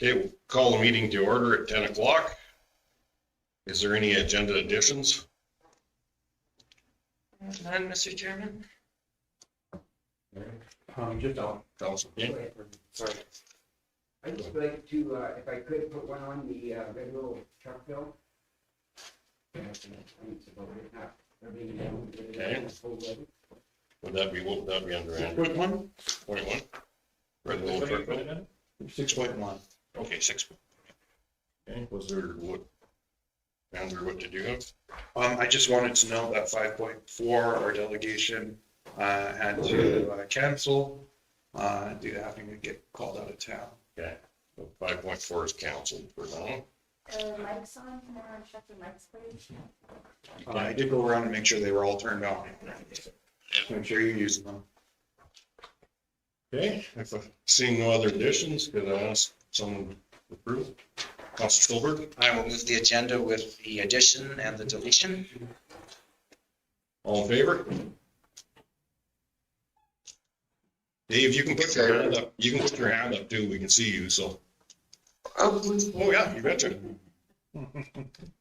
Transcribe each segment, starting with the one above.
Okay, we'll call the meeting to order at 10 o'clock. Is there any agenda additions? None, Mr. Chairman. Just on. Council, yeah. Sorry. I'd just like to, if I could, put one on the Red Willow truck bill. Okay. Would that be, what would that be under? Andrew? 6.1? 0.1? Red Willow truck bill? 6.1. Okay, 6. Okay, was there what? Andrew, what did you have? I just wanted to know that 5.4, our delegation had to cancel due to having to get called out of town. Okay, so 5.4 is canceled for now. Mic's on, can I check the mics, please? I did go around and make sure they were all turned on. Make sure you're using them. Okay, if seeing no other additions, could I ask someone to approve? Councilor Stolberg, I will move the agenda with the addition and the deletion. all in favor? Dave, you can put your hand up. You can put your hand up too. We can see you, so. Oh, yeah, you betcha.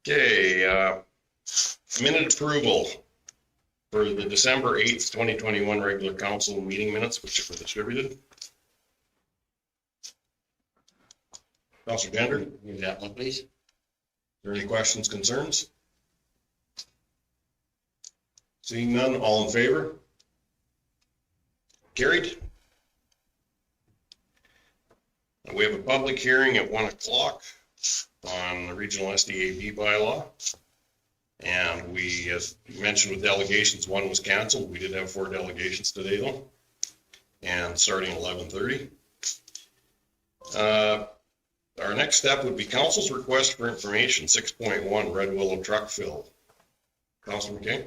Okay, minute approval for the December 8th, 2021 regular council meeting minutes, which were distributed. Councilor Gander, Move that one, please. are there any questions, concerns? Seeing none, all in favor? Carried. We have a public hearing at 1 o'clock on the regional SDAB bylaw. And we, as mentioned with delegations, one was canceled. We did have 4 delegations today though. And starting at 11:30. Our next step would be council's request for information, 6.1 Red Willow truck fill. Councilor McKay?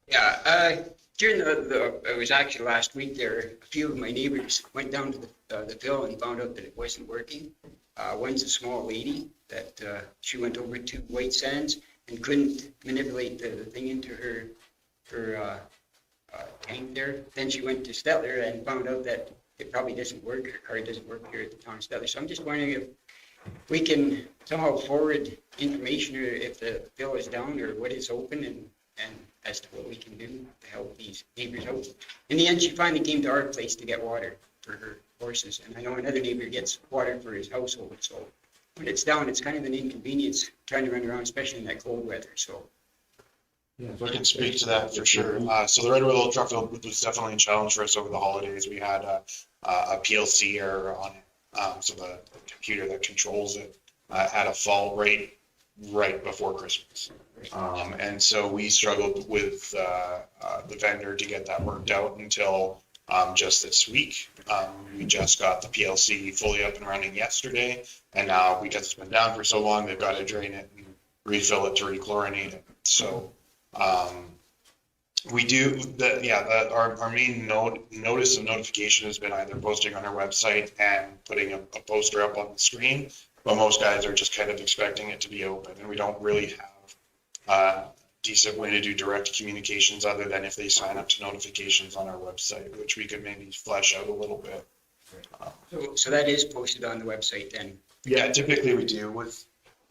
Yeah, during it was actually last week there, a few of my neighbors went down to the fill and found out that it wasn't working. One's a small lady that she went over to White Sands and couldn't manipulate the thing into her tank there. Then she went to Stetler and found out that it probably doesn't work. Her car doesn't work here at the town of Stetler. So I'm just wondering if we can somehow forward information, or if the bill is down or what is open, and as to what we can do to help these neighbors out. In the end, she finally came to our place to get water for her horses. And I know another neighbor gets water for his household. So when it's down, it's kind of an inconvenience trying to run around, especially in that cold weather. So. Yeah, so I can speak to that for sure. So the Red Willow truck fill was definitely a challenge for us over the holidays. We had a PLC error on it. So the computer that controls it had a fault right before Christmas. And so we struggled with the vendor to get that worked out until just this week. We just got the PLC fully up and running yesterday. And now, because it's been down for so long, they've got to drain it and refill it to rechlorinate it. So we do that. Our main notice of notification has been either posting on our website and putting a poster up on the screen, but most guys are just kind of expecting it to be open, and we don't really have a decent way to do direct communications other than if they sign up to notifications on our website, which we could maybe flesh out a little bit. So that is posted on the website then. Yeah, typically we do with.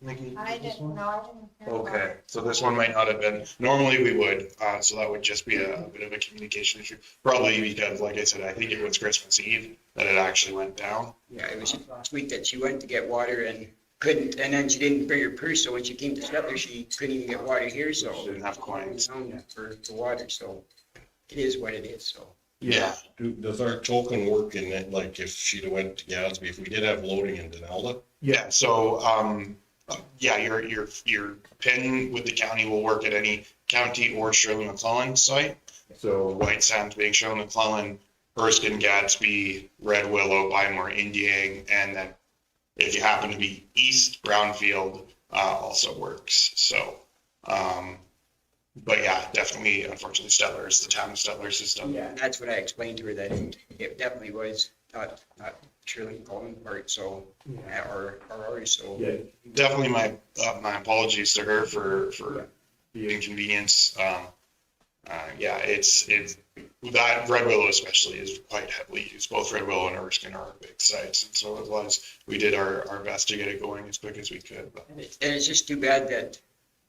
I didn't know, I didn't. Okay, so this one might not have been, normally we would, so that would just be a bit of a communication issue. Probably because, like I said, I think it was Christmas Eve that it actually went down. Yeah, it was last week that she went to get water and couldn't, and then she didn't bring her purse, so when she came to Stetler, she couldn't even get water here, so. She didn't have coins. For water, so it is what it is, so. Yeah. Does our token work in that, like if she'd have went to Gatsby, if we did have loading in Denalda? Yeah, so, yeah, your PIN with the county will work at any county or Shirley McClellan site. So White Sands being Shirley McClellan, Erskine, Gatsby, Red Willow, Bymore, Indiang, and then if you happen to be east, Brownfield also works. So, but yeah, definitely, unfortunately, Stetler is the town of Stetler system. Yeah, that's what I explained to her, that it definitely was not Shirley McClellan part, so, or ours, so. Yeah, definitely my apologies to her for the inconvenience. Yeah, it's that Red Willow especially is quite heavily used. Both Red Willow and Erskine are big sites, and so it was, we did our best to get it going as quick as we could. But And it's just too bad that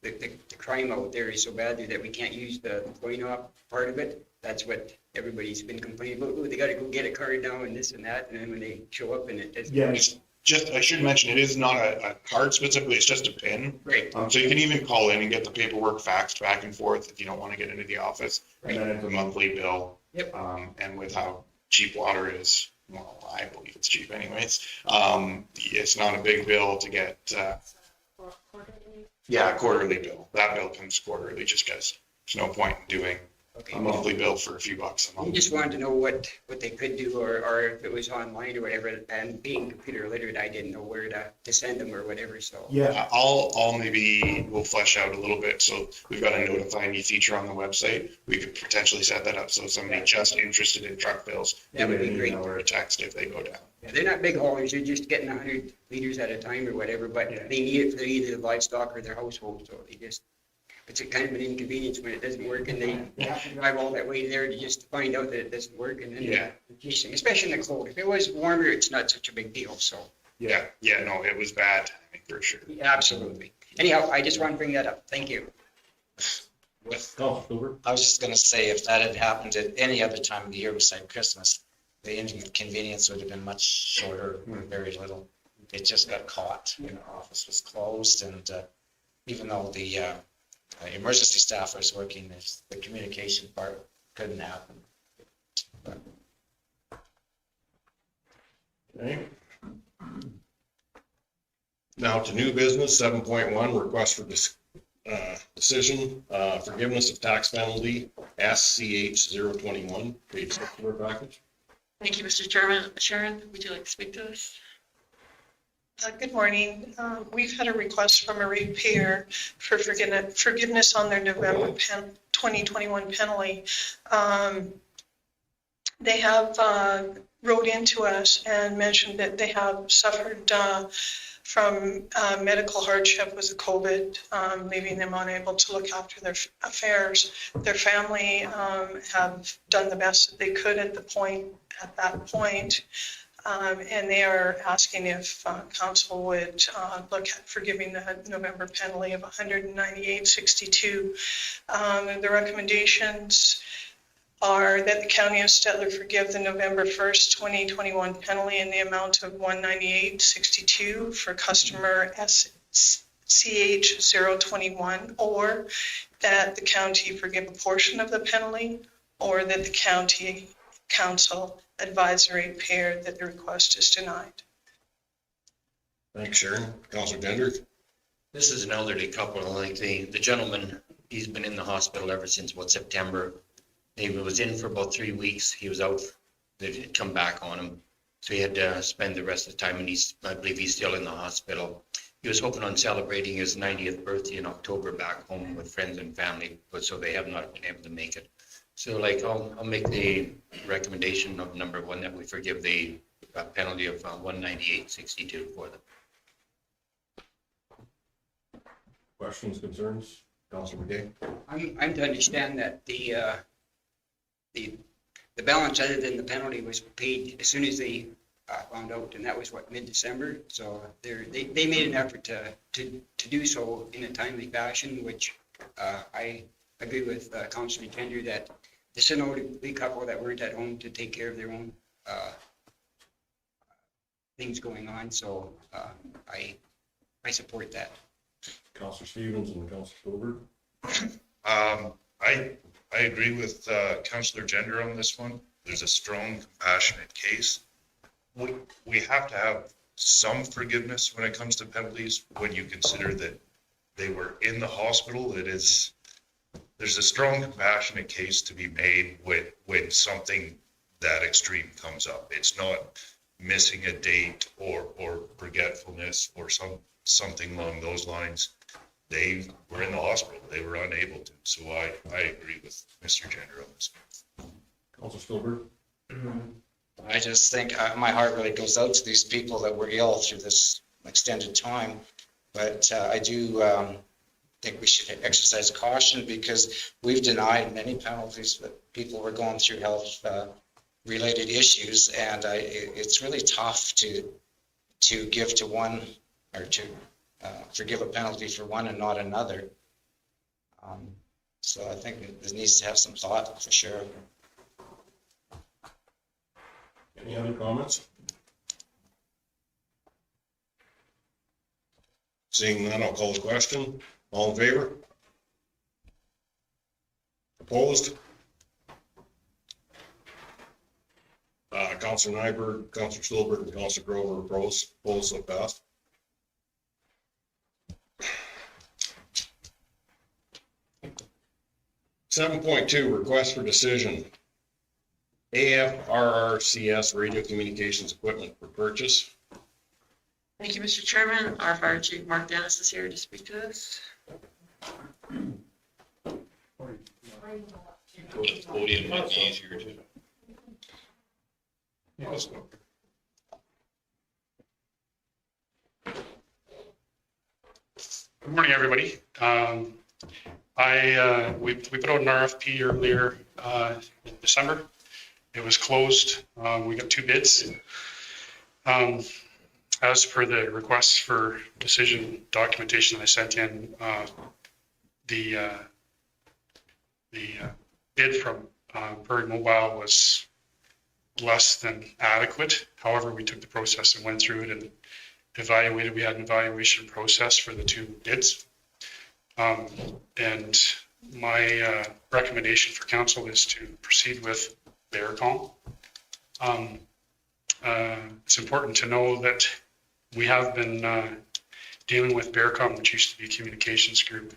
the crime out there is so bad that we can't use the coin-op part of it. That's what everybody's been complaining about. Oh, they gotta go get a card now and this and that, and then when they show up and it doesn't. yeah, it's just, I should mention, it is not a card specifically, it's just a pin. Right. So you can even call in and get the paperwork faxed back and forth if you don't want to get into the office. And then it's a monthly bill. Yep. And with how cheap water is, well, I believe it's cheap anyways. It's not a big bill to get, For quarterly. yeah, a quarterly bill. That bill comes quarterly just because there's no point in doing Okay. a monthly bill for a few bucks a We month. just wanted to know what they could do or if it was online or whatever. And being computer literate, I didn't know where to send them or whatever, so. Yeah, I'll maybe, we'll flesh out a little bit. So we've got a notify me feature on the website. We could potentially set that up. So somebody just interested in truck bills, That would give be an great. email or a text if they go down. Yeah, they're not big haulers, they're just getting 100 liters at a time or whatever, but they need it for either the livestock or their household, so they just, it's a kind of an inconvenience when it doesn't work and they have to drive all that way there to just find out that it doesn't work and then. Yeah. Especially in the cold. If it was warmer, it's not such a big deal, so. Yeah, no, it was bad timing for sure. Absolutely. Anyhow, I just want to bring that up. Thank you. I was just gonna say, if that had happened at any other time of the year besides Christmas, the inconvenience would have been much shorter, or very little. It just got caught, you know, office was closed, and even though the emergency staff was working, the communication part couldn't happen. But Okay. Now to new business, 7.1, request for decision, forgiveness of tax penalty, SCH 021, page 6 of our package. Thank you, Mr. Chairman. Sharon, would you like to speak to this? Good morning. We've had a request from a ratepayer for forgiveness on their November 2021 penalty. They have wrote into us and mentioned that they have suffered from medical hardship with COVID, leaving them unable to look after their affairs. Their family have done the best that they could at that point. And they are asking if council would look at forgiving the November penalty of $198.62. The recommendations are that the County of Stettler forgive the November 1st, 2021 penalty in the amount of $198.62 for customer SCH 021, or that the county forgive a portion of the penalty, or that the county council advise the ratepayer that the request is denied. Thanks, Sharon. Councilor Dendrick. This is an elderly couple, like the gentleman, he's been in the hospital ever since about September. He was in for about 3 weeks. He was out, they had come back on him. So he had to spend the rest of the time, and I believe he's still in the hospital. He was hoping on celebrating his 90th birthday in October back home with friends and family, but so they have not been able to make it. So I'll make the recommendation of number 1 that we forgive the penalty of $198.62 for them. Questions, concerns? Councilor McKay. I'm to understand that the balance other than the penalty was paid as soon as they found out, and that was what, mid-December. So they made an effort to do so in a timely fashion, which I agree with Councilor Tender that this is an elderly couple that weren't at home to take care of their own things going on. So I support that. Councilor Stevens and Councilor Colbert. I agree with Councillor Gender on this one. There's a strong, compassionate case. We have to have some forgiveness when it comes to penalties, when you consider that they were in the hospital. There's a strong, compassionate case to be made when something that extreme comes up. It's not missing a date or forgetfulness or something along those lines. They were in the hospital. They were unable to. So I agree with Mr. Gender on this. Councilor Colbert. I just think my heart really goes out to these people that were ill through this extended time. But I do think we should exercise caution because we've denied many penalties, but people were going through health related issues, and it's really tough to give to one or to forgive a penalty for one and not another. So I think there needs to have some thought for sure. Any other comments? Seeing none, I'll call the question. All in favor? Opposed? Councillor Nyberg, Councillor Stolberg, and Councillor Grover opposed, so passed. Seven point two, request for decision. AFRRCS radio communications equipment for purchase. Thank you, Mr. Chairman. Our Fire Chief Mark Dennis is here to speak to this. Podium might be easier to. Yes. Good morning, everybody. We put out an RFP earlier in December. It was closed. We got 2 bids. As per the requests for decision documentation I sent in, the bid from Prairie Mobile was less than adequate. However, we took the process and went through it and evaluated. We had an evaluation process for the 2 bids. And my recommendation for council is to proceed with Bearcom. It's important to know that we have been dealing with Bearcom, which used to be Communications Group,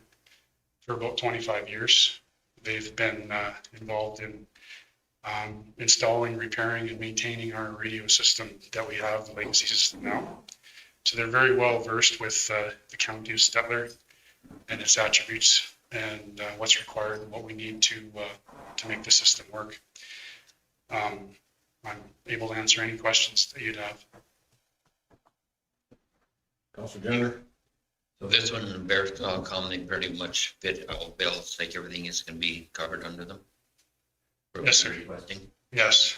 for about 25 years. They've been involved in installing, repairing, and maintaining our radio system that we have, the legacy system now. So they're very well versed with the county of Stettler and its attributes and what's required and what we need to make the system work. I'm able to answer any questions that you'd have. Councillor Gender. So this one, Bearcom, they pretty much fit all bills, like everything is going to be covered under them? Yes, sir. Requesting? Yes.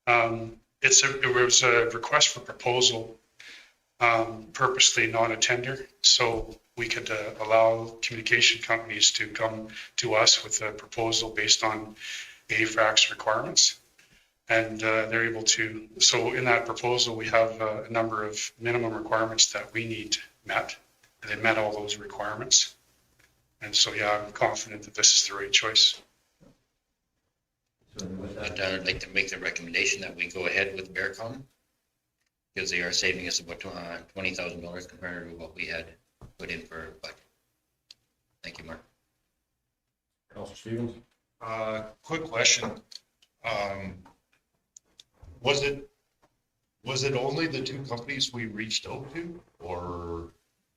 It was a request for proposal, purposely not a tender, so we could allow communication companies to come to us with a proposal based on AFRAC's requirements. And they're able to, so in that proposal, we have a number of minimum requirements that we need met. And they met all those requirements. And so, yeah, I'm confident that this is the right choice. So with that, I'd like to make the recommendation that we go ahead with Bearcom, because they are saving us about $20,000 compared to what we had put in for budget. Thank you, Mark. Councillor Stevens. Quick question. Was it only the 2 companies we reached out to, or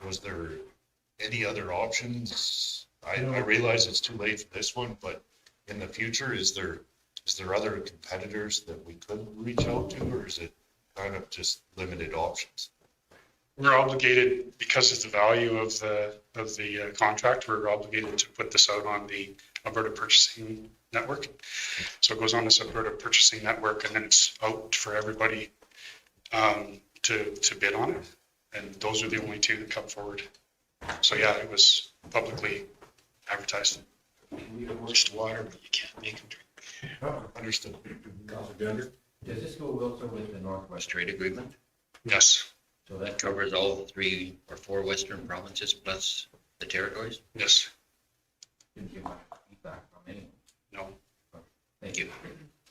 was there any other options? I realize it's too late for this one, but in the future, is there other competitors that we could reach out to, or is it kind of just limited options? We're obligated, because of the value of the contract, we're obligated to put this out on the Alberta Purchasing Network. So it goes on this Alberta Purchasing Network, and then it's out for everybody to bid on it. And those are the only 2 that come forward. So yeah, it was publicly advertised. We have worst water, but you can't make them drink. Understood. Councillor Gender. Does this go also with the Northwest Trade Agreement? Yes, So that covers all 3 or 4 western provinces plus the territories? yes, Didn't give much feedback from anyone. no. Thank you.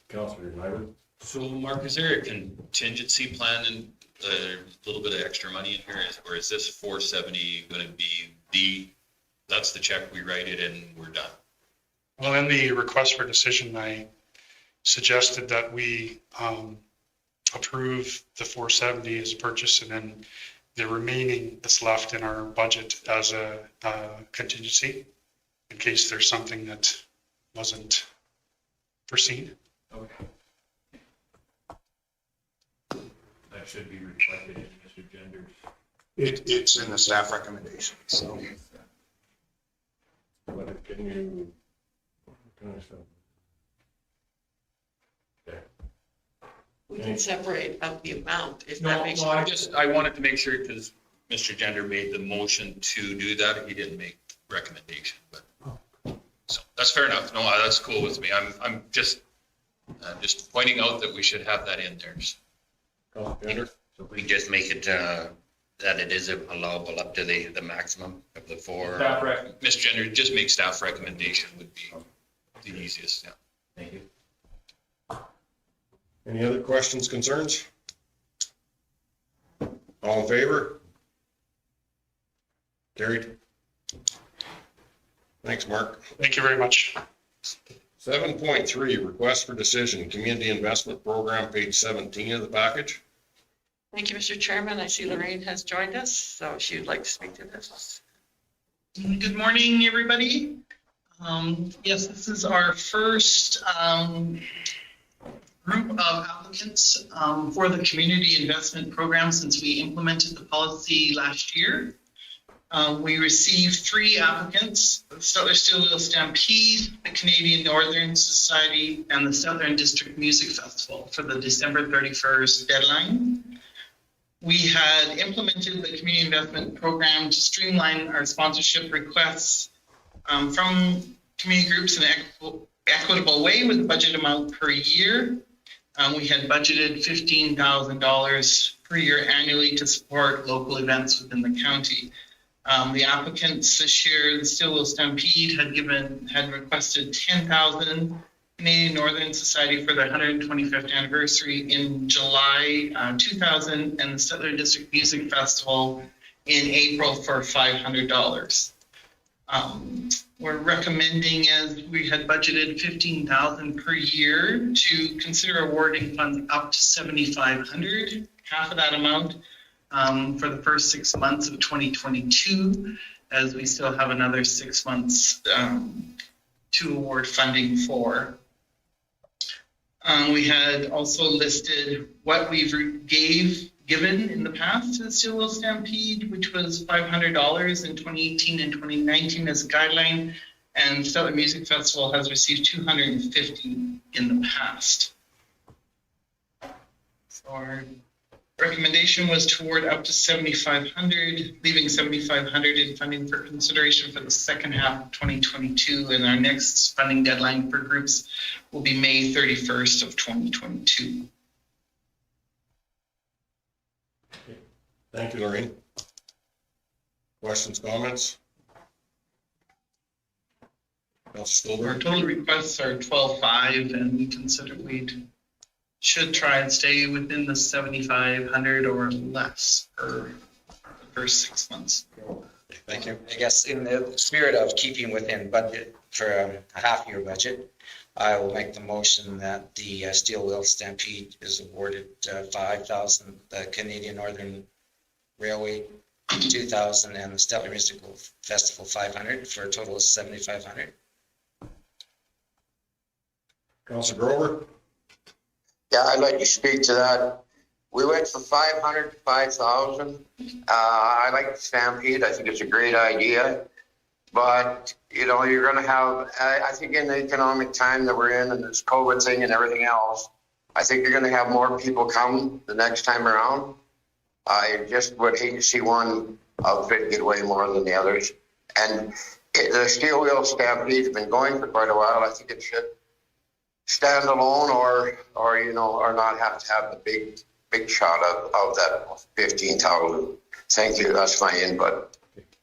Councillor Nyberg. So Mark, is there a contingency plan and a little bit of extra money in here, or is this 470 going to be that's the check, we write it and we're done? Well, in the request for decision, I suggested that we approve the 470 as a purchase, and then the remaining that's left in our budget as a contingency in case there's something that wasn't foreseen. Okay. That should be reflected in Mr. Gender's. It's in the staff recommendation, so. Can you? We can separate out the amount if that No, makes. no, I wanted to make sure because Mr. Gender made the motion to do that. He didn't make recommendation, but. So that's fair enough. No, that's cool with me. I'm just pointing out that we should have that in there. Gender? So we just make it, that it is allowable up to the maximum of the 4. Mr. Gender, just make staff recommendation would be the easiest, yeah. Thank you. Any other questions, concerns? All in favor? Carried. Thanks, Mark. Thank you very much. 7.3, request for decision, community investment program, page 17 of the package. Thank you, Mr. Chairman. I see Lorraine has joined us, so she would like to speak to this. Good morning, everybody. Yes, this is our first group of applicants for the community investment program since we implemented the policy last year. We received 3 applicants: the Stellar Steel Wheel Stampede, the Canadian Northern Society, and the Southern District Music Festival for the December 31st deadline. We had implemented the community investment program to streamline our sponsorship requests from community groups in an equitable way with a budget amount per year. We had budgeted $15,000 per year annually to support local events within the county. The applicants this year, the Steel Wheel Stampede had requested $10,000, Canadian Northern Society for their 125th anniversary in July 2000, and the Stellar District Music Festival in April for $500. We're recommending, as we had budgeted $15,000 per year, to consider awarding funds up to $7,500, half of that amount, for the first 6 months of 2022, as we still have another 6 months to award funding for. We had also listed what we've given in the past to the Steel Wheel Stampede, which was $500 in 2018 and 2019 as a guideline, and Stellar Music Festival has received $250 in the past. So our recommendation was to award up to $7,500, leaving $7,500 in funding for consideration for the second half of 2022, and our next funding deadline for groups will be May 31st of 2022. Thank you, Lorraine. Questions, comments? Councilor Our Stolberg? total requests are 12,500, and we consider we should try and stay within the 7,500 or less for the first 6 months. Thank you. I guess in the spirit of keeping within budget for a half-year budget, I will make the motion that the Steel Wheel Stampede is awarded $5,000, the Canadian Northern Railway $2,000, and the Stellar Musical Festival $500 for a total of $7,500. Councilor Grover? Yeah, I'd like to speak to that. We went from 500 to 5,000. I like the Stampede. I think it's a great idea. But, you know, you're going to have, I think in the economic time that we're in and this COVID thing and everything else, I think you're going to have more people come the next time around. I just would hate to see one outfit get away more than the others. And the Steel Wheel Stampede's been going for quite a while. I think it should stand alone or you know, or not have to have the big shot of that 15,000. Thank you. That's my input.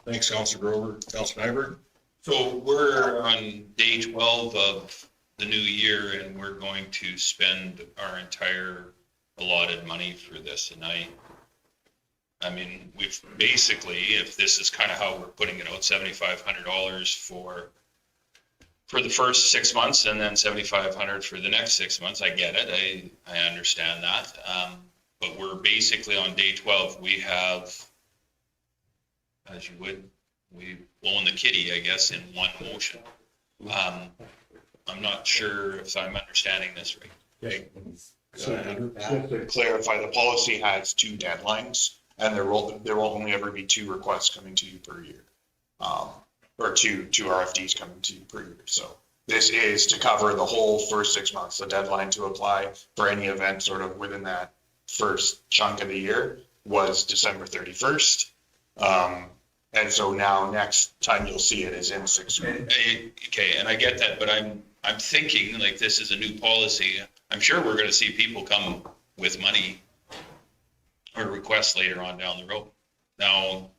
Thanks, Councilor Grover. Councilor Nyberg? So we're on day 12 of the new year and we're going to spend our entire allotted money for this. And I mean, we've basically, if this is kind of how we're putting it out, $7,500 for the first 6 months and then $7,500 for the next 6 months. I get it. I understand that. But we're basically on day 12. We have, as you would, we've blown the kitty, I guess, in one motion. I'm not sure if I'm understanding this right. Okay. So just to clarify, the policy has 2 deadlines and there will only ever be 2 requests coming to you per year. or two RFDs coming to you per year. So this is to cover the whole first 6 months. The deadline to apply for any event sort of within that first chunk of the year was December 31st. And so now next time you'll see it is in 6 months. Okay, and I get that, but I'm thinking like this is a new policy. I'm sure we're gonna see people come with money or requests later on down the road. Now,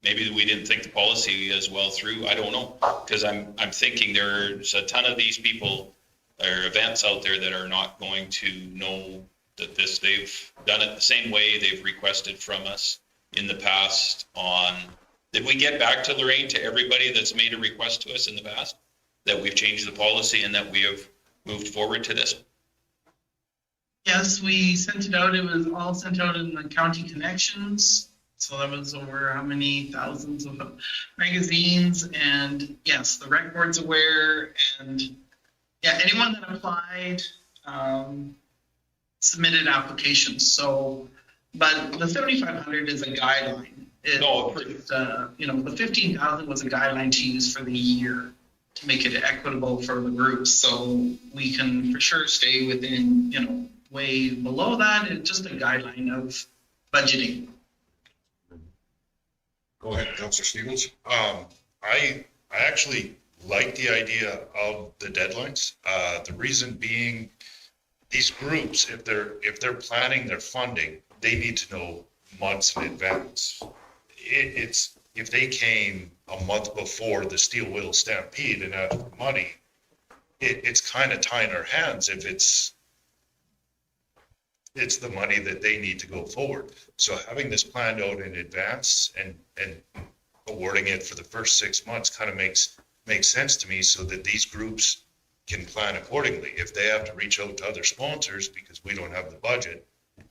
maybe we didn't think the policy as well through, I don't know. Cause I'm thinking there's a ton of these people or events out there that are not going to know that they've done it the same way they've requested from us in the past on, did we get back to Lorraine, to everybody that's made a request to us in the past? That we've changed the policy and that we have moved forward to this? Yes, we sent it out. It was all sent out in the county connections. So that was over how many thousands of magazines. And yes, the rec board's aware. And yeah, anyone that applied submitted applications. So, but the 7,500 is a guideline. The 15,000 was a guideline to use for the year to make it equitable for the groups. So we can for sure stay within, way below that. It's just a guideline of budgeting. Go ahead, Councillor Stevens. I actually like the idea of the deadlines. The reason being, these groups, if they're planning their funding, they need to know months in advance. It's if they came a month before the Steel Wheel Stampede and asked for money, it's kind of tying our hands if it's the money that they need to go forward. So having this planned out in advance and awarding it for the first 6 months kind of makes sense to me, so that these groups can plan accordingly. If they have to reach out to other sponsors because we don't have the budget,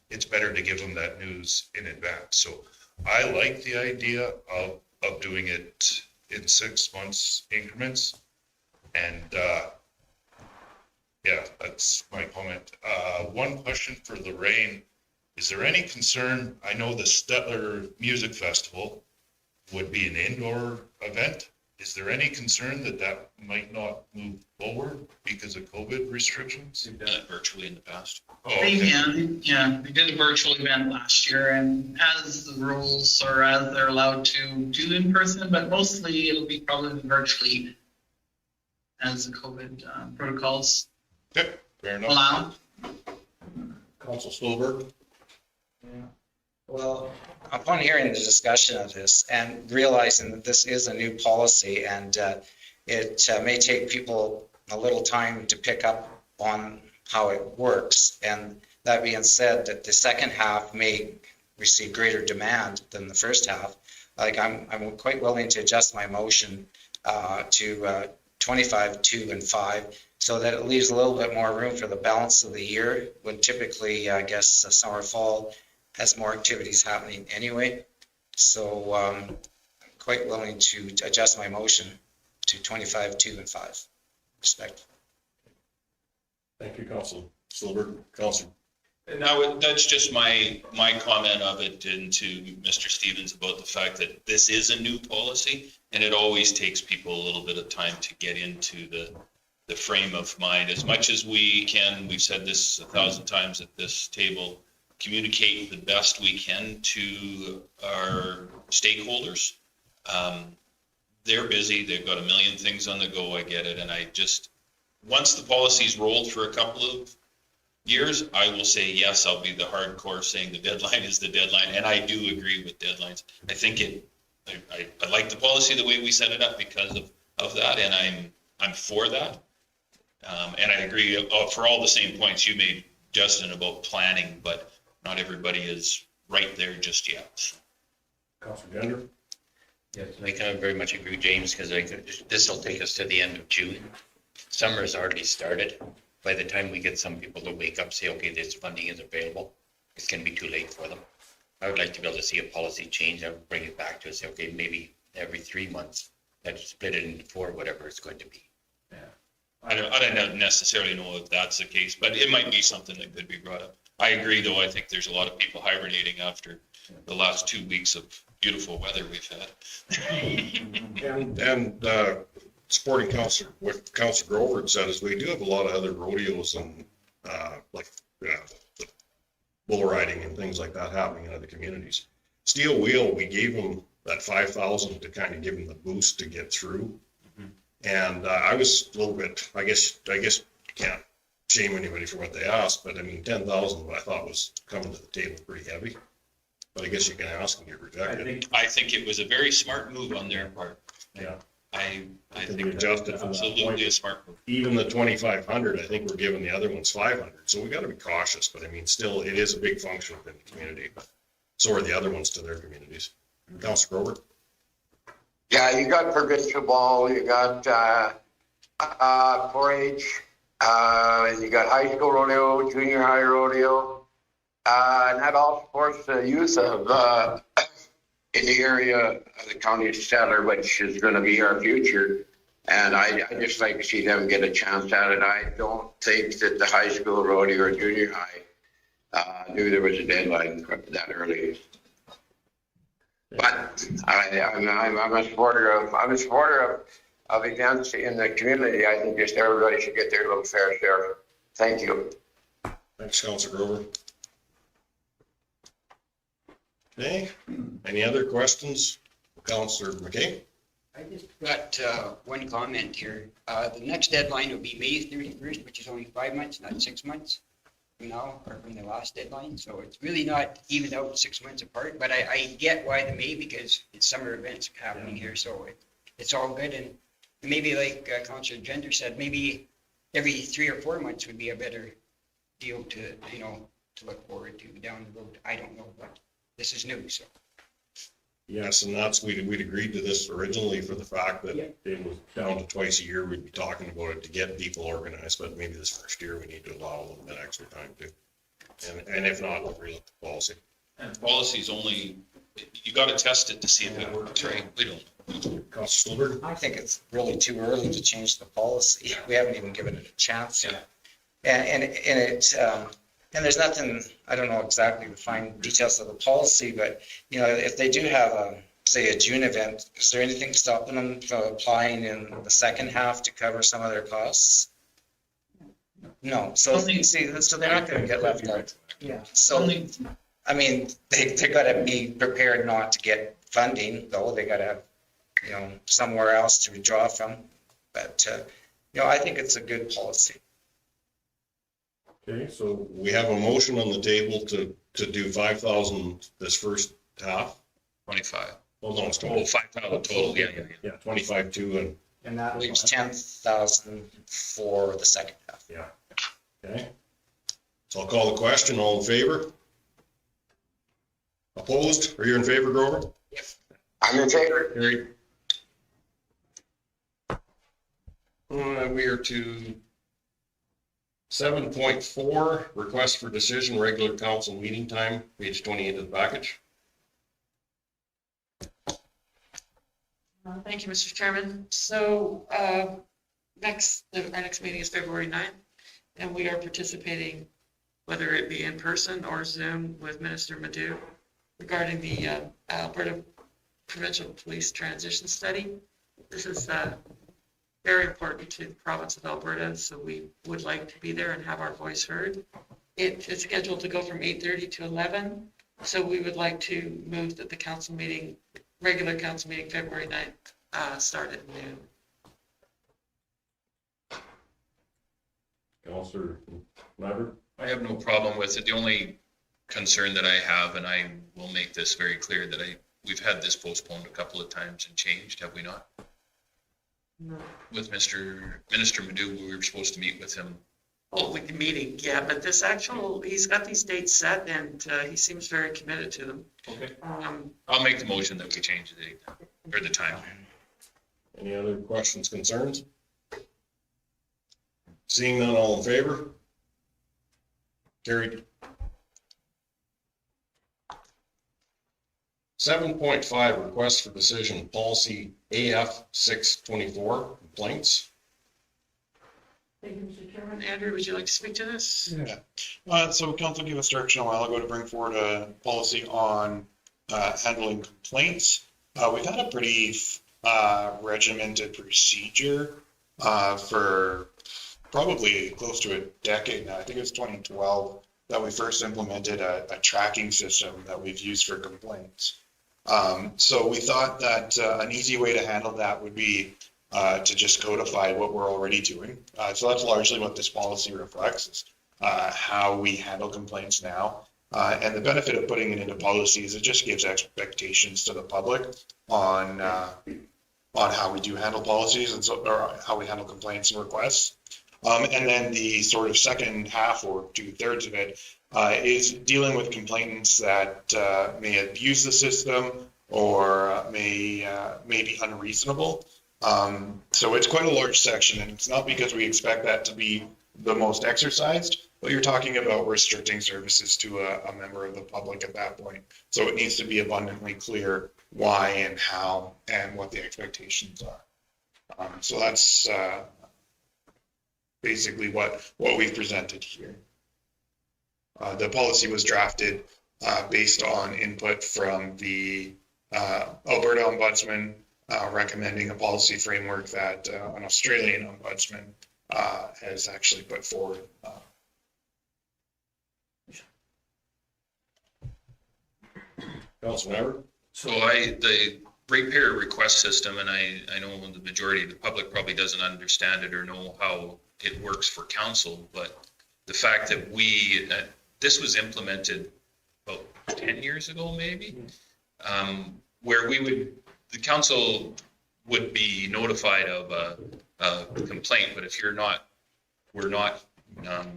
it's better to give them that news in advance. So I like the idea of doing it in 6 months increments. And yeah, that's my comment. One question for Lorraine. Is there any concern? I know the Stettler Music Festival would be an indoor event. Is there any concern that might not move forward because of COVID restrictions? We've done it virtually in the past. Oh, okay. They did a virtual event last year, and as the rules or as they're allowed to do in person, but mostly it'll be probably virtually as the COVID protocols Okay, fair enough. allow. Council Stolberg. Well, upon hearing the discussion of this and realizing that this is a new policy and it may take people a little time to pick up on how it works. And that being said, that the second half may receive greater demand than the first half. Like I'm quite willing to adjust my motion to 25, 2, and 5, so that it leaves a little bit more room for the balance of the year, when typically, I guess, summer, fall has more activities happening anyway. So I'm quite willing to adjust my motion to 25, 2, and 5. Respect. Thank you, Council Stolberg. Council. And that's just my comment of it into Mr. Stevens about the fact that this is a new policy, and it always takes people a little bit of time to get into the frame of mind. As much as we can, we've said this 1,000 times at this table, communicate the best we can to our stakeholders. They're busy, they've got a million things on the go, I get it, and I just, once the policy's rolled for a couple of years, I will say, yes, I'll be the hardcore saying the deadline is the deadline, and I do agree with deadlines. I think I like the policy the way we set it up because of that, and I'm for that. And I agree for all the same points you made, Justin, about planning, but not everybody is right there just yet. Councilor Gender. Yes, I kind of very much agree with James, because this will take us to the end of June. Summer has already started. By the time we get some people to wake up, say, okay, this funding is available, it's going to be too late for them. I would like to be able to see a policy change. I would bring it back to say, okay, maybe every 3 months, let's split it into 4, whatever it's going to be. Yeah. I don't necessarily know if that's the case, but it might be something that could be brought up. I agree, though. I think there's a lot of people hibernating after the last 2 weeks of beautiful weather we've had. And supporting Councillor, what Councillor Grover had said is we do have a lot of other rodeos and like bull riding and things like that happening in other communities. Steel Wheel, we gave them that 5,000 to kind of give them the boost to get through. And I was a little bit, I guess you can't shame anybody for what they asked, but I mean, 10,000 I thought was coming to the table pretty heavy. But I guess you can ask and get rejected. I think it was a very smart move on their part. Yeah. I We think adjusted from that point. absolutely a smart move. Even the 2,500, I think we're giving the other ones 500. So we got to be cautious, but I mean, still, it is a big function within the community. So are the other ones to their communities. Councillor Grover? Yeah, you got provincial ball, you got 4-H, you got high school rodeo, junior high rodeo, and that all supports the youth of in the area of the county of Stettler, which is going to be our future. And I just like to see them get a chance at it. I don't think that the high school rodeo or junior high knew there was a deadline that early. But I'm a supporter of events in the community. I think just everybody should get their little fair share. Thank you. Thanks, Councillor Grover. Okay, any other questions? Councillor McKay? I just got one comment here. The next deadline will be May 31st, which is only 5 months, not 6 months from now, or from the last deadline. So it's really not even out 6 months apart, but I get why the May, because it's summer events happening here, so it's all good. And maybe like Councillor Gender said, maybe every 3 or 4 months would be a better deal to, to look forward to down the road. I don't know, but this is new, so. Yes, and that's, we'd agreed to this originally for the fact that it was down to twice a year, we'd be talking about it to get people organized, but maybe this first year we need to allow a little bit extra time too. And if not, we'll relook the policy. And policy's only, you gotta test it to see if it works, right? We don't. Councillor Stolberg? I think it's really too early to change the policy. We haven't even given it a chance yet. And there's nothing, I don't know exactly the fine details of the policy, but, if they do have say a June event, is there anything stopping them from applying in the second half to cover some of their costs? No, so they're not gonna get left out. Yeah. So, I mean, they gotta be prepared not to get funding, though. They gotta have, somewhere else to draw from. But, I think it's a good policy. Okay, so we have a motion on the table to do 5,000 this first half. 25. Well, no, it's Oh, total. 5,000 total, yeah. Yeah, 25 2 And that leaves 10,000 for the second half. yeah. Okay. So I'll call the question. All in favor? Opposed? Are you in favor, Grover? I'm in favor. Carried. We are to 7.4, request for decision, regular council meeting time, page 28 of the package. Thank you, Mr. Chairman. So our next meeting is February 9th, and we are participating, whether it be in person or Zoom, with Minister Madu regarding the Alberta Provincial Police Transition Study. This is very important to the province of Alberta, so we would like to be there and have our voice heard. It is scheduled to go from 8:30 to 11, so we would like to move that the council meeting, regular council meeting, February 9th, start at noon. Councillor Nyberg? I have no problem with it. The only concern that I have, and I will make this very clear, that we've had this postponed a couple of times and changed, have we not? No. With Minister Madu, we were supposed to meet with him. Oh, with the meeting, yeah, but he's got these dates set and he seems very committed to them. Okay. I'll make the motion that we change the date or the time. Any other questions, concerns? Seeing none, all in favor? Carried. 7.5, request for decision, policy AF 624, complaints. Thank you, Mr. Chairman. Andrew, would you like to speak to this? Yeah. So council gave us direction a while ago to bring forward a policy on handling complaints, we've had a pretty regimented procedure for probably close to a decade now. I think it was 2012 that we first implemented a tracking system that we've used for complaints. So we thought that an easy way to handle that would be to just codify what we're already doing. So that's largely what this policy reflects, is how we handle complaints now. And the benefit of putting it into policy is it just gives expectations to the public on how we do handle policies and so, or how we handle complaints and requests. And then the sort of second half or 2/3 of it is dealing with complainants that may abuse the system or may be unreasonable. So it's quite a large section, and it's not because we expect that to be the most exercised, but you're talking about restricting services to a member of the public at that point. So it needs to be abundantly clear why and how and what the expectations are. So that's basically what we've presented here. The policy was drafted based on input from the Alberta Ombudsman, recommending a policy framework that an Australian ombudsman has actually put forward. Councilmember? So the ratepayer request system, and I know the majority of the public probably doesn't understand it or know how it works for council, but the fact that this was implemented about 10 years ago, maybe, where the council would be notified of a complaint, but if we're not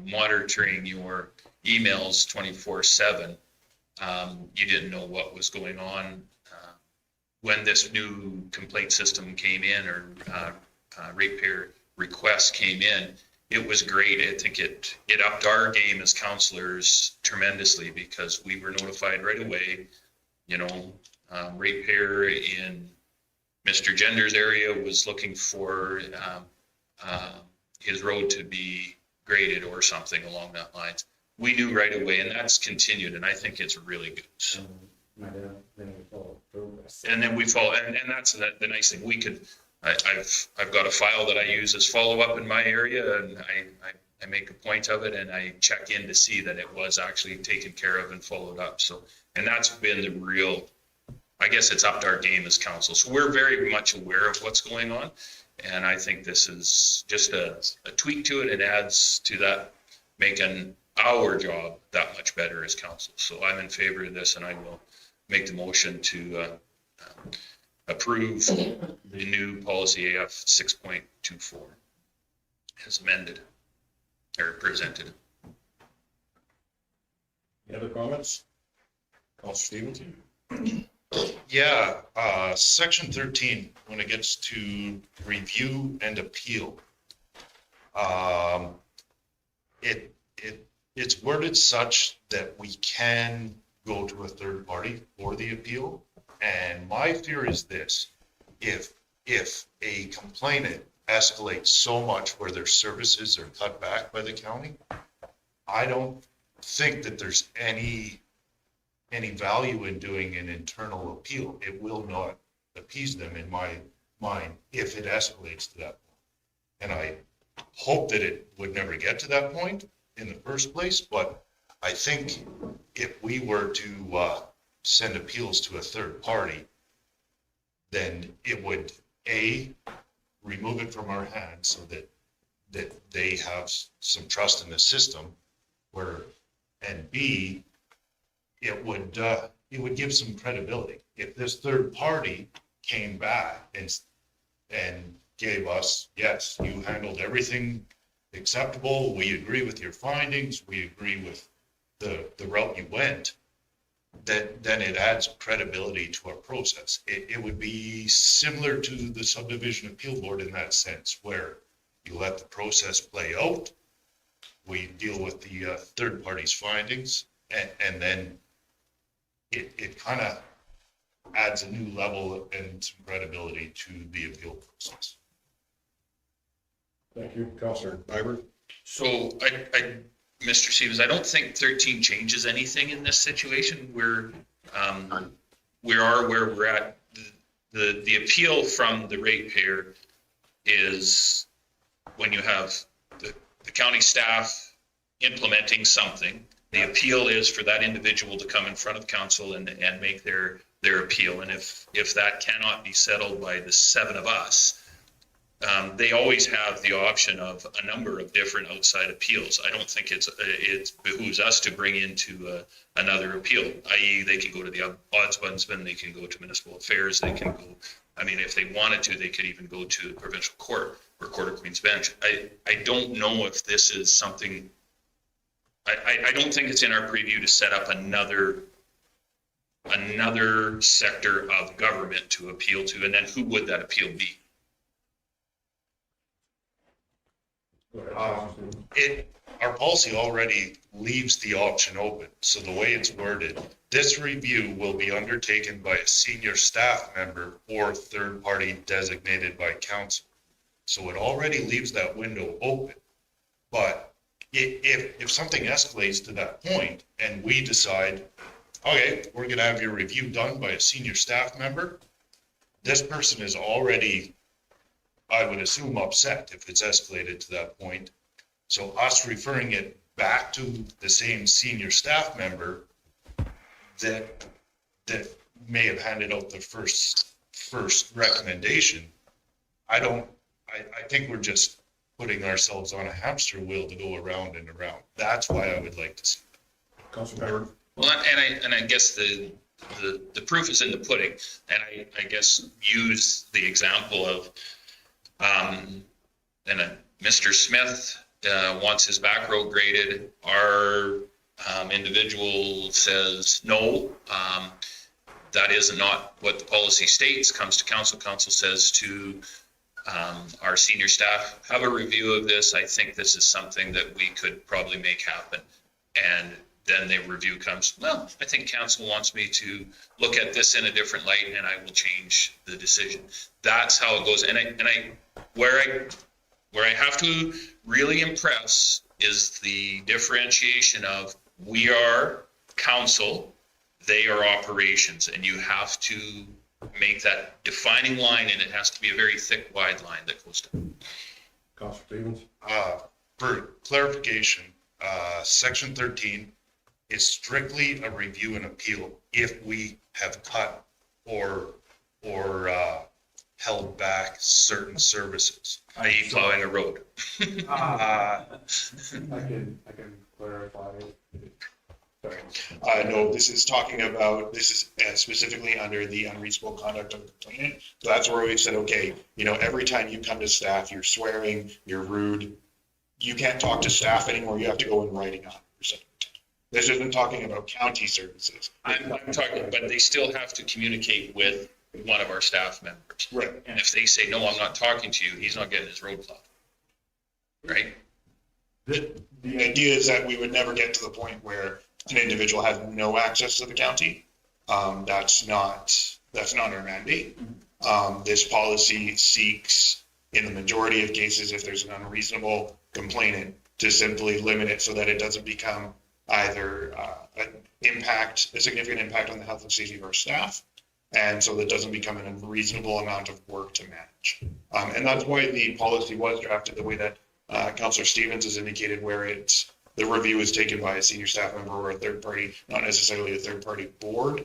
monitoring your emails 24/7, you didn't know what was going on. When this new complaint system came in, or ratepayer request came in, it was great. I think it upped our game as councillors tremendously, because we were notified right away. Ratepayer in Mr. Gender's area was looking for his road to be graded or something along that lines. We knew right away, and that's continued, and I think it's really good. So, and then we follow, and that's the nice thing. I've got a file that I use as follow-up in my area, and I make a point of it, and I check in to see that it was actually taken care of and followed up. So, and that's been the real, I guess it's upped our game as council. So we're very much aware of what's going on. And I think this is just a tweak to it. It adds to that, making our job that much better as council. So I'm in favor of this, and I will make the motion to approve the new policy AF 6.24 as amended or presented. Any other comments? Councilor Stevens? Yeah, section 13, when it gets to review and appeal, it's worded such that we can go to a third party for the appeal. And my fear is this: if a complainant escalates so much where their services are cut back by the county, I don't think that there's any value in doing an internal appeal. It will not appease them, in my mind, if it escalates to that point. And I hope that it would never get to that point in the first place, but I think if we were to send appeals to a third party, then it would, A, remove it from our hands so that they have some trust in the system, and B, it would give some credibility. If this third party came back and gave us, yes, you handled everything acceptable, we agree with your findings, we agree with the route you went, then it adds credibility to our process. It would be similar to the subdivision appeal board in that sense, where you let the process play out, we deal with the third party's findings, and then it kind of adds a new level and some credibility to the appeal process. Thank you. Councilor Biber? So Mr. Stevens, I don't think 13 changes anything in this situation. We're we are where we're at. The appeal from the ratepayer is when you have the county staff implementing something, the appeal is for that individual to come in front of council and make their appeal. And if that cannot be settled by the 7 of us, they always have the option of a number of different outside appeals. I don't think it behooves us to bring into another appeal, i.e. they can go to the ombudsman, they can go to municipal affairs, they can go, I mean, if they wanted to, they could even go to provincial court or Court of Queen's Bench. I don't know if this is something, I don't think it's in our preview to set up another sector of government to appeal to, and then who would that appeal be? Our policy already leaves the option open. So the way it's worded, this review will be undertaken by a senior staff member or third party designated by council. So it already leaves that window open. But if something escalates to that point and we decide, okay, we're going to have your review done by a senior staff member, this person is already, I would assume, upset if it's escalated to that point. So us referring it back to the same senior staff member that may have handed out the first recommendation, I think we're just putting ourselves on a hamster wheel to go around and around. That's why I would like to see. Well, and I guess the proof is in the pudding, and I guess use the example of Mr. Smith wants his back road graded. Our individual says no. That is not what the policy states. Comes to council. Council says to our senior staff, have a review of this. I think this is something that we could probably make happen. And then the review comes, well, I think council wants me to look at this in a different light and I will change the decision. That's how it goes. Where I have to really impress is the differentiation of we are council, they are operations, and you have to make that defining line, and it has to be a very thick, wide line that goes down. Councilor Stevens? For clarification, section 13 is strictly a review and appeal if we have cut or held back certain services, i.e. plowing a road. I can clarify. Sorry. No, this is specifically under the unreasonable conduct of the complainant. So that's where we said, okay, every time you come to staff, you're swearing, you're rude. You can't talk to staff anymore. You have to go in writing 100%. This isn't talking about county services. I'm talking, but they still have to communicate with one of our staff members. Right. And if they say, no, I'm not talking to you, he's not getting his road plowed. Right? The idea is that we would never get to the point where an individual has no access to the county. That's not our mandate. This policy seeks, in the majority of cases, if there's an unreasonable complainant, to simply limit it so that it doesn't become either a significant impact on the health and safety of our staff, and so that doesn't become an unreasonable amount of work to manage. And that's why the policy was drafted the way that Councillor Stevens has indicated, where the review is taken by a senior staff member or a third party, not necessarily a third party board,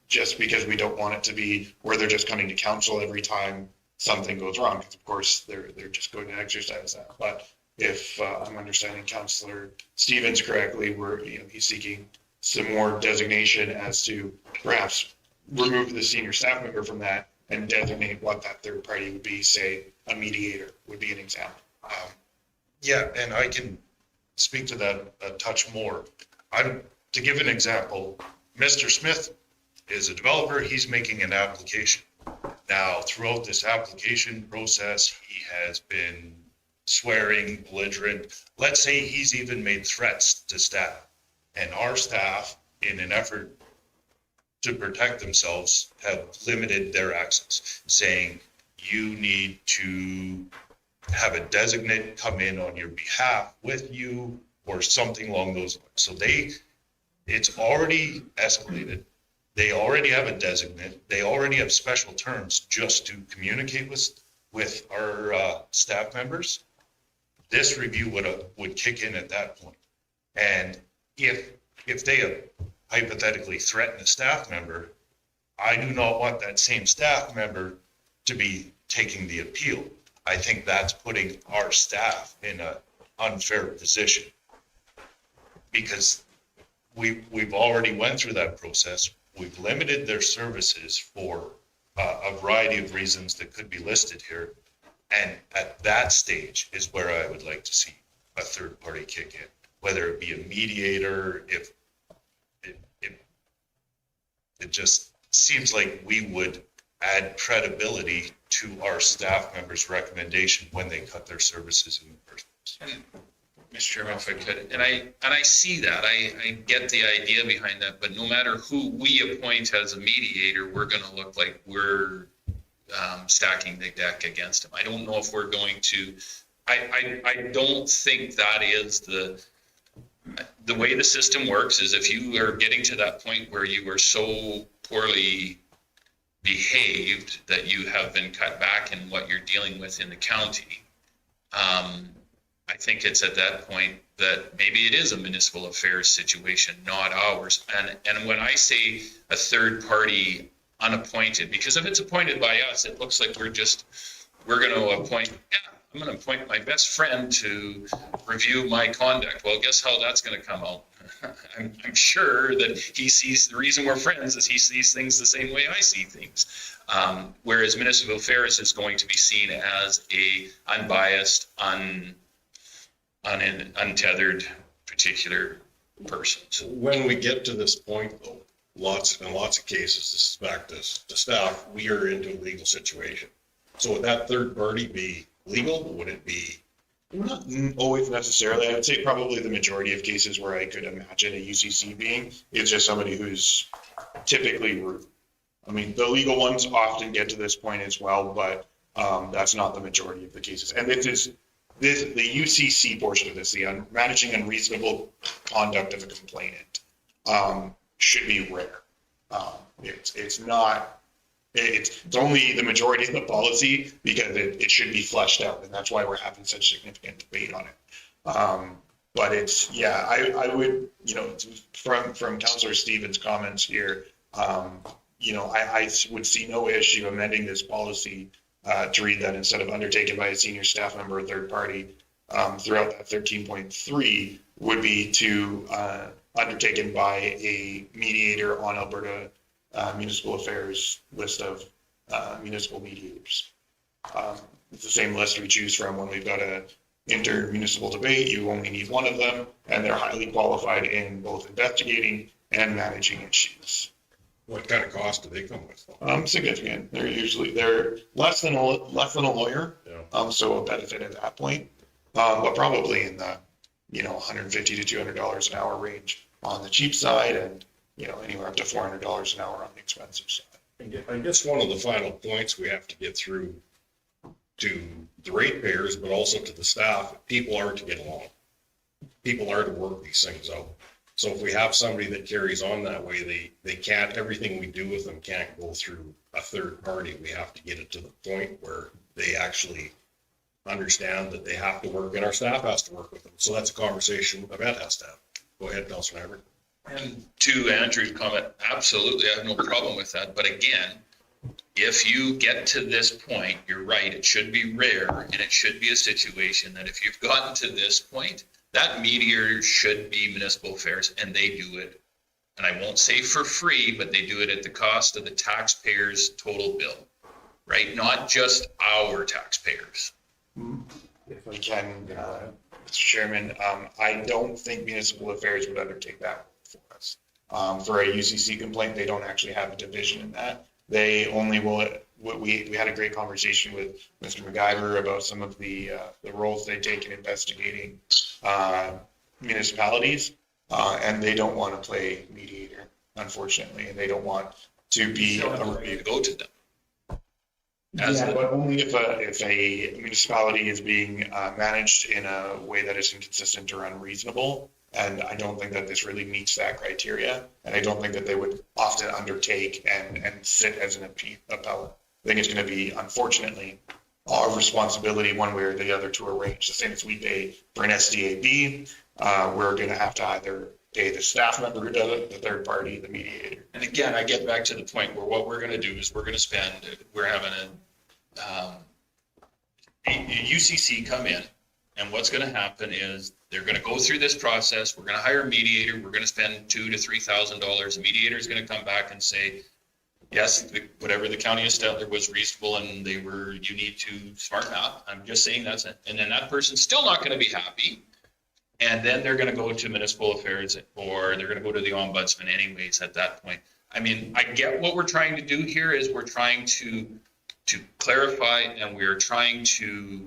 just because we don't want it to be where they're just coming to council every time something goes wrong, because of course they're just going to exercise that. But if I'm understanding Councillor Stevens correctly, he's seeking some more designation as to perhaps remove the senior staff member from that and designate what that third party would be. Say a mediator would be an example. Yeah, and I can speak to that a touch more. To give an example, Mr. Smith is a developer. He's making an application. Now, throughout this application process, he has been swearing, belligerent. Let's say he's even made threats to staff. And our staff, in an effort to protect themselves, have limited their access, saying you need to have a designate come in on your behalf with you or something along those lines. So it's already escalated. They already have a designate, they already have special terms just to communicate with our staff members. This review would kick in at that point. And if they hypothetically threaten a staff member, I do not want that same staff member to be taking the appeal. I think that's putting our staff in an unfair position. Because we've already went through that process. We've limited their services for a variety of reasons that could be listed here. And at that stage is where I would like to see a third party kick in, whether it be a mediator, if it just seems like we would add credibility to our staff members' recommendation when they cut their services in the first place. Mr. Chairman, if I could, and I see that, I get the idea behind that, but no matter who we appoint as a mediator, we're gonna look like we're stacking the deck against him. I don't know if we're going to, I don't think that is the way the system works is if you are getting to that point where you are so poorly behaved that you have been cut back in what you're dealing with in the county, I think it's at that point that maybe it is a municipal affairs situation, not ours. And when I say a third party unappointed, because if it's appointed by us, it looks like we're going to appoint, I'm going to appoint my best friend to review my conduct. Well, guess how that's going to come out? I'm sure that he sees, the reason we're friends is he sees things the same way I see things. Whereas municipal affairs is going to be seen as a unbiased, untethered particular person. So when we get to this point, though, lots of cases, this is back to staff, we are into a legal situation. So would that third party be legal? Would it be? Not always necessarily. I would say probably the majority of cases where I could imagine a UCC being is just somebody who's typically rude. I mean, the legal ones often get to this point as well, but that's not the majority of the cases. And the UCC portion of this, the managing unreasonable conduct of a complainant, should be rare. It's only the majority of the policy because it should be fleshed out, and that's why we're having such significant debate on it. But it's, yeah, I would, from Councillor Stevens' comments here, I would see no issue amending this policy to read that instead of undertaken by a senior staff member or third party throughout that 13.3 would be to undertaken by a mediator on Alberta Municipal Affairs list of municipal mediators. It's the same list we choose from when we've got a intermunicipal debate. You only need one of them, and they're highly qualified in both investigating and managing issues. What kind of cost do they come with? Significant. They're less than a lawyer, Yeah. so a benefit at that point, but probably in the $150 to $200 an hour range on the cheap side, and anywhere up to $400 an hour on the expensive side. I guess one of the final points we have to get through to the ratepayers, but also to the staff, people are to get along. People are to work these things out. So if we have somebody that carries on that way, they can't, everything we do with them can't go through a third party. We have to get it to the point where they actually understand that they have to work and our staff has to work with them. So that's a conversation Yvette has to have. Go ahead, Councilor Nyberg. And to Andrew's comment, absolutely, I have no problem with that. But again, if you get to this point, you're right, it should be rare, and it should be a situation that if you've gotten to this point, that mediator should be municipal affairs, and they do it. And I won't say for free, but they do it at the cost of the taxpayers' total bill, right? Not just our taxpayers. If I can, Mr. Chairman, I don't think municipal affairs would undertake that for us. For a UCC complaint, they don't actually have a division in that. They only will, we had a great conversation with Mr. MacGyver about some of the roles they take in investigating municipalities, and they don't want to play mediator, unfortunately, and they don't want to be a review. Go to them. Yeah, but only if a municipality is being managed in a way that is inconsistent or unreasonable, And I don't think that this really meets that criteria. And I don't think that they would often undertake and sit as an appellate. I think it's going to be, unfortunately, our responsibility one way or the other to arrange. The same as we pay for an SDAB, we're going to have to either pay the staff member who does it, the third party, the mediator. And again, I get back to the point where what we're gonna do is we're having a UCC come in, and what's gonna happen is they're gonna go through this process, we're gonna hire a mediator, we're gonna spend $2,000 to $3,000. The mediator is gonna come back and say, yes, whatever the county of Stettler was reasonable and you need to smarten up. I'm just saying and then that person's still not gonna be happy. And then they're going to go to municipal affairs, or they're going to go to the ombudsman anyways at that point. I mean, I get what we're trying to do here is we're trying to clarify, and we're trying to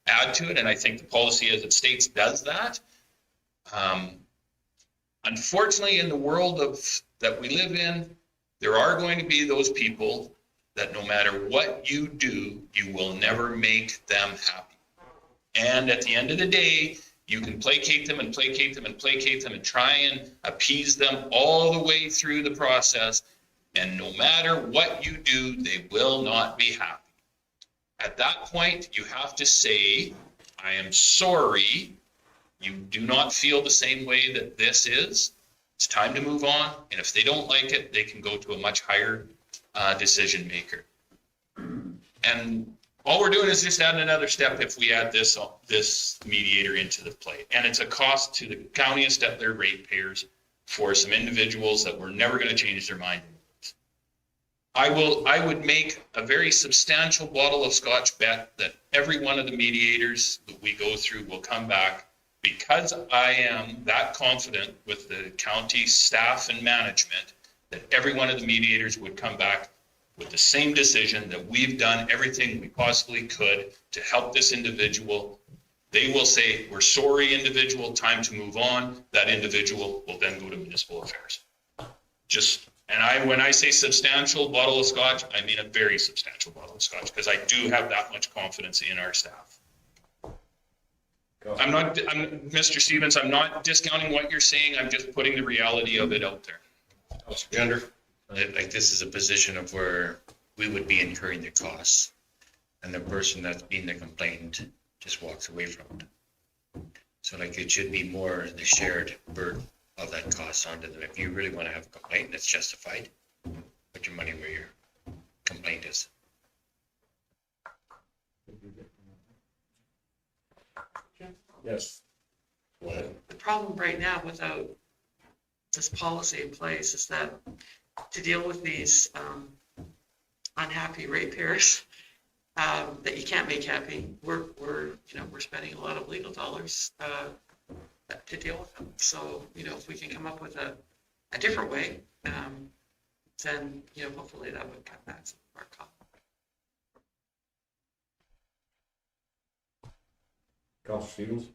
add to it. And I think the policy as it states does that. Unfortunately, in the world that we live in, there are going to be those people that no matter what you do, you will never make them happy. And at the end of the day, you can placate them and placate them and placate them and try and appease them all the way through the process. And no matter what you do, they will not be happy. At that point, you have to say, I am sorry. You do not feel the same way that this is. It's time to move on. And if they don't like it, they can go to a much higher decision maker. And all we're doing is just adding another step if we add this mediator into the play. And it's a cost to the county of Stettler ratepayers for some individuals that were never going to change their mind. I would make a very substantial bottle of scotch bet that every one of the mediators that we go through will come back, because I am that confident with the county staff and management that every one of the mediators would come back with the same decision, that we've done everything we possibly could to help this individual. They will say, we're sorry, individual, time to move on. That individual will then go to municipal affairs. When I say substantial bottle of scotch, I mean a very substantial bottle of scotch, because I do have that much confidence in our staff. Mr. Stevens, I'm not discounting what you're saying. I'm just putting the reality of it out there. Gender. Like, this is a position of where we would be incurring the costs, and the person that's being the complainant just walks away from it. So like, it should be more the shared burden of that cost onto them. If you really want to have a complaint that's justified, put your money where your complaint is. Yes. The problem right now without this policy in place is that to deal with these unhappy ratepayers that you can't make happy, we're spending a lot of legal dollars to deal with them. So, if we can come up with a different way, then, hopefully that would cut back some of our costs. Councilor Stevens?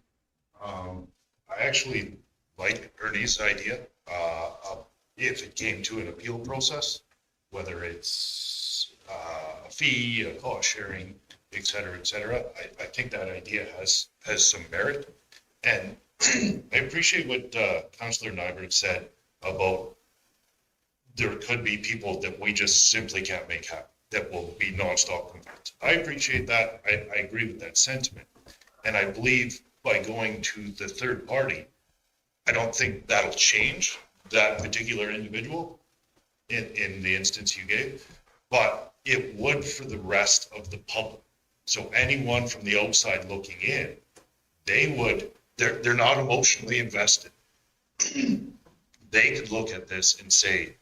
I actually like Ernie's idea. If it came to an appeal process, whether it's a fee, a cost sharing, et cetera, I think that idea has some merit. And I appreciate what Councillor Nyberg said about there could be people that we just simply can't make happy, that will be nonstop complaints. I appreciate that. I agree with that sentiment. And I believe by going to the third party, I don't think that'll change that particular individual in the instance you gave, but it would for the rest of the public. So anyone from the outside looking in, they're not emotionally invested. They could look at this and say,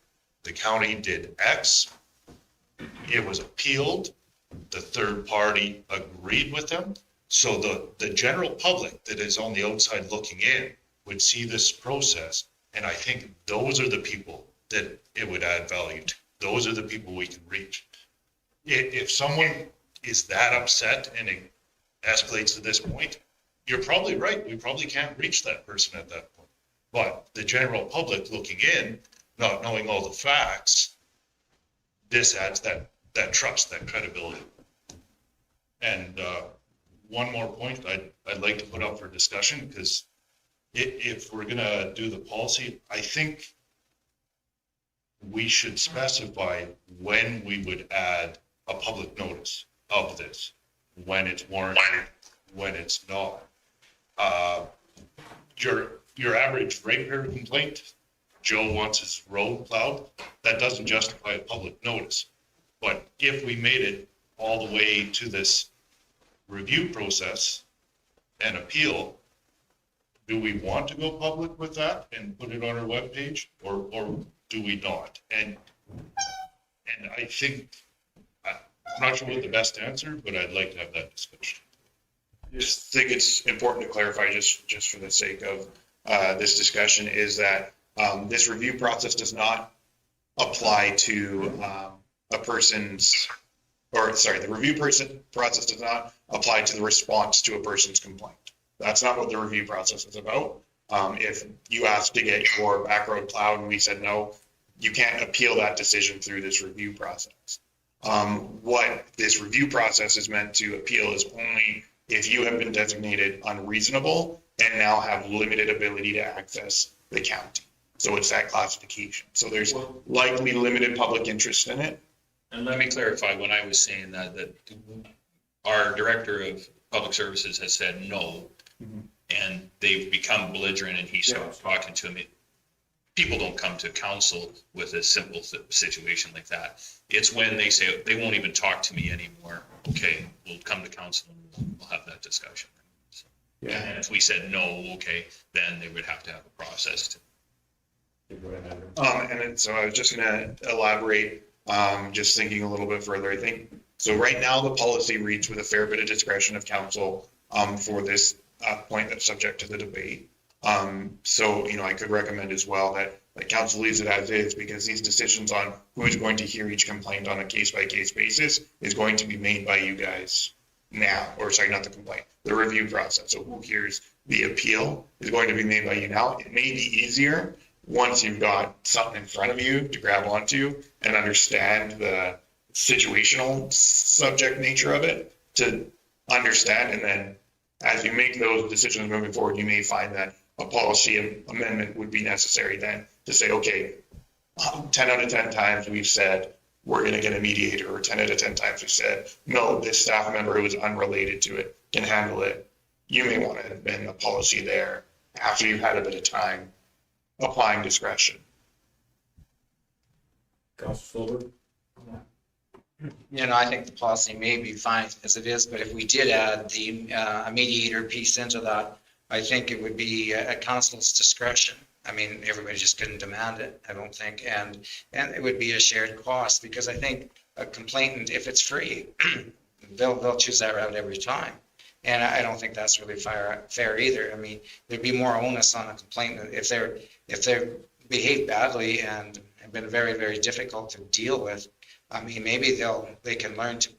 the county did X, it was appealed, the third party agreed with them. So the general public that is on the outside looking in would see this process. And I think those are the people that it would add value to. Those are the people we can reach. If someone is that upset and it escalates to this point, you're probably right. We probably can't reach that person at that point. But the general public looking in, not knowing all the facts, this adds that trust, that credibility. And one more point I'd like to put up for discussion, because if we're gonna do the policy, I think we should specify when we would add a public notice of this, when it's warranted, when it's not. Your average ratepayer complaint, Joe wants his road plowed, that doesn't justify a public notice. But if we made it all the way to this review process and appeal, do we want to go public with that and put it on our webpage, or do we not? And I think, I'm not sure what the best answer, but I'd like to have that discussion. Just think it's important to clarify, just for the sake of this discussion, is that this review process does not apply to a person's, or sorry, the review process does not apply to the response to a person's complaint. That's not what the review process is about. If you asked to get your back road plowed and we said no, you can't appeal that decision through this review process. What this review process is meant to appeal is only if you have been designated unreasonable and now have limited ability to access the county. So it's that classification. So there's likely limited public interest in it. And let me clarify, when I was saying that our director of public services has said no, and they've become belligerent and he starts talking to me. People don't come to council with a simple situation like that. It's when they say they won't even talk to me anymore. Okay, we'll come to council and we'll have that discussion. So, and if we said no, okay, then they would have to have a process to. And then, so I was just gonna elaborate, just thinking a little bit further. I think, so right now the policy reads with a fair bit of discretion of council for this point that's subject to the debate. So, I could recommend as well that council leaves it as is, because these decisions on who is going to hear each complaint on a case by case basis is going to be made by you guys now, or sorry, not the complaint, the review process. So who hears the appeal is going to be made by you now. It may be easier once you've got something in front of you to grab onto and understand the situational subject nature of it, to understand. And then as you make those decisions moving forward, you may find that a policy amendment would be necessary then to say, okay, 10 out of 10 times we've said we're going to get a mediator, or 10 out of 10 times we've said, no, this staff member who is unrelated to it can handle it. You may want to amend the policy there after you've had a bit of time applying discretion. I think the policy may be fine as it is, but if we did add the a mediator piece into that, I think it would be at council's discretion. I mean, everybody just couldn't demand it, I don't think, and it would be a shared cost, because I think a complainant, if it's free, they'll choose that route every time. And I don't think that's really fair either. I mean, there'd be more onus on a complainant if they're behaved badly and have been very, very difficult to deal with. I mean, maybe they can learn to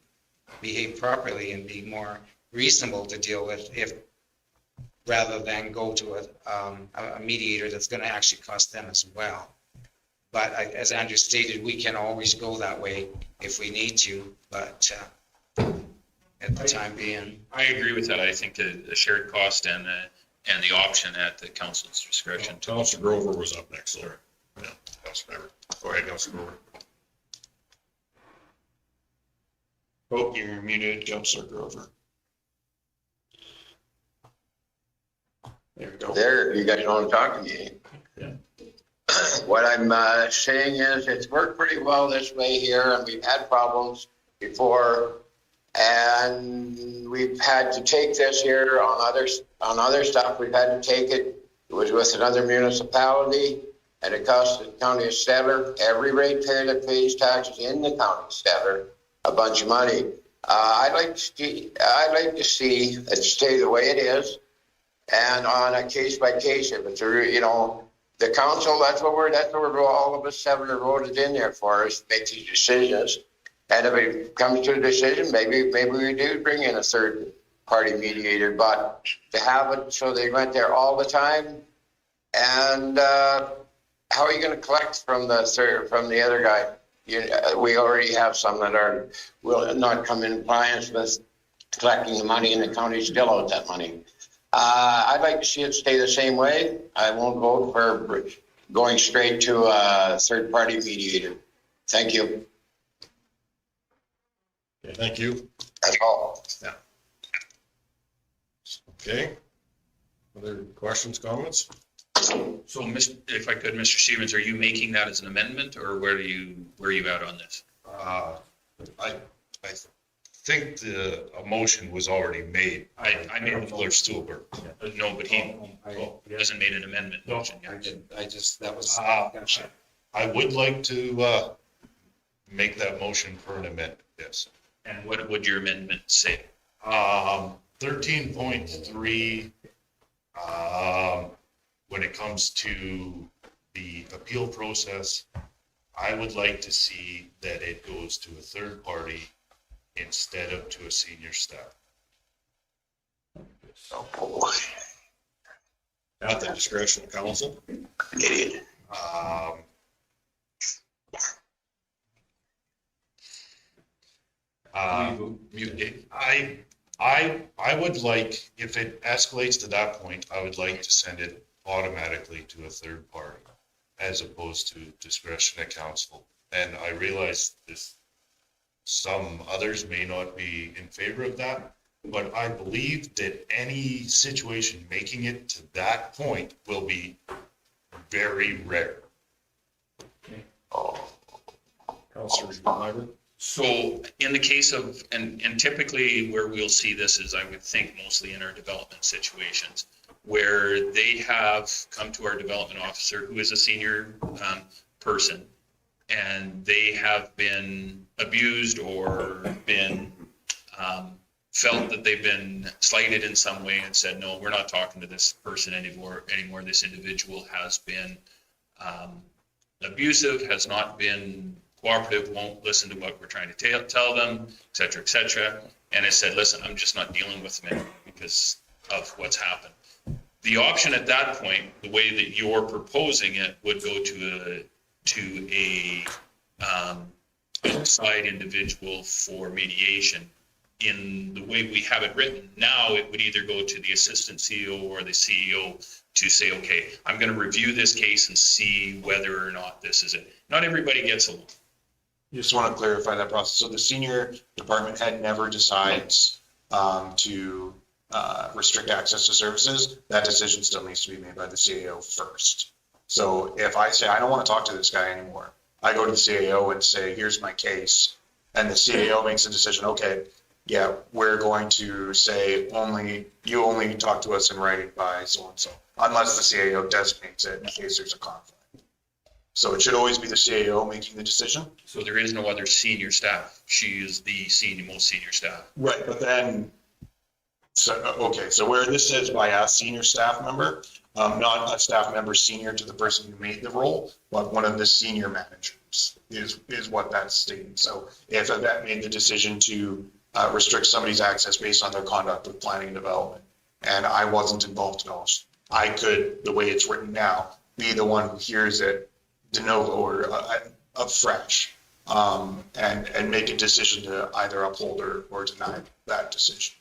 behave properly and be more reasonable to deal with, rather than go to a mediator that's going to actually cost them as well. But as Andrew stated, we can always go that way if we need to, but at the time being. I agree with that. I think the shared cost and the option at the council's discretion. Councilor Grover was up next, sorry. Yeah, Councilor Member. Go ahead, Councilor Grover. Oh, you're muted, Councilor Grover. There we go. There, you guys want to talk to me? Yeah. What I'm saying is it's worked pretty well this way here, and we've had problems before, and we've had to take this here on other stuff. We've had to take it. It was with another municipality, and it cost the county of Stettler, every ratepayer that pays taxes in the county of Stettler, a bunch of money. I'd like to see it stay the way it is. And on a case by case, if it's the council, that's what all of us seven are voted in there for, is to make these decisions. And if it comes to a decision, maybe we do bring in a third party mediator, but to have it so they went there all the time, and how are you going to collect from the other guy? We already have some that will not come in compliance with collecting the money, and the county still owes that money. I'd like to see it stay the same way. I won't vote for going straight to a third-party mediator. Thank you. Okay, thank you. That's all. Okay. Other questions, comments? So, if I could, Mr. Stevens, are you making that as an amendment, or where are you at on this? I think a motion was already made. I made a Councillor Stuhlberg. No, but he hasn't made an amendment motion I yet. didn't, I just, that was. I would like to make that motion for an amendment, yes. And what would your amendment say? 13.3, when it comes to the appeal process, I would like to see that it goes to a third party instead of to a senior staff. At the discretion of council. Idiot. Mute Dave. I would like, if it escalates to that point, I would like to send it automatically to a third party as opposed to discretion of council. And I realize this, some others may not be in favor of that, but I believe that any situation making it to that point will be very rare. Councillor Schreiber? So in the case of, and typically where we'll see this is, I would think mostly in our development situations, where they have come to our development officer, who is a senior person, and they have been abused or been felt that they've been slighted in some way and said, no, we're not talking to this person anymore. This individual has been abusive, has not been cooperative, won't listen to what we're trying to tell them, et cetera, et cetera. And I said, listen, I'm just not dealing with them anymore because of what's happened. The option at that point, the way that you're proposing it, would go to a outside individual for mediation. In the way we have it written now, it would either go to the assistant CEO or the CEO to say, okay, I'm going to review this case and see whether or not this is it. Not everybody gets along. Just want to clarify that process. So the senior department head never decides to restrict access to services. That decision still needs to be made by the CAO first. So if I say, I don't want to talk to this guy anymore, I go to the CAO and say, here's my case. And the CAO makes a decision, okay, yeah, we're going to say you only talk to us in writing by so-and-so, unless the CAO designates it in case there's a conflict. So it should always be the CAO making the decision. So there is no other senior staff. She is the most senior staff. Right, but then, so where this says by a senior staff member, not a staff member senior to the person who made the role, but one of the senior managers is what that's stating. So if a vet made the decision to restrict somebody's access based on their conduct with planning and development, and I wasn't involved at all, I could, the way it's written now, be the one who hears it de novo or afresh, and make a decision to either uphold or deny that decision.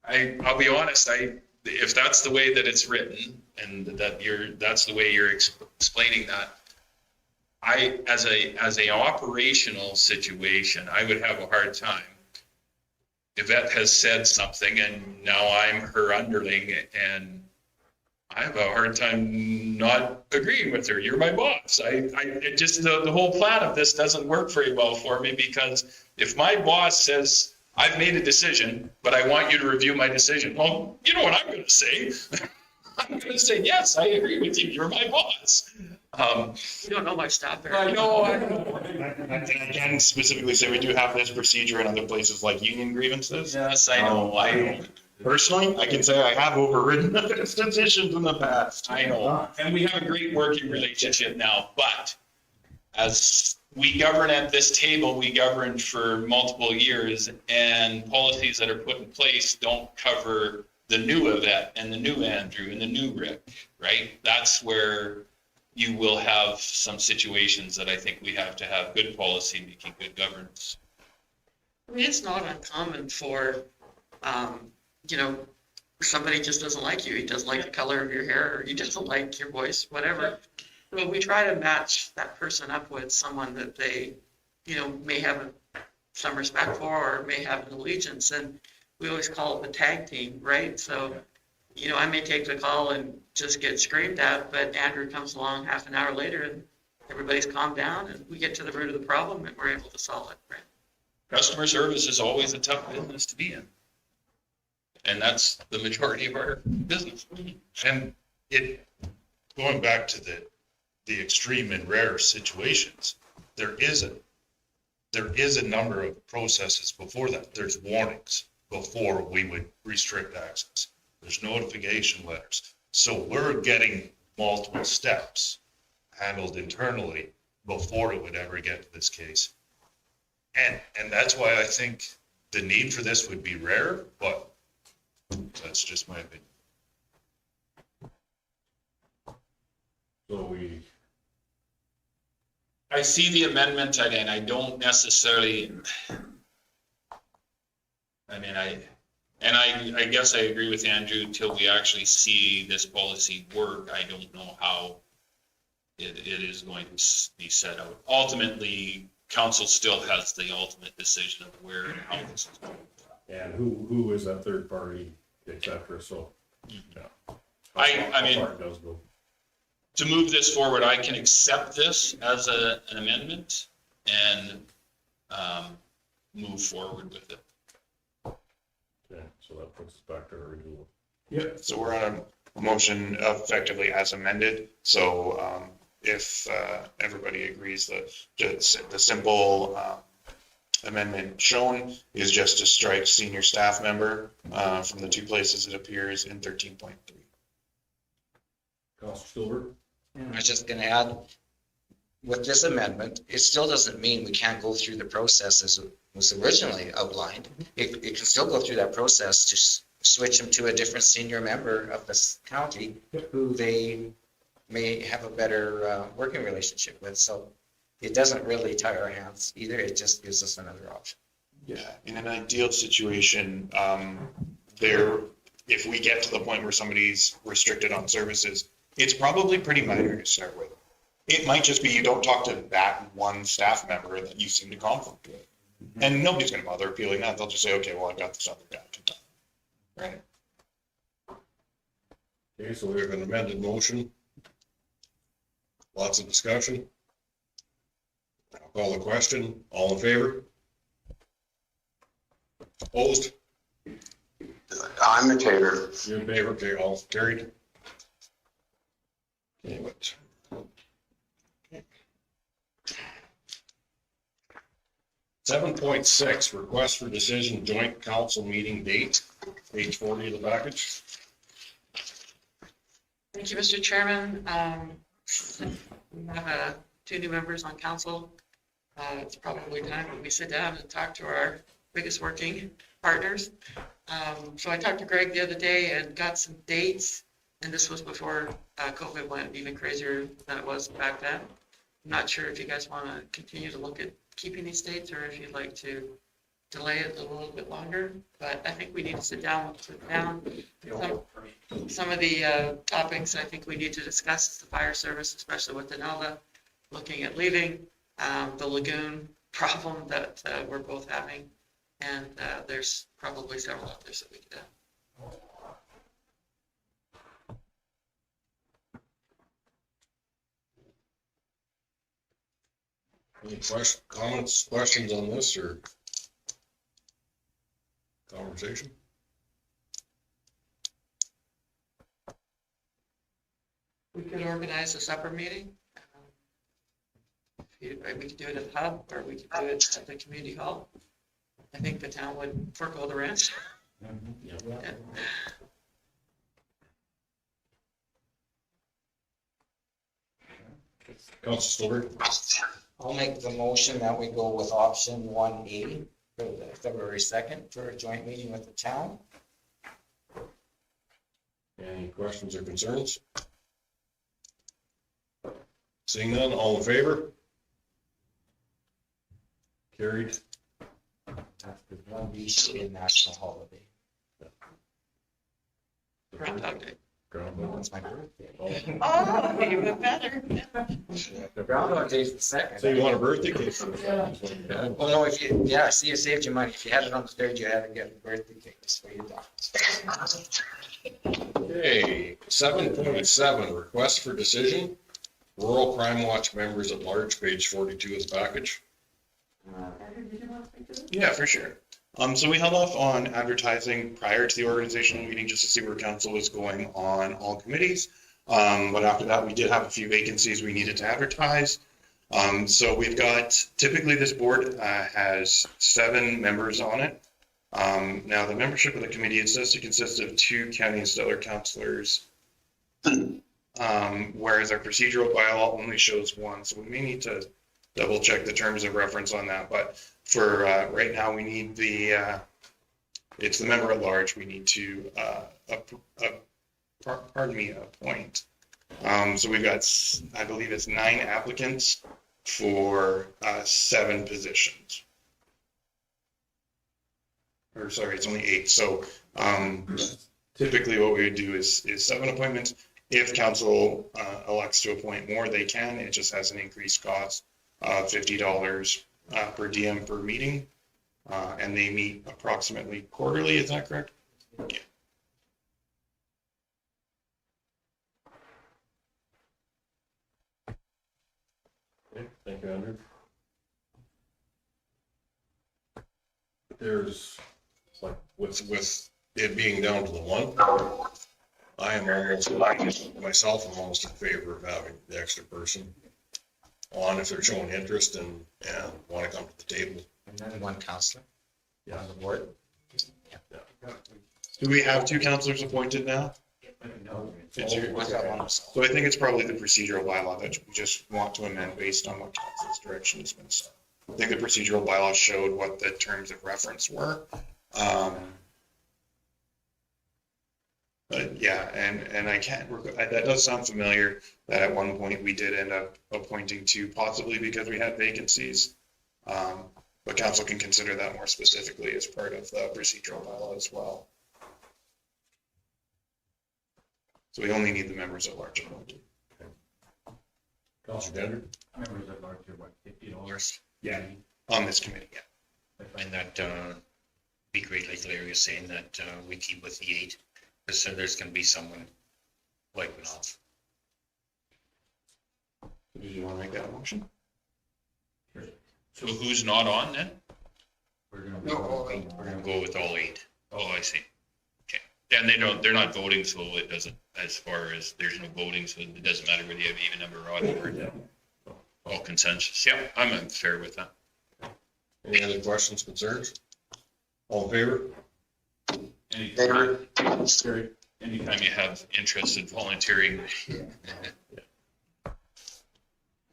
I'll be honest, if that's the way that it's written and that's the way you're explaining that, as a operational situation, I would have a hard time. Yvette has said something and now I'm her underling and I have a hard time not agreeing with her. You're my boss. It just, the whole plan of this doesn't work very well for me, because if my boss says, I've made a decision, but I want you to review my decision. Well, you know what I'm going to say. I'm going to say, yes, I agree with you. You're my boss. You don't know my staff very I well. know. And again, specifically say we do have this procedure in other places like union grievances. Yes, I know. Personally, I can say I have overridden those decisions in the past. I know. And we have a great working relationship now, but as we govern at this table, we govern for multiple years, and policies that are put in place don't cover the new Yvette and the new Andrew and the new Rick, right? That's where you will have some situations that I think we have to have good policy making good governance. I mean, it's not uncommon for, you know, somebody just doesn't like you. He doesn't like the color of your hair, or he doesn't like your voice, whatever. So we try to match that person up with someone that they, you know, may have some respect for or may have an allegiance. And we always call it the tag team, right? So, you know, I may take the call and just get screamed at, but Andrew comes along half an hour later and everybody's calmed down and we get to the root of the problem and we're able to solve it, right? Customer service is always a tough business to be in. And that's the majority of our business. And it, going back to the extreme and rare situations, there is a number of processes before that. There's warnings before we would restrict access. There's notification letters. So we're getting multiple steps handled internally before it would ever get to this case. And that's why I think the need for this would be rare, but that's just my opinion. So I see the amendment and I don't necessarily, I mean, I guess I agree with Andrew, until we actually see this policy work, I don't know how it is going to be set out. Ultimately, council still has the ultimate decision of where and how this is going. and who is that third party, et cetera, so. Yeah. I mean, How far it does go. to move this forward, I can accept this as an amendment and move forward with it. Okay, so that puts us back to our renewal. Yeah, so we're on a motion effectively as amended. So if everybody agrees that just the simple amendment shown is just to strike senior staff member from the two places it appears in 13.3. Counselor Stillberg? I was just gonna add, with this amendment, it still doesn't mean we can't go through the process as it was originally outlined. It can still go through that process to switch them to a different senior member of this county who they may have a better working relationship with. So it doesn't really tie our hands either. It just gives us another option. Yeah, in an ideal situation, if we get to the point where somebody's restricted on services, it's probably pretty minor to start with. It might just be you don't talk to that one staff member that you seem to conflict with. And nobody's gonna bother appealing that. They'll just say, okay, well, I've got this other guy. Right. Okay, so we have an amended motion. Lots of discussion. I'll call the question. All in favor? Opposed? I'm in favor. You're in favor? Okay, all carried. Okay, what? Okay. 7.6, request for decision, joint council meeting date, page 40 of the package. Thank you, Mr. Chairman. We have two new members on council. It's probably time that we sit down and talk to our biggest working partners. So I talked to Greg the other day and got some dates, and this was before COVID went even crazier than it was back then. I'm not sure if you guys want to continue to look at keeping these dates or if you'd like to delay it a little bit longer, but I think we need to sit down some of the topics I think we need to discuss is the fire service, especially with Denelda looking at leaving, the lagoon problem that we're both having, and there's probably several others that we could have. Any comments, questions on this or conversation? We could organize a supper meeting. We could do it at the hub or we could do it at the community hall. I think the town would forego the rent. Yeah. Yeah. Councilor Stillberg? I'll make the motion that we go with option 180 for the February 2nd for a joint meeting with the town. Any questions or concerns? Seeing none, all in favor? Carried. Because 1B should be a national holiday. Groundhog Day. It's my birthday. Oh, even better. The Groundhog Day is the second. So you want a birthday cake? Well, no, if you, yeah, see, you saved your money. If you had it on the third, you had to get a birthday cake just for your dog. Okay, 7.7, request for decision. Rural Crime Watch members at large, page 42 of the package. Yeah, for sure. So we held off on advertising prior to the organizational meeting just to see where council was going on all committees. But after that, we did have a few vacancies we needed to advertise. So we've got, typically this board has 7 members on it. Now the membership of the committee, it says to consist of 2 county and stellar councillors. Whereas our procedural bylaw only shows 1, so we may need to double check the terms of reference on that, but for right now, we need it's the member at large, we need to, appoint. So we've got, I believe it's 9 applicants for 7 positions. Or sorry, it's only 8, so typically what we would do is 7 appointments. If council elects to appoint more, they can, it just has an increased cost of $50 per diem per meeting, and they meet approximately quarterly, is that correct? Yeah. Okay, thank you, Andrew. There's, like, with it being down to the 1, I am almost, myself, I'm almost in favor of having the extra person on if they're showing interest and want to come to the table. And then 1 counselor on the board. Do we have 2 councillors appointed now? It's your- I got 1. So I think it's probably the procedural bylaw that we just want to amend based on what council's direction has been set. I think the procedural bylaw showed what the terms of reference were. But yeah, and I can't, that does sound familiar, that at one point we did end up appointing 2, possibly because we had vacancies. But council can consider that more specifically as part of the procedural bylaw as well. So we only need the members at large appointed. Councilor Dender? Members at large are what, $50? Yeah, on this committee, yeah. I find that be great, like Larry was saying, that we keep with the 8, because there's going to be someone wiping off. Do you want to make that a motion? So who's not on then? We're going to go with all 8. Oh, I see. Okay. And they're not voting, so it doesn't, as far as there's no voting, so it doesn't matter whether you have even number or odd number. All consensus. Yeah, I'm fair with that. Any other questions, concerns? All in favor? Anytime you have interest in volunteering.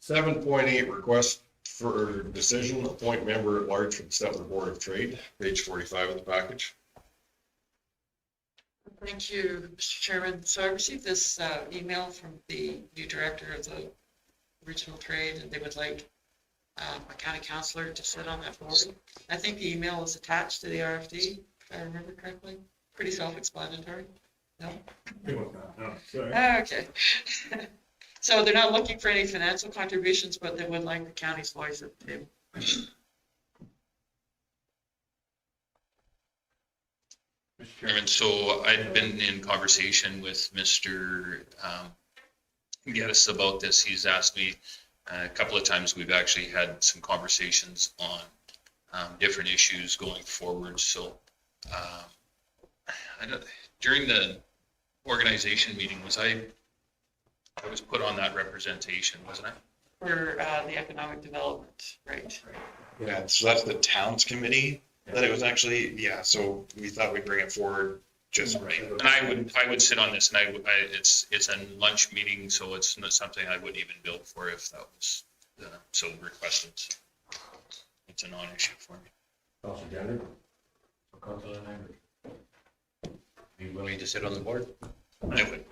7.8, request for decision, appoint member at large for the Stettler Board of Trade, page 45 of the package. Thank you, Mr. Chairman. So I received this email from the new director of the regional trade, and they would like a county councillor to sit on that board. I think the email was attached to the RFD, if I remember correctly. Pretty self-explanatory. No? Okay. So they're not looking for any financial contributions, but they would like the county's voice at the table. Mr. Chairman, so I've been in conversation with Mr. Geddes about this. He's asked me a couple of times. We've actually had some conversations on different issues going forward. So during the organization meeting, I was put on that representation, wasn't I? For the economic development, right? Yeah, so that's the towns committee that it was actually, yeah, so we thought we'd bring it forward just right. And I would sit on this, and it's a lunch meeting, so it's not something I wouldn't even bill for if that was so requested. It's a non-issue for me. Councilor Dender? Councilor Nyberg. Are you willing to sit on the board? I would.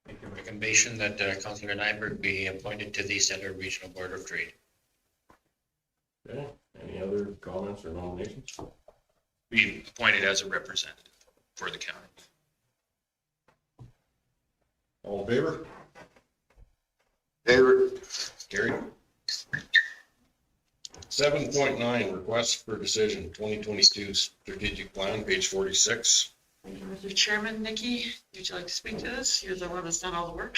Make a recommendation that Councilor Nyberg be appointed to the Center Regional Board of Trade. Okay, any other Councillor, nominations? Be appointed as a representative for the county. All in favor? Favor. Carried. 7.9, request for decision, 2022 strategic plan, page 46. Thank you, Mr. Chairman. Nikki, would you like to speak to this? You're the one that's done all the work.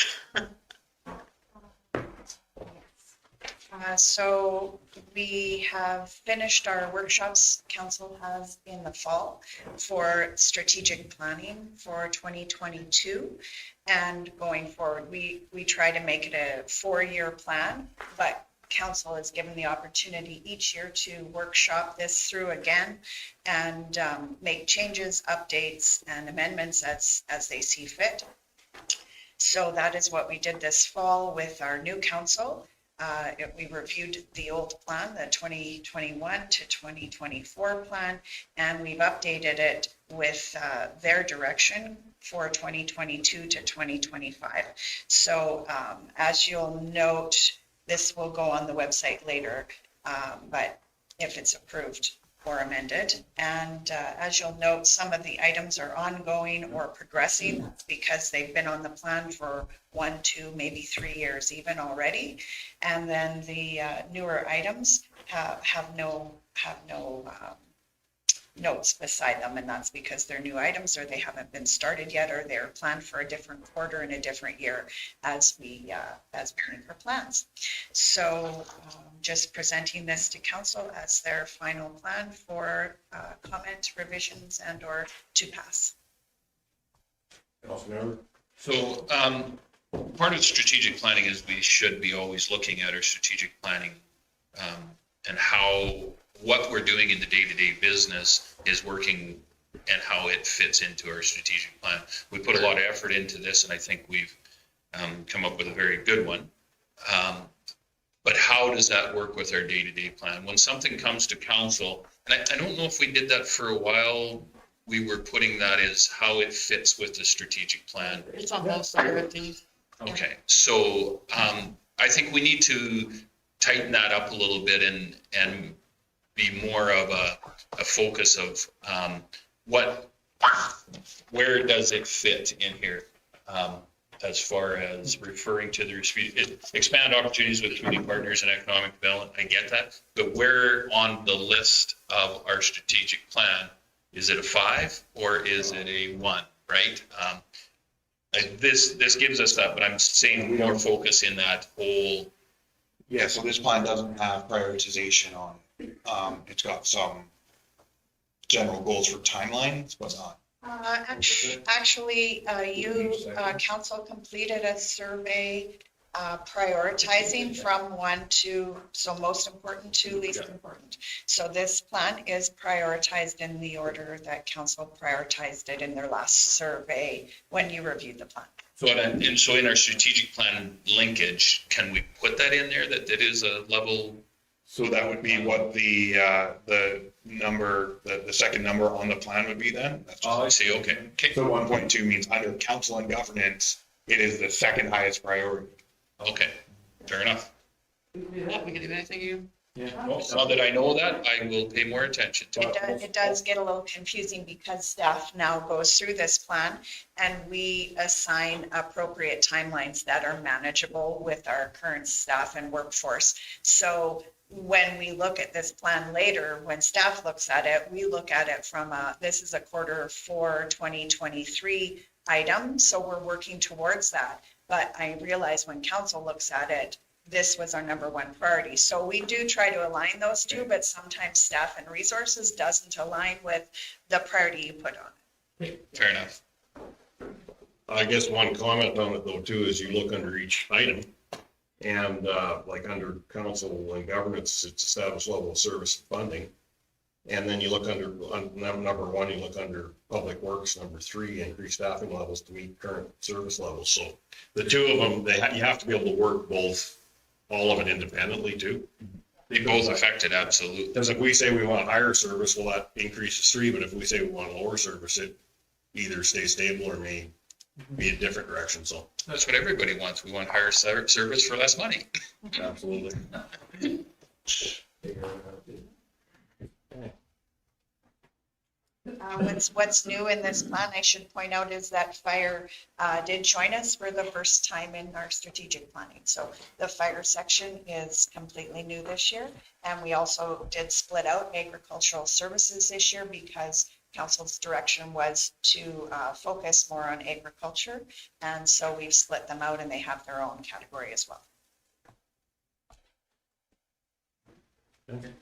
So we have finished our workshops council has in the fall for strategic planning for 2022. And going forward, we try to make it a 4-year plan, but council is given the opportunity each year to workshop this through again and make changes, updates, and amendments as they see fit. So that is what we did this fall with our new council. We reviewed the old plan, the 2021 to 2024 plan, and we've updated it with their direction for 2022 to 2025. So as you'll note, this will go on the website later, but if it's approved or amended. And as you'll note, some of the items are ongoing or progressing because they've been on the plan for 1, 2, maybe 3 years even already. And then the newer items have no notes beside them, and that's because they're new items or they haven't been started yet, or they're planned for a different quarter in a different year as we make our plans. So just presenting this to council as their final plan for comment, revisions, and or to pass. Councilmember? So part of strategic planning is we should be always looking at our strategic planning and what we're doing in the day-to-day business is working and how it fits into our strategic plan. We put a lot of effort into this, and I think we've come up with a very good one. But how does that work with our day-to-day plan? When something comes to council, and I don't know if we did that for a while, we were putting that as how it fits with the strategic plan. It's on most of the things. Okay, so I think we need to tighten that up a little bit and be more of a focus of where does it fit in here as far as referring to the expand opportunities with community partners and economic development. I get that, but where on the list of our strategic plan, is it a 5 or is it a 1, right? This gives us that, but I'm saying more focus in that whole. Yeah, so this plan doesn't have prioritization on, it's got some general goals for timelines, but not. Actually, council completed a survey prioritizing from 1 to, so most important to least important. So this plan is prioritized in the order that council prioritized it in their last survey when you reviewed the plan. So in our strategic plan linkage, can we put that in there that it is a level? So that would be what the number, the second number on the plan would be then? That's just- I see, okay. So 1.2 means under council and governance, it is the second highest priority. Okay, fair enough. We can do that. We can do anything you. Well, now that I know that, I will pay more attention to it. It does get a little confusing because staff now goes through this plan and we assign appropriate timelines that are manageable with our current staff and workforce. So when we look at this plan later, when staff looks at it, we look at it from this is a Q4 2023 item. So we're working towards that. But I realize when council looks at it, this was our number 1 priority. So we do try to align those two, but sometimes staff and resources doesn't align with the priority you put on it. Fair enough. I guess one comment on it though too is you look under each item and like under council and governance, it's established level of service and funding. And then you look under number 1, you look under public works, number 3, increased staffing levels to meet current service levels. So the two of them, you have to be able to work all of it independently too. They both affect it, absolutely. Because if we say we want higher service, well, that increases 3, but if we say we want lower service, it either stays stable or may be a different direction, so. That's what everybody wants. We want higher service for less money. Absolutely. Okay. What's new in this plan, I should point out, is that fire did join us for the first time in our strategic planning. So the fire section is completely new this year. And we also did split out agricultural services this year because council's direction was to focus more on agriculture. And so we've split them out and they have their own category as well. Okay.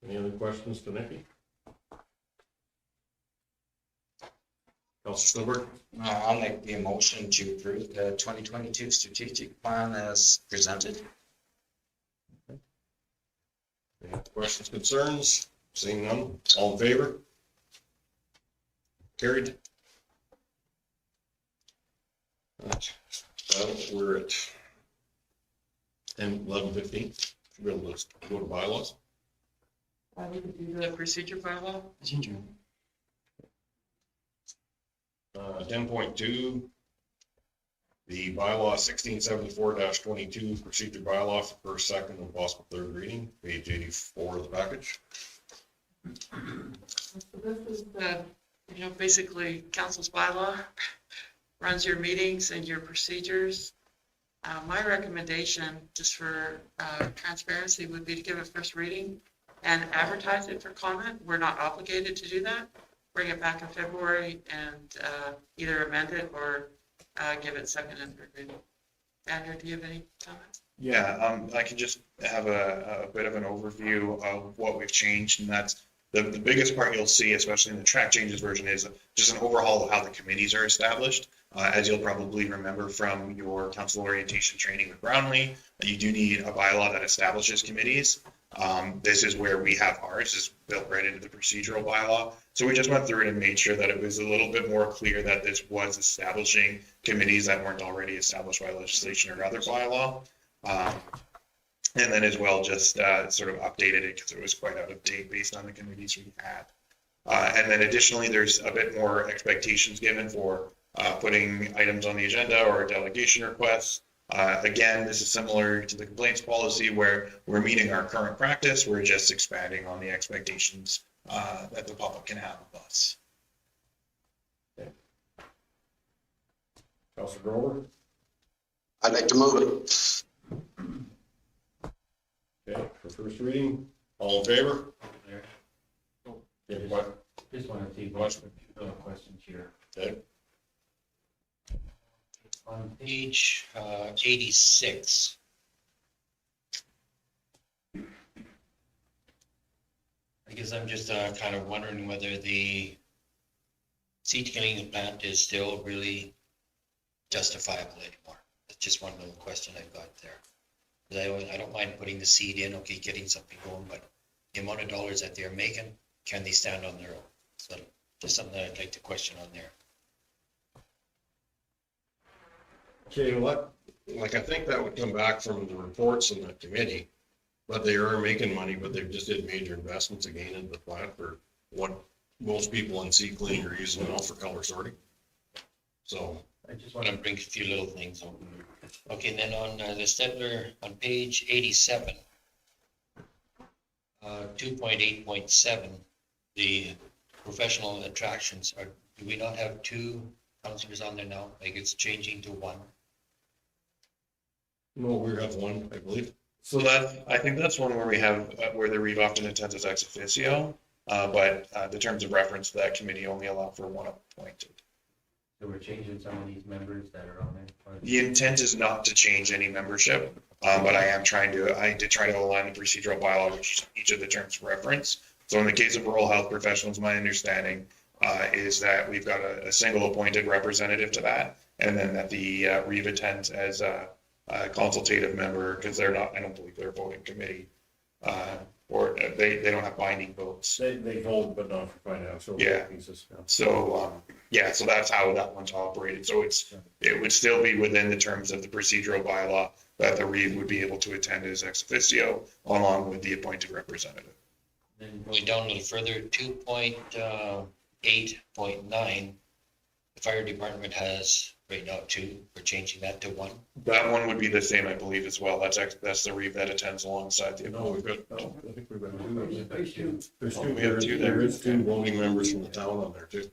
Any other questions to Nikki? Councilor Stillberg? I'll make the motion to approve the 2022 strategic plan as presented. Any questions, concerns? Seeing none, all in favor? Carried. Right. We're at 11:15. Should be able to go to bylaws. We could do the procedure bylaw. 10.2, the bylaw 1674-22, procedure bylaw for first, second, and possible third reading, page 84 of the package. So this is the, basically council's bylaw, runs your meetings and your procedures. My recommendation, just for transparency, would be to give a first reading and advertise it for comment. We're not obligated to do that. Bring it back in February and either amend it or give it second and third reading. Andrew, do you have any comments? Yeah, I can just have a bit of an overview of what we've changed, and that's the biggest part you'll see, especially in the track changes version, is just an overhaul of how the committees are established. As you'll probably remember from your council orientation training with Brownlee, you do need a bylaw that establishes committees. This is where we have ours, is built right into the procedural bylaw. So we just went through it and made sure that it was a little bit more clear that this was establishing committees that weren't already established by legislation or other bylaw. And then as well, just sort of updated it because it was quite out of date based on the committees we had. And then additionally, there's a bit more expectations given for putting items on the agenda or delegation requests. Again, this is similar to the complaints policy where we're meeting our current practice. We're just expanding on the expectations that the public can have of us. Councilor Grover? I'd like to move it. Okay, for first reading, all in favor? Everybody? Just want to see one question here. Okay. On page 86. I guess I'm just kind of wondering whether the seed killing plant is still really justifiable anymore. That's just one little question I've got there. I don't mind putting the seed in, okay, getting something going, but the amount of dollars that they're making, can they stand on their own? So just something that I'd like to question on there. Okay, well, like, I think that would come back from the reports in the committee, but they are making money, but they've just did major investments again in the plant for what most people in seed cleaning are using now for color sorting. So. I just want to bring a few little things over. Okay, and then on the Stettler, on page 87, 2.8.7, the professional attractions, do we not have two counselors on there now? Like it's changing to one? No, we have one, I believe. So I think that's one where we have, where the reeve often attends as ex officio, but the terms of reference to that committee only allow for one appointed. So we're changing some of these members that are on there? The intent is not to change any membership, but I did try to align the procedural bylaw with each of the terms of reference. So in the case of rural health professionals, my understanding is that we've got a single appointed representative to that, and then that the reeve attends as a consultative member, because they're not, I don't believe they're a voting committee, or they don't have binding votes. They hold, but not for financial pieces. Yeah. So, so that's how that one's operated. So it would still be within the terms of the procedural bylaw that the reeve would be able to attend as ex officio along with the appointed representative. Then going down a little further, 2.8.9, the fire department has right now two, we're changing that to one. That one would be the same, I believe, as well. That's the reeve that attends alongside the. No, we've got, no, I think we've got two. There's two, We have two there. there is two voting members from the town on there too.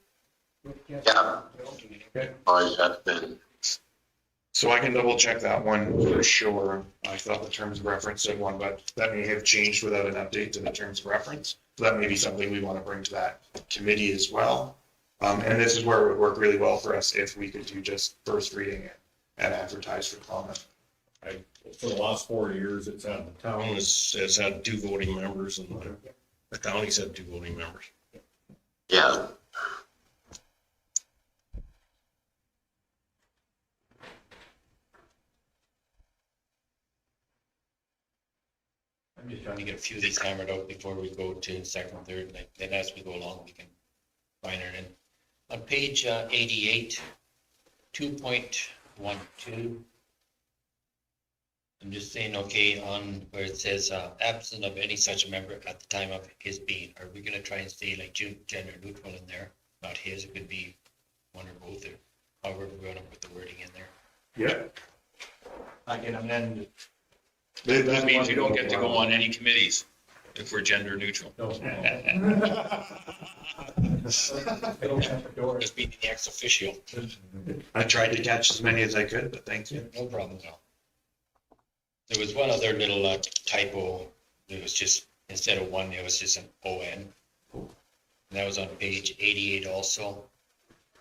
Yeah. Always has been. So I can double check that one for sure. I thought the terms of reference said one, but that may have changed without an update to the terms of reference. So that may be something we want to bring to that committee as well. And this is where it would work really well for us if we could do just first reading it and advertise for comment. For the last 4 years, it's had, the town has had two voting members and the county's had two voting members. Yeah. I'm just trying to get a few of these hammered out before we go to second, third, like, then as we go along, we can fine it in. On page 88, 2.12. I'm just saying, okay, on where it says absent of any such member at the time of his being, are we gonna try and say like gender neutral in there? Not his, it could be one or both, or however we're gonna put the wording in there. Yeah. I can amend. That means you don't get to go on any committees if we're gender neutral. Just being the ex officio. I tried to catch as many as I could, but thank you. No problem, no. There was one other little typo. It was just, instead of one, it was just an ON. And that was on page 88 also.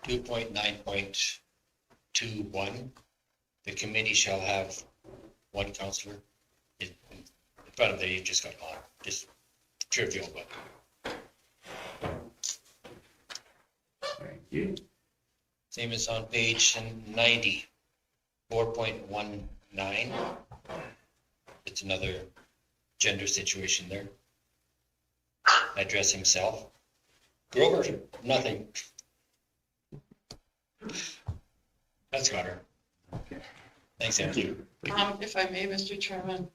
2.9.21. The committee shall have one counselor. In front of that, you just got on. Just trivial, but. Thank you. Same as on page 90, 4.19. It's another gender situation there. Address himself. Grover, nothing. That's got her. Thanks, Thank Andy. you. If I may, Mr. Chairman,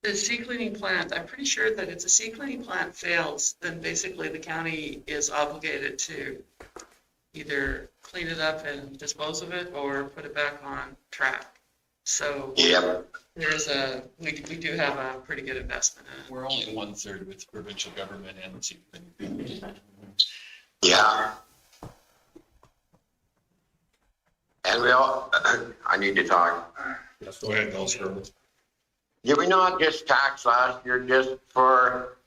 the sea cleaning plant, I'm pretty sure that if the sea cleaning plant fails, then basically the county is obligated to either clean it up and dispose of it or put it back on track. So Yep. we do have a pretty good investment in it. We're only 1/3 with provincial government and Yeah. And we all, I need to talk. Yes, go ahead, Councilor. Did we not just tax last year just for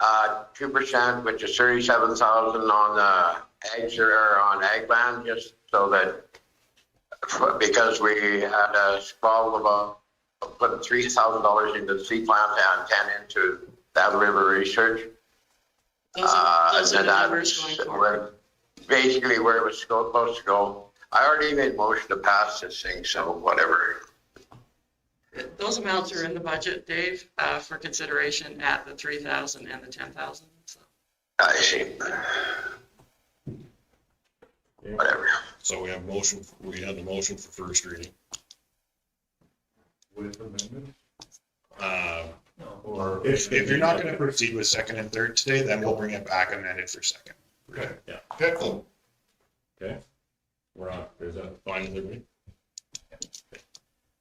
2%, which is 37,000 on the eggs or on ag land, just so that, because we had a squabble about putting $3,000 into the seed plant and 10 into that river research. Those are the And numbers that's going forward. basically where it was supposed to go. I already made motion to pass this thing, so whatever. Those amounts are in the budget, Dave, for consideration at the 3,000 and the 10,000. So. I see. Whatever. So we have motion, we had the motion for first reading. With amendment? Or if you're not going to proceed with second and third today, then we'll bring it back amended for second. Okay, yeah. Okay. We're on, is that fine with everybody?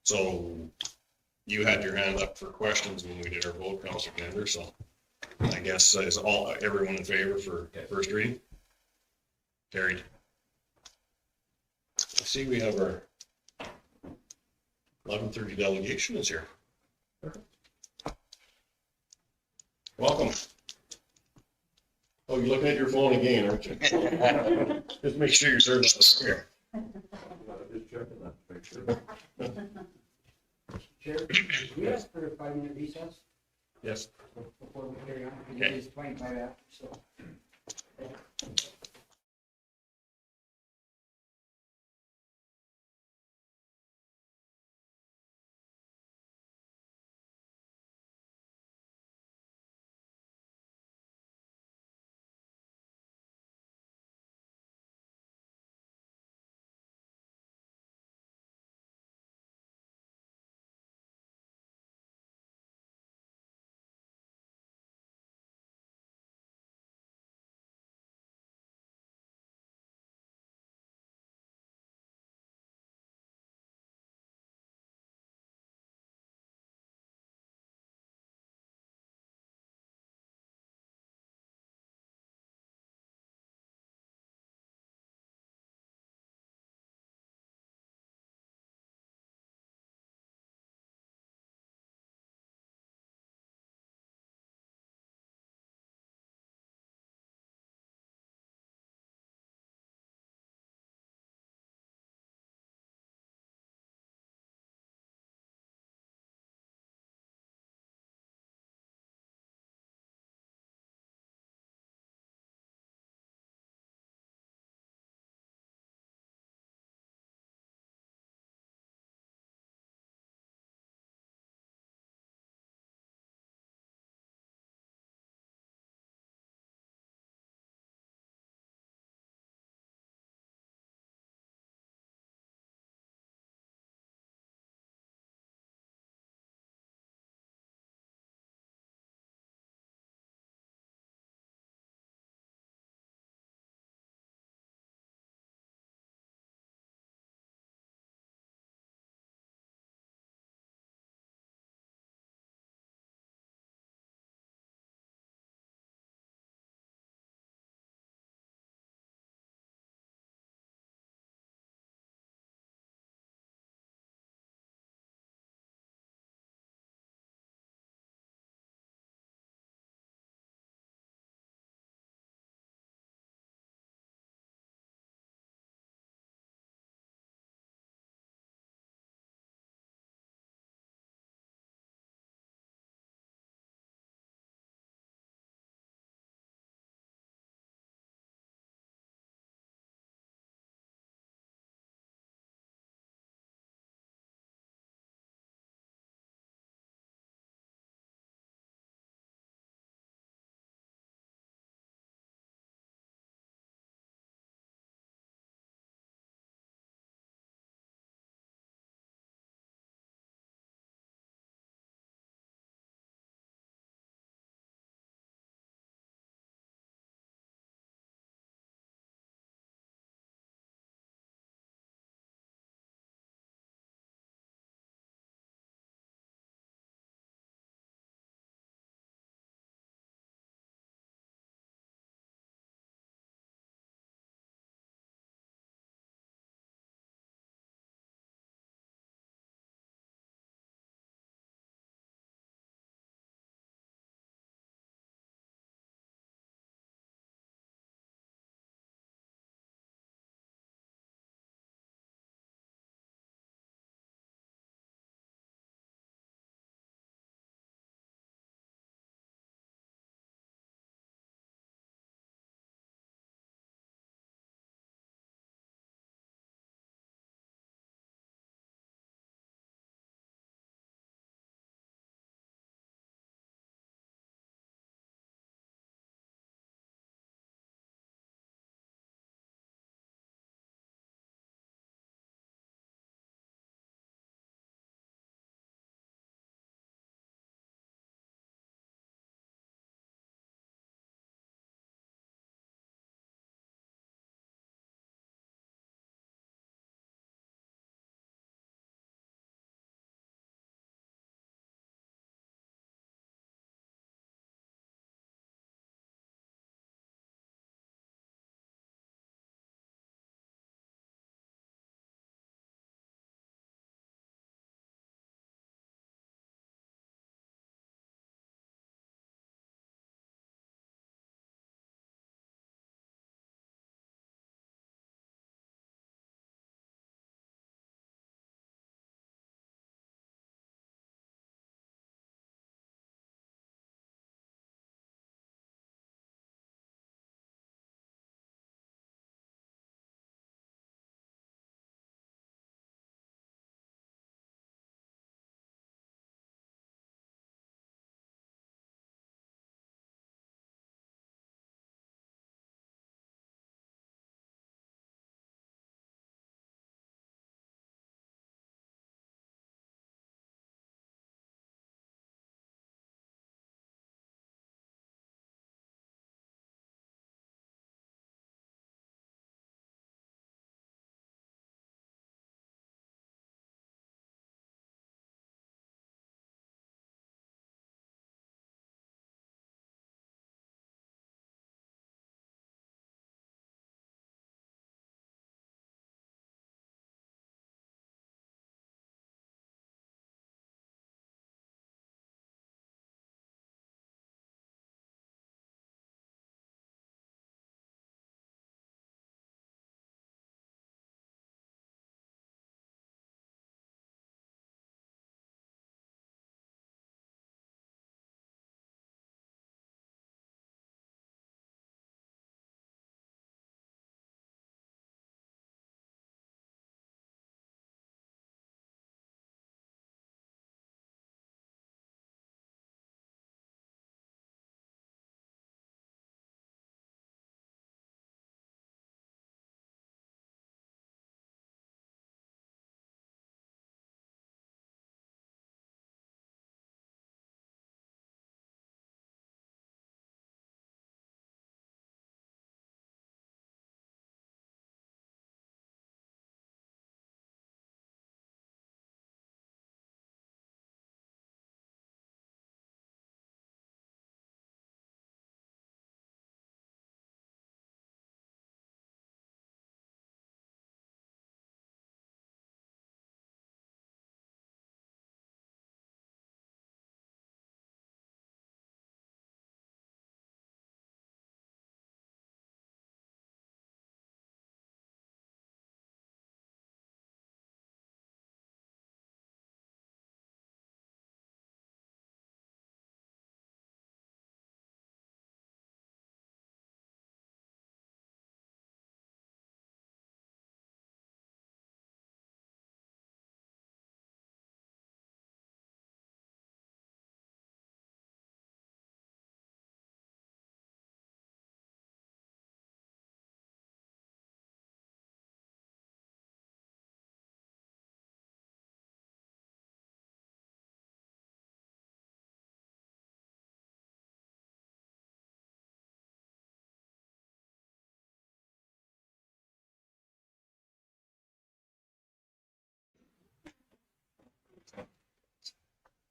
So you had your hand up for questions when we did our vote, Councilor Bender, so I guess is everyone in favor for first reading? Carried. I see we have our 11:30 delegation is here. Welcome. Oh, you're looking at your phone again, aren't you? Just make sure you're serving us here. Just checking that, make sure. Chair, we ask for a 5-minute recess Yes. before we carry on. Okay. It is 25 after, so.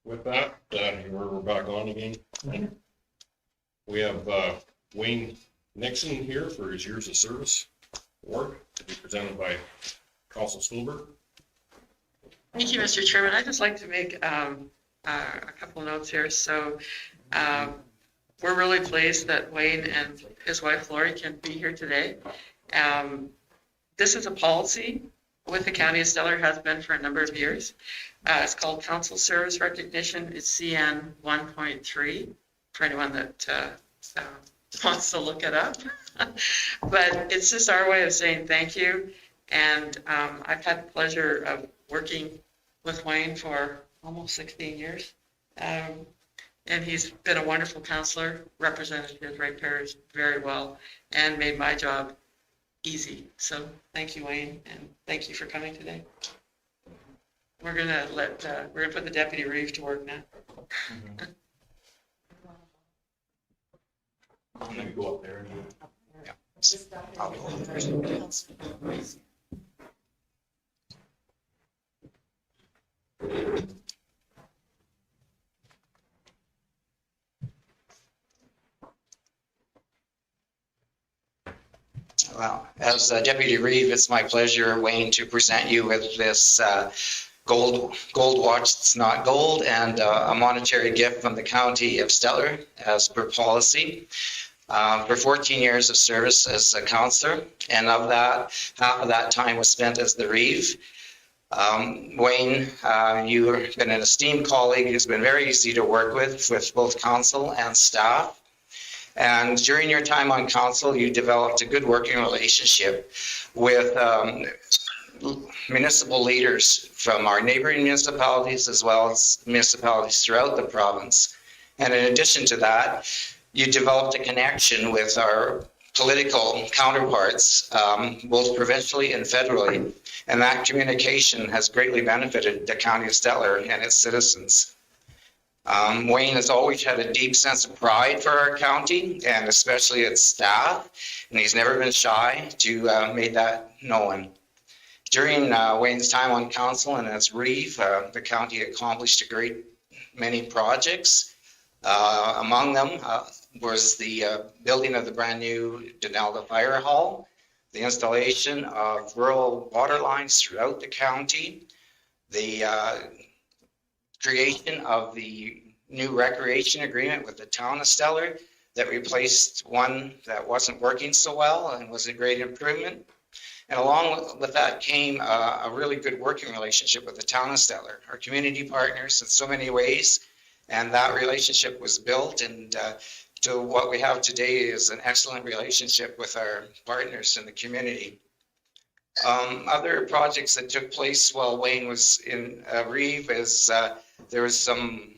With that, we're back on again. We have Wayne Nixon here for his years of service award to be presented by Council Stolberg. Thank you, Mr. Chairman. I'd just like to make a couple notes here. So we're really pleased that Wayne and his wife Lori can be here today. This is a policy with the County of Stellar, has been for a number of years. It's called Council Service Recognition. It's CN 1.3 for anyone that wants to look it up. But it's just our way of saying thank you. And I've had the pleasure of working with Wayne for almost 16 years. And he's been a wonderful counselor, represented his ratepayers very well, and made my job easy. So thank you, Wayne, and thank you for coming today. We're gonna put the Deputy Reeve to work now. Maybe go up there. I'll go on first. Well, as Deputy Reeve, it's my pleasure, Wayne, to present you with this gold watch that's not gold and a monetary gift from the County of Stellar as per policy. For 14 years of service as a counselor, and of that, half of that time was spent as the Reeve. Wayne, you have been an esteemed colleague who's been very easy to work with both council and staff. And during your time on council, you developed a good working relationship with municipal leaders from our neighboring municipalities as well as municipalities throughout the province. And in addition to that, you developed a connection with our political counterparts, both provincially and federally. And that communication has greatly benefited the County of Stellar and its citizens. Wayne has always had a deep sense of pride for our county and especially its staff, and he's never been shy to make that known. During Wayne's time on council and as Reeve, the county accomplished a great many projects. Among them was the building of the brand new Donalda Fire Hall, the installation of rural water lines throughout the county, the creation of the new recreation agreement with the town of Stellar that replaced one that wasn't working so well and was a great improvement. And along with that came a really good working relationship with the town of Stellar, our community partners in so many ways. And that relationship was built and to what we have today is an excellent relationship with our partners in the community. Other projects that took place while Wayne was in Reeve is there was some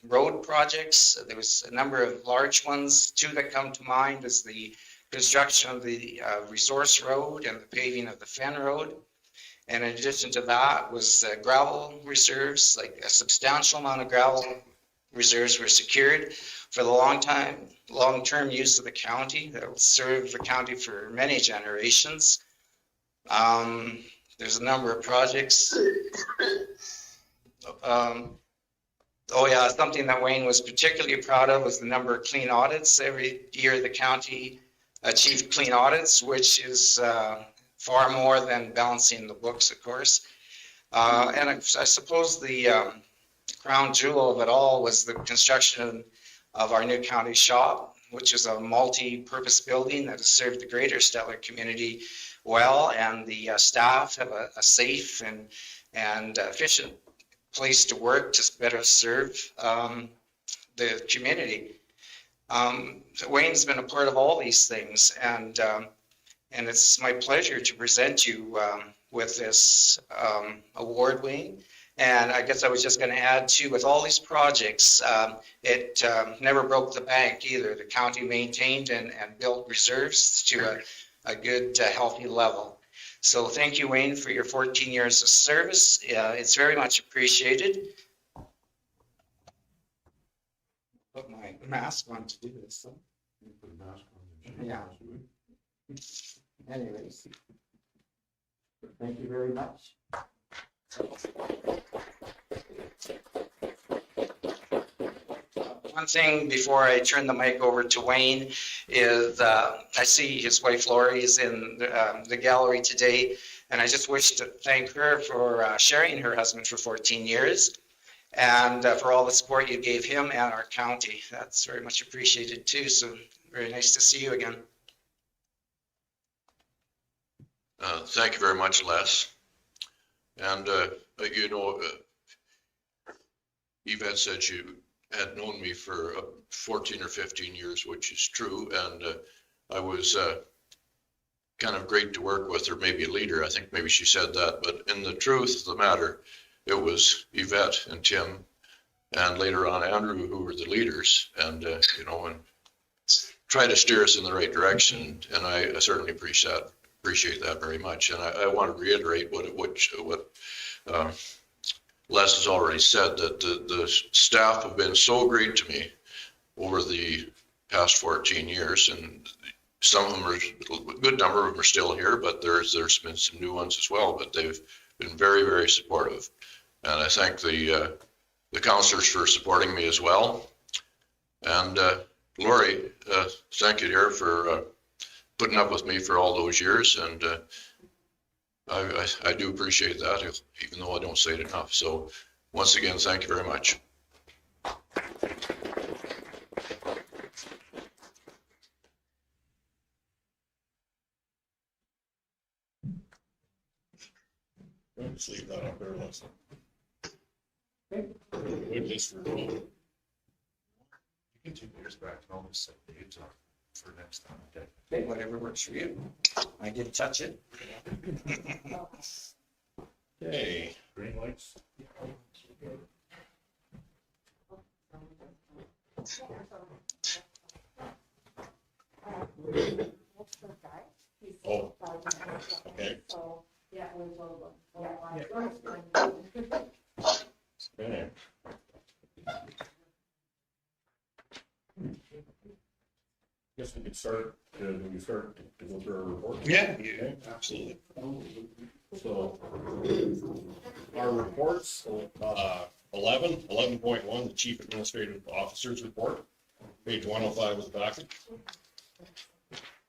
road projects. There was a number of large ones. Two that come to mind is the construction of the Resource Road and the paving of the Fenn Road. And in addition to that was gravel reserves, like a substantial amount of gravel reserves were secured for the long-term use of the county that will serve the county for many generations. There's a number of projects. Something that Wayne was particularly proud of was the number of clean audits. Every year the county achieved clean audits, which is far more than balancing the books, of course. And I suppose the crown jewel of it all was the construction of our new county shop, which is a multi-purpose building that has served the greater Stellar community well, and the staff have a safe and efficient place to work to better serve the community. Wayne's been a part of all these things, and it's my pleasure to present you with this award, Wayne. And I guess I was just going to add too, with all these projects, it never broke the bank either. The county maintained and built reserves to a good, healthy level. So thank you, Wayne, for your 14 years of service. It's very much appreciated. Put my mask on to do this. So. Yeah. Anyways, thank you very much. one thing before I turn the mic over to Wayne is, I see his wife Lori is in the gallery today. And I just wish to thank her for sharing her husband for 14 years and for all the support you gave him and our county. That's very much appreciated too. So very nice to see you again. Thank you very much, Les. And, you know, Yvette said she had known me for 14 or 15 years, which is true. And I was kind of great to work with, or maybe a leader. I think maybe she said that. But in the truth of the matter, it was Yvette and Tim, and later on Andrew, who were the leaders, and, you know, and try to steer us in the right direction. And I certainly appreciate that very much. And I want to reiterate what Les has already said, that the staff have been so great to me over the past 14 years, and some of them are, a good number of them are still here, but there's been some new ones as well, but they've been very, very supportive. And I thank the councillors for supporting me as well. And Lori, thank you, dear, for putting up with me for all those years. And I do appreciate that, even though I don't say it enough. So once again, thank you very much. Let's leave that up there, Leslie. You can take yours back and I'll just set dates on for next time. Okay, whatever works for you. I did touch it. Okay. Green lights. Oh, okay. Okay. Guess we could start, when you start to go through our report. Yeah, absolutely. So our reports, 11.1, the Chief Administrative Officer's Report, page 105 of the packet.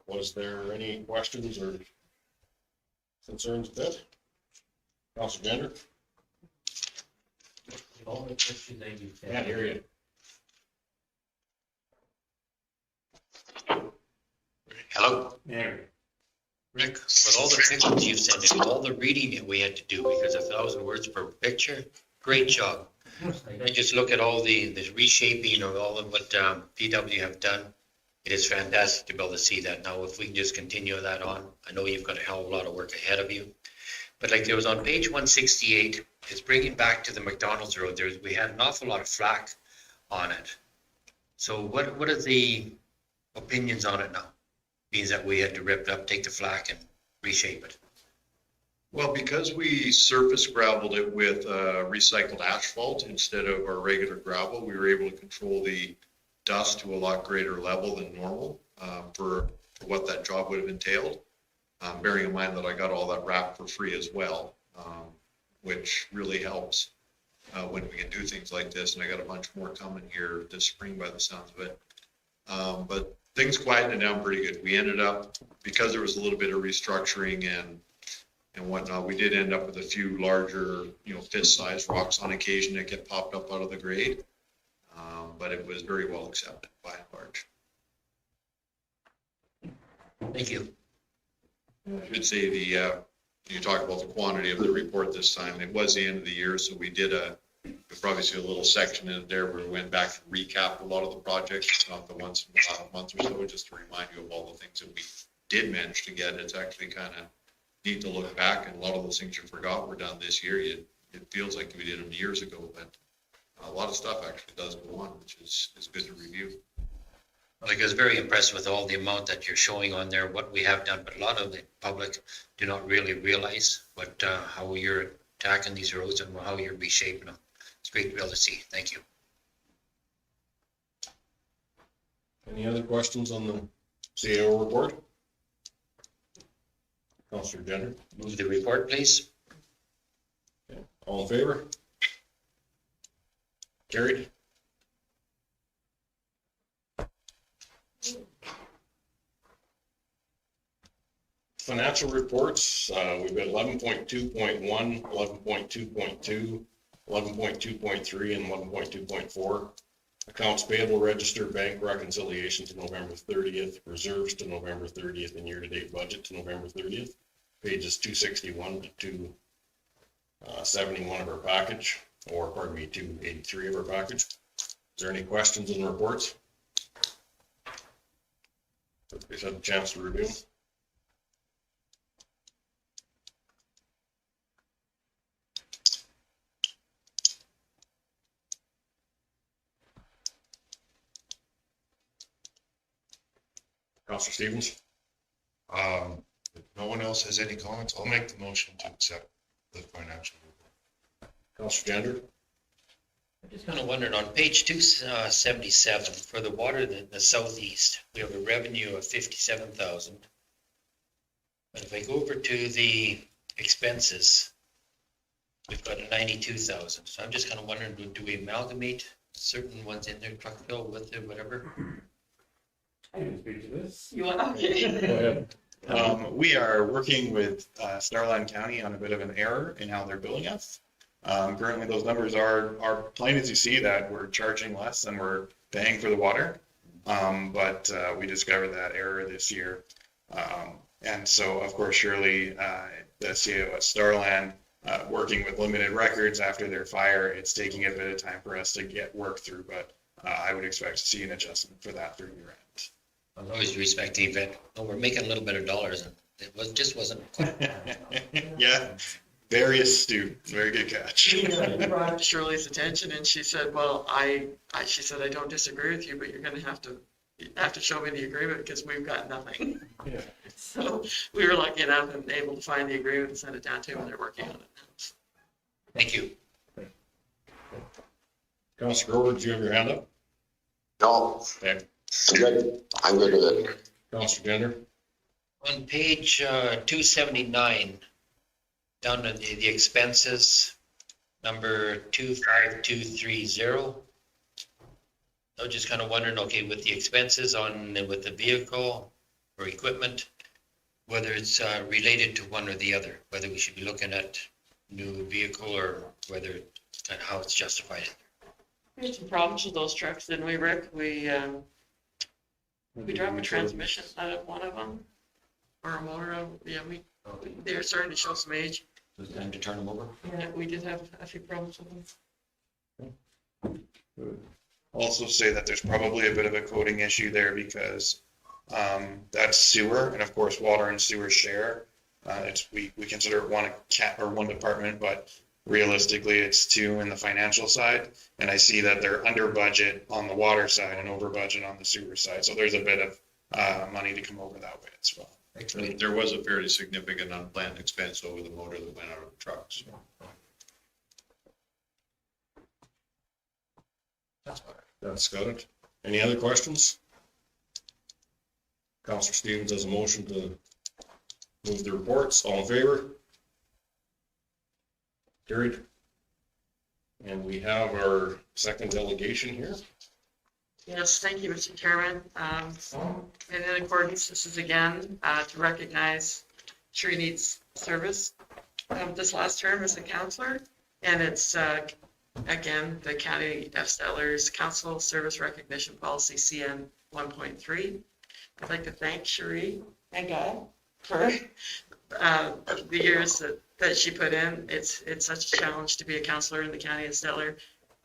Was there any questions or concerns with it? Councilor Gender? Can't hear you. Hello? Yeah. Rick, with all the pictures you sent and all the reading that we had to do, because 1,000 words per picture, great job. I just look at all the reshaping of all of what PW have done. It is fantastic to be able to see that. Now, if we can just continue that on, I know you've got a hell of a lot of work ahead of you. But like there was on page 168, it's bringing back to the McDonald's Road. We had an awful lot of flack on it. So what are the opinions on it now? Means that we had to rip it up, take the flack and reshape it. Well, because we surface gravelled it with recycled asphalt instead of our regular gravel, we were able to control the dust to a lot greater level than normal for what that job would have entailed. Bearing in mind that I got all that wrapped for free as well, which really helps when we can do things like this. And I got a bunch more coming here this spring by the sounds of it. But things quieted down pretty good. We ended up, because there was a little bit of restructuring and whatnot, we did end up with a few larger, fist-sized rocks on occasion that get popped up out of the grade. But it was very well accepted by and large. Thank you. I should say you talk about the quantity of the report this time. It was the end of the year, so we did you'll probably see a little section in there where we went back and recapped a lot of the projects, not the ones from the last month or so, just to remind you of all the things that we did manage to get. It's actually kind of neat to look back, and a lot of those things you forgot were done this year. It feels like we did them years ago, but a lot of stuff actually does go on, which is good to review. Like I was very impressed with all the amount that you're showing on there, what we have done, but a lot of the public do not really realize how you're attacking these roads and how you're reshaping them. It's great to be able to see. Thank you. Any other questions on the CAO report? Councilor Gender? Move the report, please. Okay. All in favor? Carried. Financial reports, we've got 11.2.1, 11.2.2, 11.2.3, and 11.2.4. Accounts payable register, bank reconciliation to November 30th, reserves to November 30th, and year-to-date budget to November 30th. Pages 261 to 271 of our package, or pardon me, 283 of our package. Is there any questions in the reports? Everybody's had a chance to review. Counselor Stevens? If no one else has any comments, I'll make the motion to accept the financial report. Counselor Gender? I'm just kind of wondering, on page 277, for the water, the southeast, we have a revenue of 57,000. But if I go over to the expenses, we've got a 92,000. So I'm just kind of wondering, do we amalgamate certain ones in there, truck fill with it, whatever? I can speak to this. You want, okay. We are working with Starland County on a bit of an error in how they're billing us. Currently, those numbers are plain as you see that we're charging less than we're paying for the water. But we discovered that error this year. And so, of course, surely the CAO at Starland, working with limited records after their fire, it's taking a bit of time for us to get work through. But I would expect to see an adjustment for that through year end. I was always respecting that. Oh, we're making a little bit of dollars, and it just wasn't quite. Yeah, very astute, very good catch. I brought it to Shirley's attention and she said, well, she said, I don't disagree with you, but you're gonna have to show me the agreement because we've got nothing. Yeah. So we were lucky enough and able to find the agreement and send it down to them, and they're working on it now. Thank you. Counselor Grover, did you have your hand up? No, Okay. I'm good. I'm good with it. Counselor Gender? On page 279, down to the expenses, number 25230. I was just kind of wondering, okay, with the expenses with the vehicle or equipment, whether it's related to one or the other, whether we should be looking at new vehicle or whether and how it's justified. We had some problems with those trucks, didn't we, Rick? We dropped a transmission out of one of them, or a motor. Yeah, they're starting to show some age. Was it time to turn them over? Yeah, we did have a few problems with them. Also say that there's probably a bit of a coding issue there because that's sewer, and of course, water and sewer share. We consider it one department, but realistically, it's two in the financial side. And I see that they're under budget on the water side and over budget on the sewer side. So there's a bit of money to come over that way as well. Actually, there was a fairly significant unplanned expense over the motor that went out of the trucks. That's got it. Any other questions? Counselor Stevens has a motion to move the reports. All in favor? Carried. And we have our second delegation here. Yes, thank you, Mr. Chairman. And in accordance, this is again to recognize Shereen's service this last term as a counselor. And it's again, the County of Stellar's Council Service Recognition Policy CN 1.3. I'd like to thank Shereen and Guy for the years that she put in. It's such a challenge to be a counselor in the County of Stellar.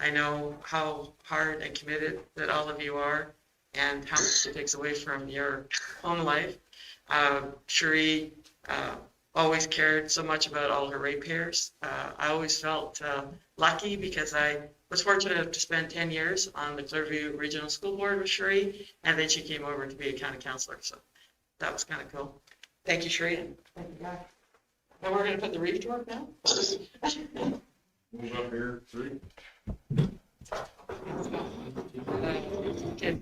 I know how hard and committed that all of you are and how much it takes away from your home life. Cherie always cared so much about all her ratepayers. I always felt lucky because I was fortunate to spend 10 years on the Clearview Regional School Board with Cherie, and then she came over to be a county councilor. So that was kind of cool. Thank you, Cherie. And thank you, Guy. And we're going to put the reef to work now. Move up here, 3. Okay.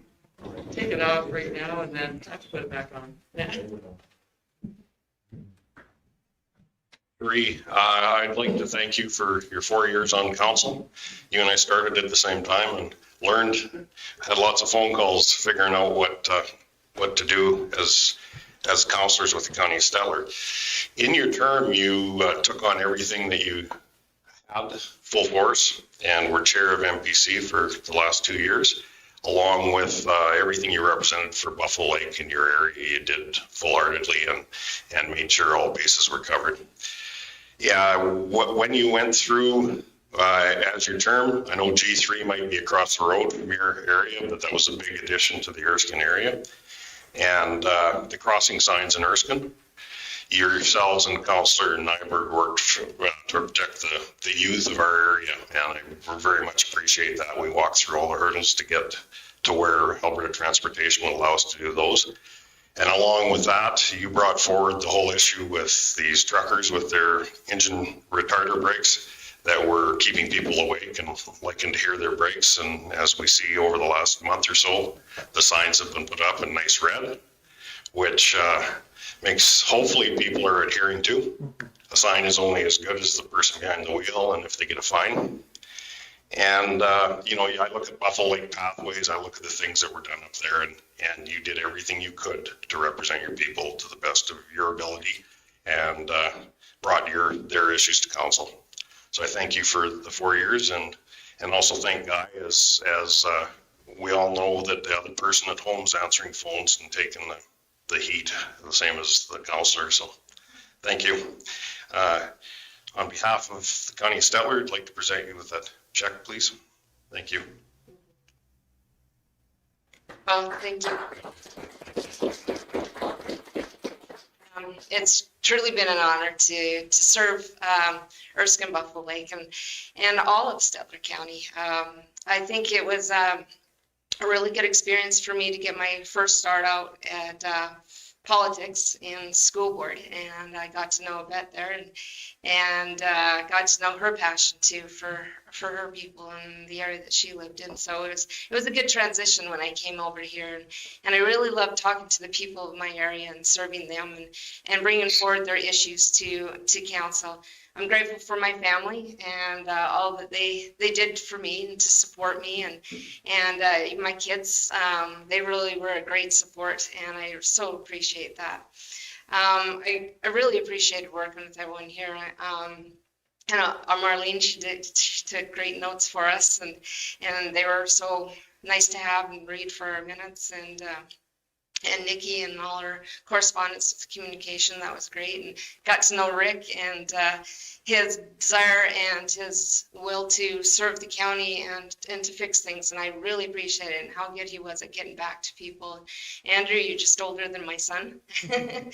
Take it off right now and then I have to put it back on. Yeah. 3, I'd like to thank you for your 4 years on council. You and I started at the same time and had lots of phone calls figuring out what to do as as counselors with the County of Stellar. In your term, you took on everything that you had full force and were chair of MPC for the last 2 years, along with everything you represented for Buffalo Lake in your area. You did full-heartedly and made sure all bases were covered. Yeah, when you went through as your term, I know G3 might be across the road from your area, but that was a big addition to the Erskine area. And the crossing signs in Erskine, yourselves and Councillor Nyberg worked to protect the youth of our area, and we very much appreciate that. We walked through all the hurdles to get to where Alberta Transportation will allow us to do those. And along with that, you brought forward the whole issue with these truckers with their engine retarder brakes that were keeping people awake and liking to hear their brakes. And as we see over the last month or so, the signs have been put up in nice red, which makes, hopefully people are adhering to. A sign is only as good as the person behind the wheel and if they get a fine. And, I look at Buffalo Lake Pathways, I look at the things that were done up there, and you did everything you could to represent your people to the best of your ability and brought their issues to council. So I thank you for the 4 years and also thank Guy as we all know that the other person at home is answering phones and taking the heat, the same as the councillor. So thank you. On behalf of the County of Stellar, I'd like to present you with that check, please. Thank you. Thank you. It's truly been an honor to serve Erskine, Buffalo Lake, and all of Stellar County. I think it was a really good experience for me to get my first start out at politics in school board, and I got to know Yvette there and got to know her passion too for her people and the area that she lived in. So it was a good transition when I came over here, and I really loved talking to the people of my area and serving them and bringing forward their issues to council. I'm grateful for my family and all that they did for me and to support me, and my kids. They really were a great support, and I so appreciate that. I really appreciated working with everyone here. And Marlene, she took great notes for us, and they were so nice to have and read for our minutes, and Nikki and all her correspondence with communication. That was great, and got to know Rick and his desire and his will to serve the county and to fix things, and I really appreciate it and how good he was at getting back to people. Andrew, you're just older than my son, and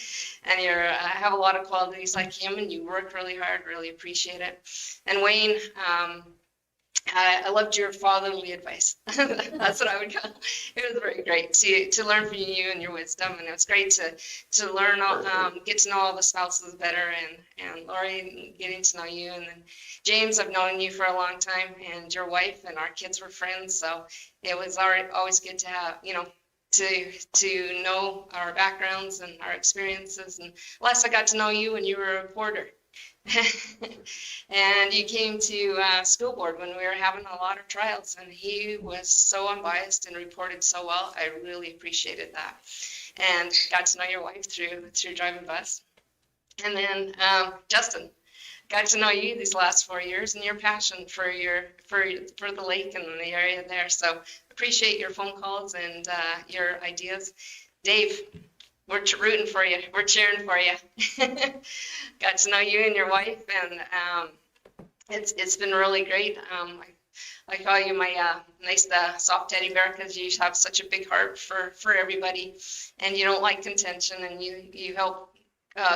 you have a lot of qualities like him, and you work really hard. Really appreciate it. And Wayne, I loved your fatherly advice. That's what I would call it. It was very great to learn from you and your wisdom, and it was great to learn, get to know all the spouses better, and Lori, getting to know you, and then James, I've known you for a long time, and your wife and our kids were friends, so it was always good to have, to know our backgrounds and our experiences. And last I got to know you when you were a reporter. And you came to school board when we were having a lot of trials, and he was so unbiased and reported so well. I really appreciated that, and got to know your wife through driving bus. And then Justin, got to know you these last 4 years and your passion for the lake and the area there. So appreciate your phone calls and your ideas. Dave, we're rooting for you. We're cheering for you. Got to know you and your wife, and it's been really great. I call you my nice soft teddy bear because you have such a big heart for everybody, and you don't like contention, and you help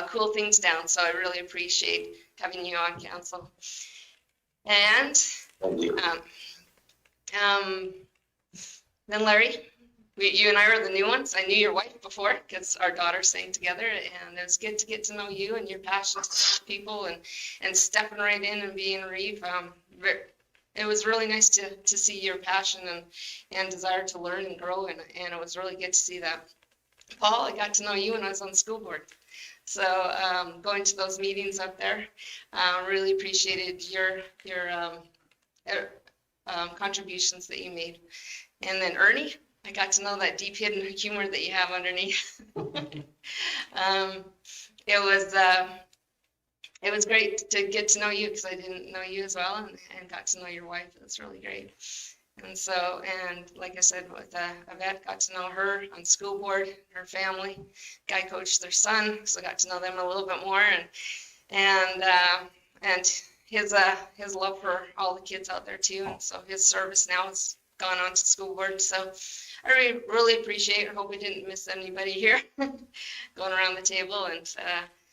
cool things down. So I really appreciate having you on council. And then Larry, you and I are the new ones. I knew your wife before because our daughters sang together, and it was good to get to know you and your passion to serve people and stepping right in and being Reeve. It was really nice to see your passion and desire to learn and grow, and it was really good to see that. Paul, I got to know you when I was on the school board. So going to those meetings up there, really appreciated your contributions that you made. And then Ernie, I got to know that deep hidden humor that you have underneath. It was great to get to know you because I didn't know you as well, and got to know your wife. It was really great. And so, and like I said, with Yvette, got to know her on school board, her family. Guy coached their son, so got to know them a little bit more, and his love for all the kids out there too. And so his service now has gone on to school board. So I really appreciate it. I hope we didn't miss anybody here going around the table, and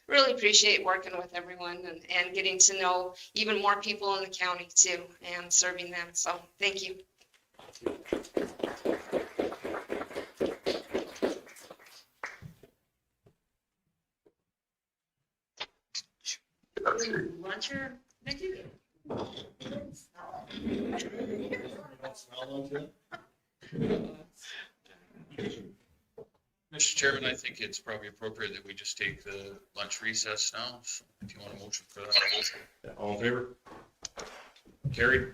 really appreciate working with everyone and getting to know even more people in the county too, and serving them. So thank you. Lunch or Nikki? Mr. Chairman, I think it's probably appropriate that we just take the lunch recess now, so if you want a motion for that. All in favor? Carried.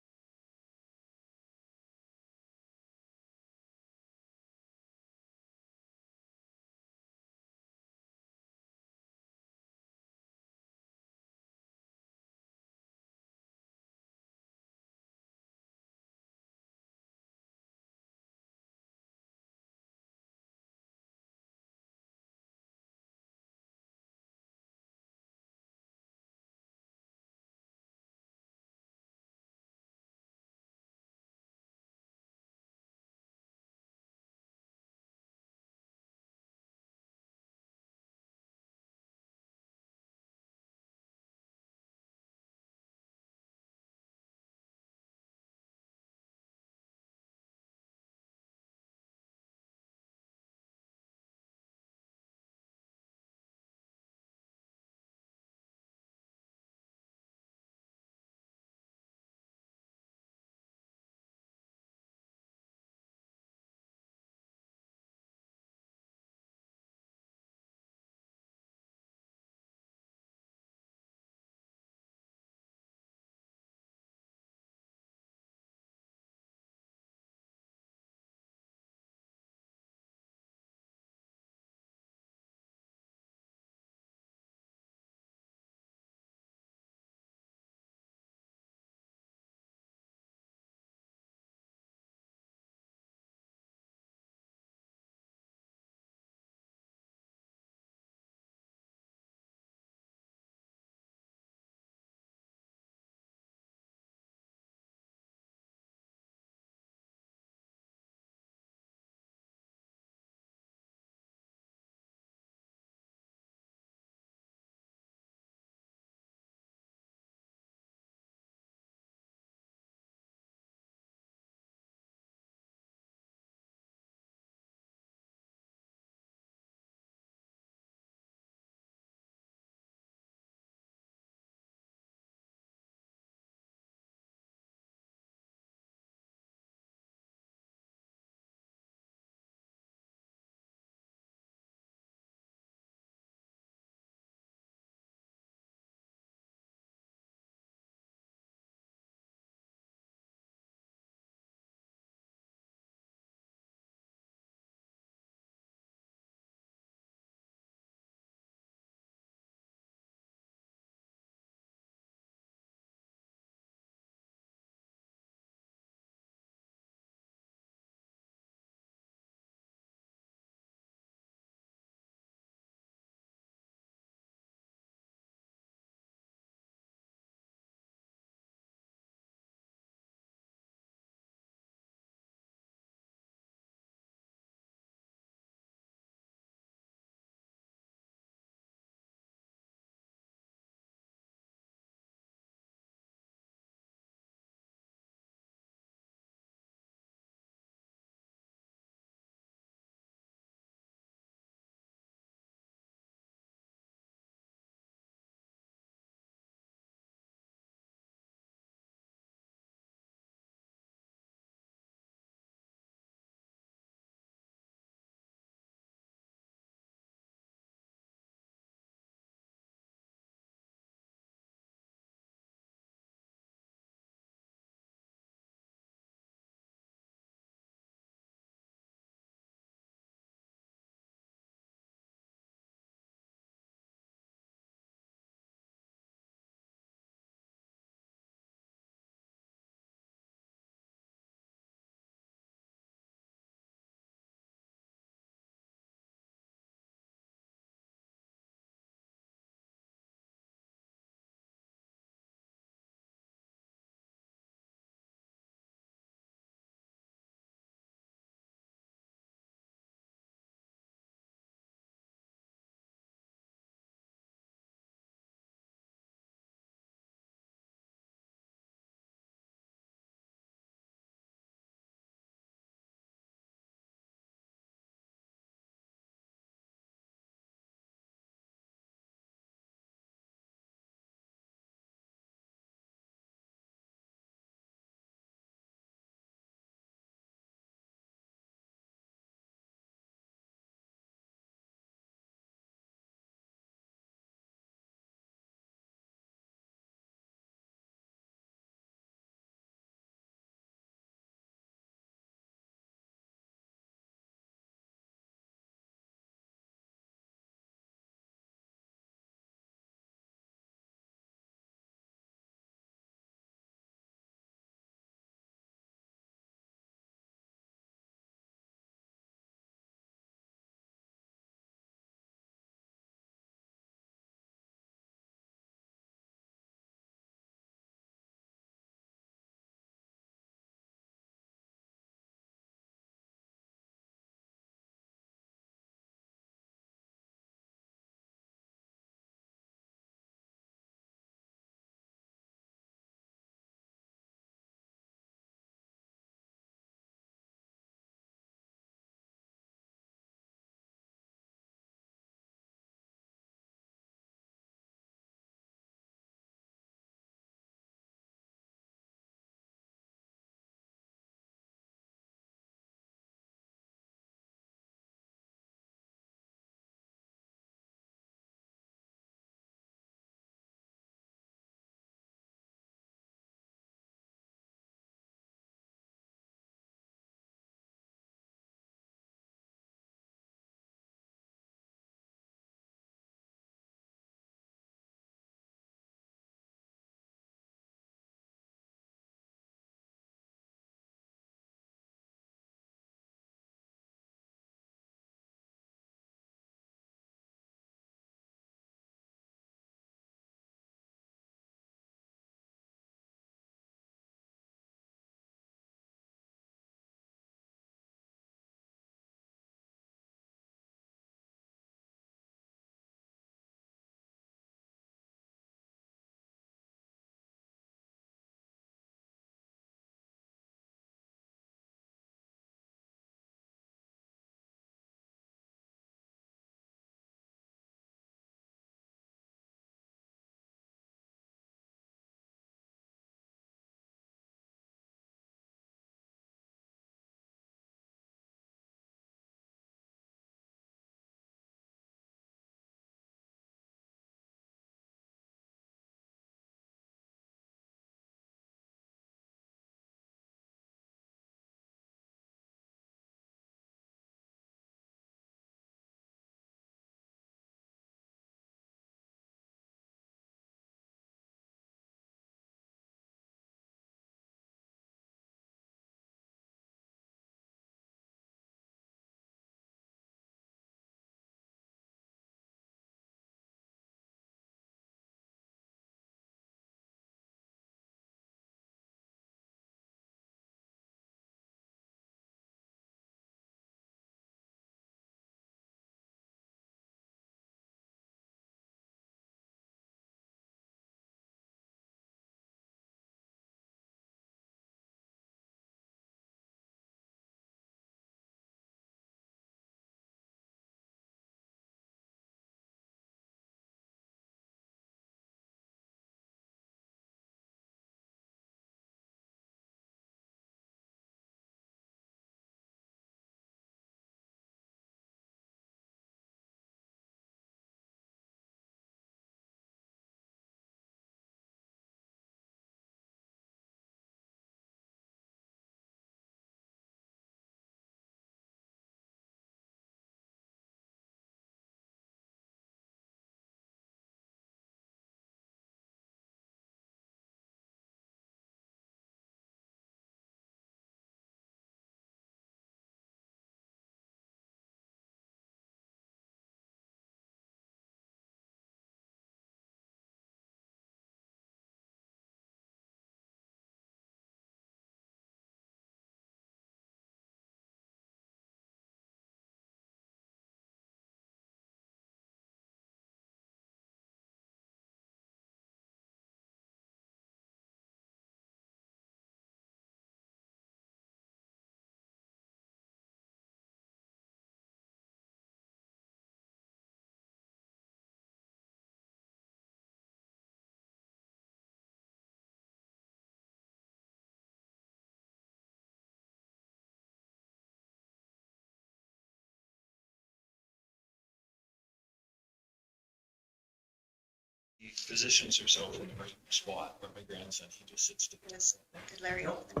He positions herself in the right spot where my grandson, he just sits to the Yes, did Larry open?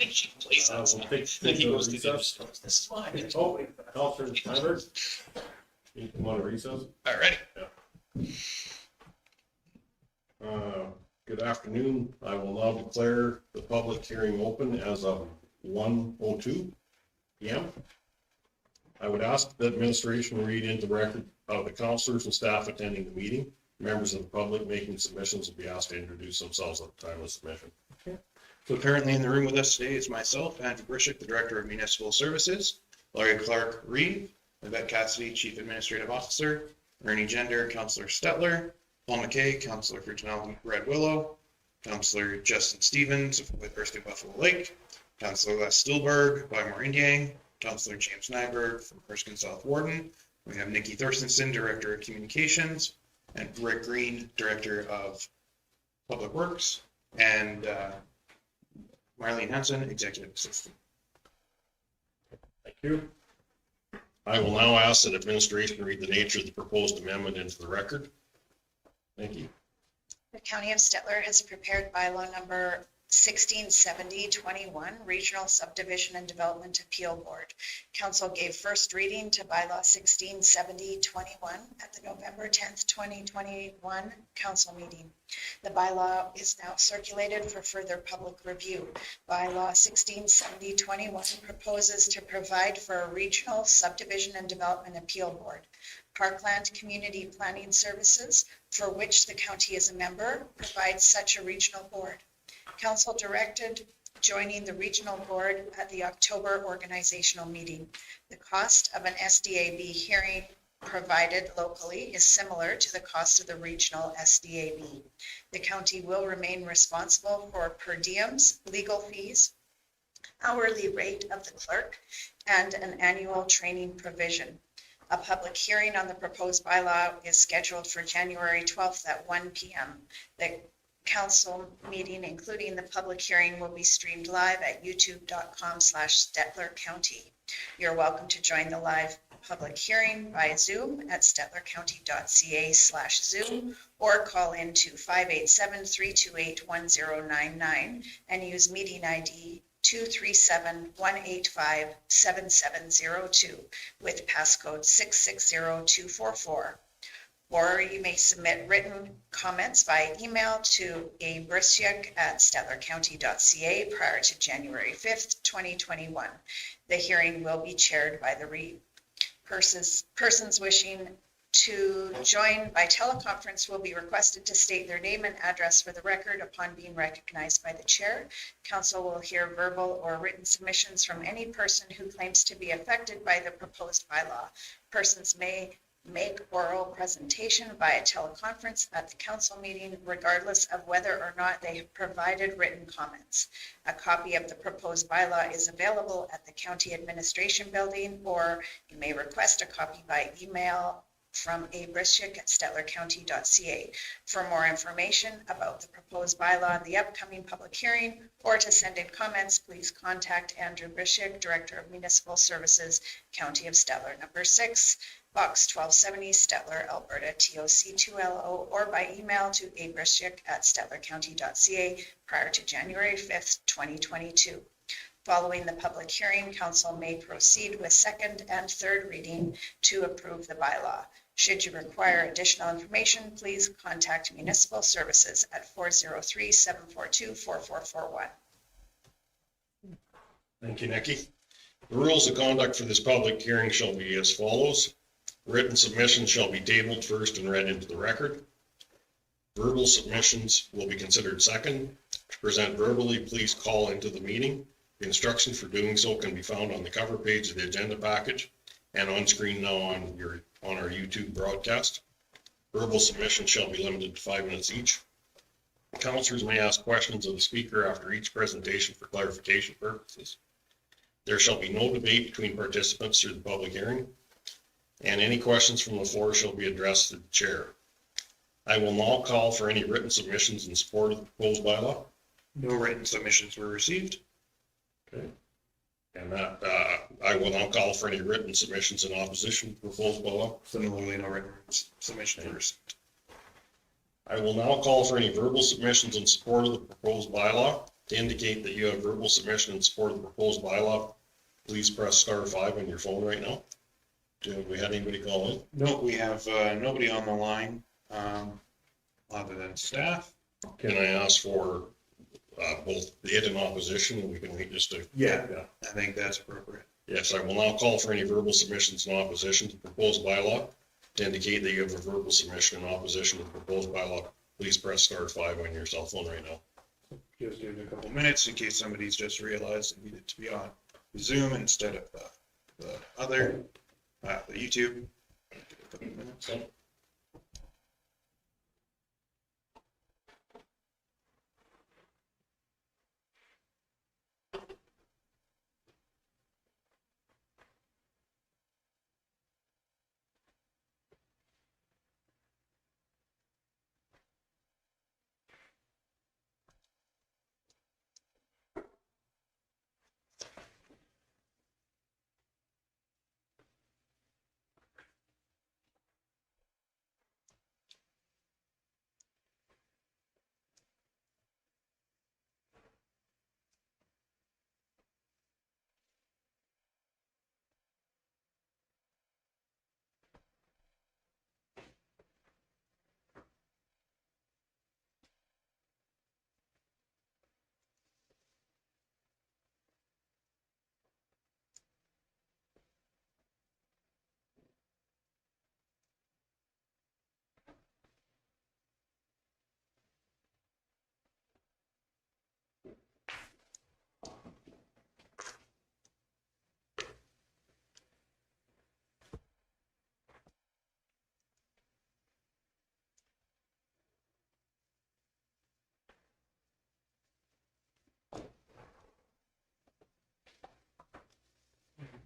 She plays We'll outside. take Then he goes to recess. the, this is mine. Oh, Counselor Tyler? You want to recess? All righty. Good afternoon. I will now declare the public hearing open as of 1:02 PM. I would ask that administration read into record of the counselors and staff attending the meeting. Members of the public making submissions will be asked to introduce themselves at the time of submission. So currently in the room with us today is myself, Andrew Brishik, the Director of Municipal Services, Larry Clark Reeve, Yvette Cassidy, Chief Administrative Officer, Ernie Gender, Councillor Stetler, Paul McKay, Councillor for Denali Red Willow, Councillor Justin Stevens with Erskine Buffalo Lake, Councillor Les Stillberg by Morindiang, Councillor James Nyberg from Erskine South Warden. We have Nikki Thorstensen, Director of Communications, and Rick Green, Director of Public Works, and Marlene Hanson, Executive Assistant. Thank you. I will now ask that administration read the nature of the proposed amendment into the record. Thank you. The County of Stettler has prepared bylaw number 167021, Regional Subdivision and Development Appeal Board. Council gave first reading to bylaw 167021 at the November 10th, 2021 council meeting. The bylaw is now circulated for further public review. Bylaw 167021 proposes to provide for a Regional Subdivision and Development Appeal Board. Parkland Community Planning Services, for which the county is a member, provides such a regional board. Council directed joining the regional board at the October organizational meeting. The cost of an SDAB hearing provided locally is similar to the cost of the regional SDAB. The county will remain responsible for per diems, legal fees, hourly rate of the clerk, and an annual training provision. A public hearing on the proposed bylaw is scheduled for January 12th at 1 p.m. The council meeting, including the public hearing, will be streamed live at youtube.com/Stettler County. You're welcome to join the live public hearing by Zoom at stettlercounty.ca/Zoom or call in to 587-328-1099 and use meeting ID 237-185-7702 with passcode 660244. Or you may submit written comments by email to abrisyuk@stettlercounty.ca prior to January 5th, 2021. The hearing will be chaired by the REIT. Persons wishing to join by teleconference will be requested to state their name and address for the record upon being recognized by the chair. Council will hear verbal or written submissions from any person who claims to be affected by the proposed bylaw. Persons may make oral presentation via teleconference at the council meeting, regardless of whether or not they have provided written comments. A copy of the proposed bylaw is available at the county administration building, or you may request a copy by email from abrisyuk@stettlercounty.ca. For more information about the proposed bylaw and the upcoming public hearing, or to send in comments, please contact Andrew Brishik, Director of Municipal Services, County of Stettler, number 6, Box 1270, Stettler, Alberta, TOC2LO, or by email to abrisyuk@stettlercounty.ca prior to January 5th, 2022. Following the public hearing, council may proceed with second and third reading to approve the bylaw. Should you require additional information, please contact Municipal Services at 403-742-4441. Thank you, Nikki. The rules of conduct for this public hearing shall be as follows. Written submissions shall be tabled first and read into the record. Verbal submissions will be considered second. To present verbally, please call into the meeting. The instruction for doing so can be found on the cover page of the agenda package and on screen now on our YouTube broadcast. Verbal submissions shall be limited to 5 minutes each. Councilors may ask questions of the speaker after each presentation for clarification purposes. There shall be no debate between participants through the public hearing, and any questions from the floor shall be addressed to the chair. I will now call for any written submissions in support of the proposed bylaw. No written submissions were received. Okay. And that, I will now call for any written submissions in opposition to the proposed bylaw. Similarly, no written submissions were received. I will now call for any verbal submissions in support of the proposed bylaw. To indicate that you have verbal submission in support of the proposed bylaw, please press *5 on your phone right now. Have we had anybody call in? No, we have nobody on the line, other than staff. Can I ask for both it and opposition, and we can wait just a... Yeah, I think that's appropriate. Yes, I will now call for any verbal submissions in opposition to the proposed bylaw. To indicate that you have a verbal submission in opposition to the proposed bylaw, please press *5 on your cell phone right now. Just give it a couple minutes in case somebody's just realized they needed to be on Zoom instead of the other, the YouTube. Give it a couple minutes.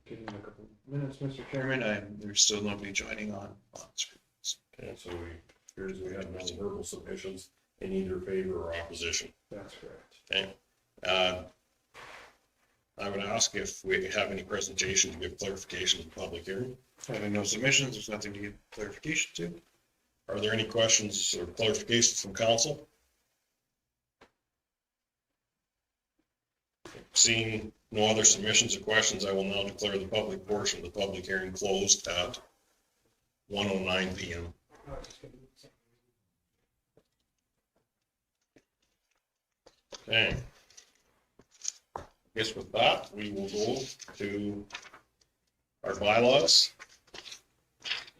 Give me a couple minutes, Mr. Chairman. There's still nobody joining on screen. Okay, so we have no verbal submissions in either favor or opposition. That's correct. Okay. I would ask if we have any presentation to give clarification to the public hearing. Having no submissions, there's nothing to give clarification to. Are there any questions or clarifications from council? Seeing no other submissions or questions, I will now declare the public portion of the public hearing closed at 1:09 p.m. Okay. I guess with that, we will go to our bylaws.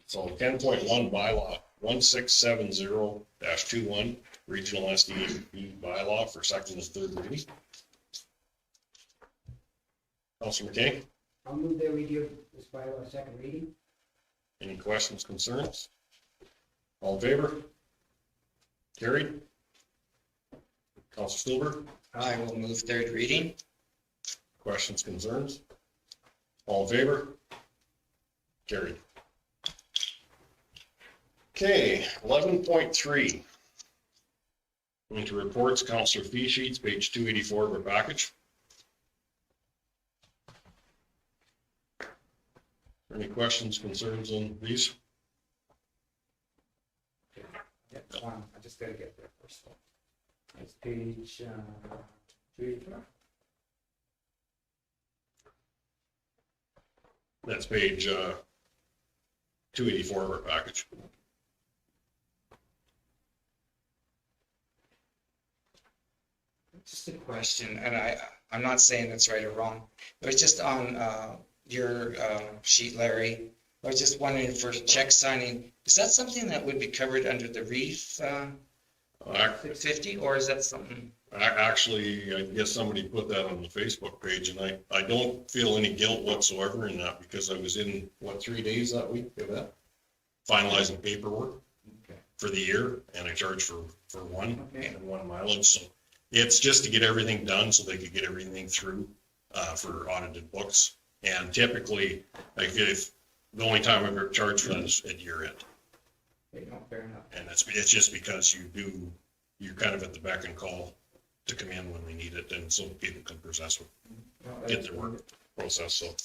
So 10.1 bylaw 1670-21 regional SDAB bylaw for second and third reading. Councilor McKay, I'll move that we give this bylaw a second reading. any questions, concerns? All in favor? Carried. Councilor Stillberg, I will move third reading. questions, concerns? All in favor? Carried. Okay, 11.3. Going to reports, Councilor fee sheets, page 284 of our package. Any questions, concerns on these? That's one, I just gotta get there first. It's page 284. That's page 284 of our package. Just a question, and I'm not saying it's right or wrong. It was just on your sheet, Larry. I was just wondering for check signing, is that something that would be covered under the REEF 50, or is that something? Actually, I guess somebody put that on the Facebook page, and I don't feel any guilt whatsoever in that, because I was in, 3 days that week of that? Finalizing paperwork for the year, and I charged for one and one mileage, so it's just to get everything done so they could get everything through for audited books. And typically, like if the only time I've ever charged for that is at year end. Fair enough. And it's just because you're kind of at the beck and call to come in when they need it, and so people can get their work processed, so.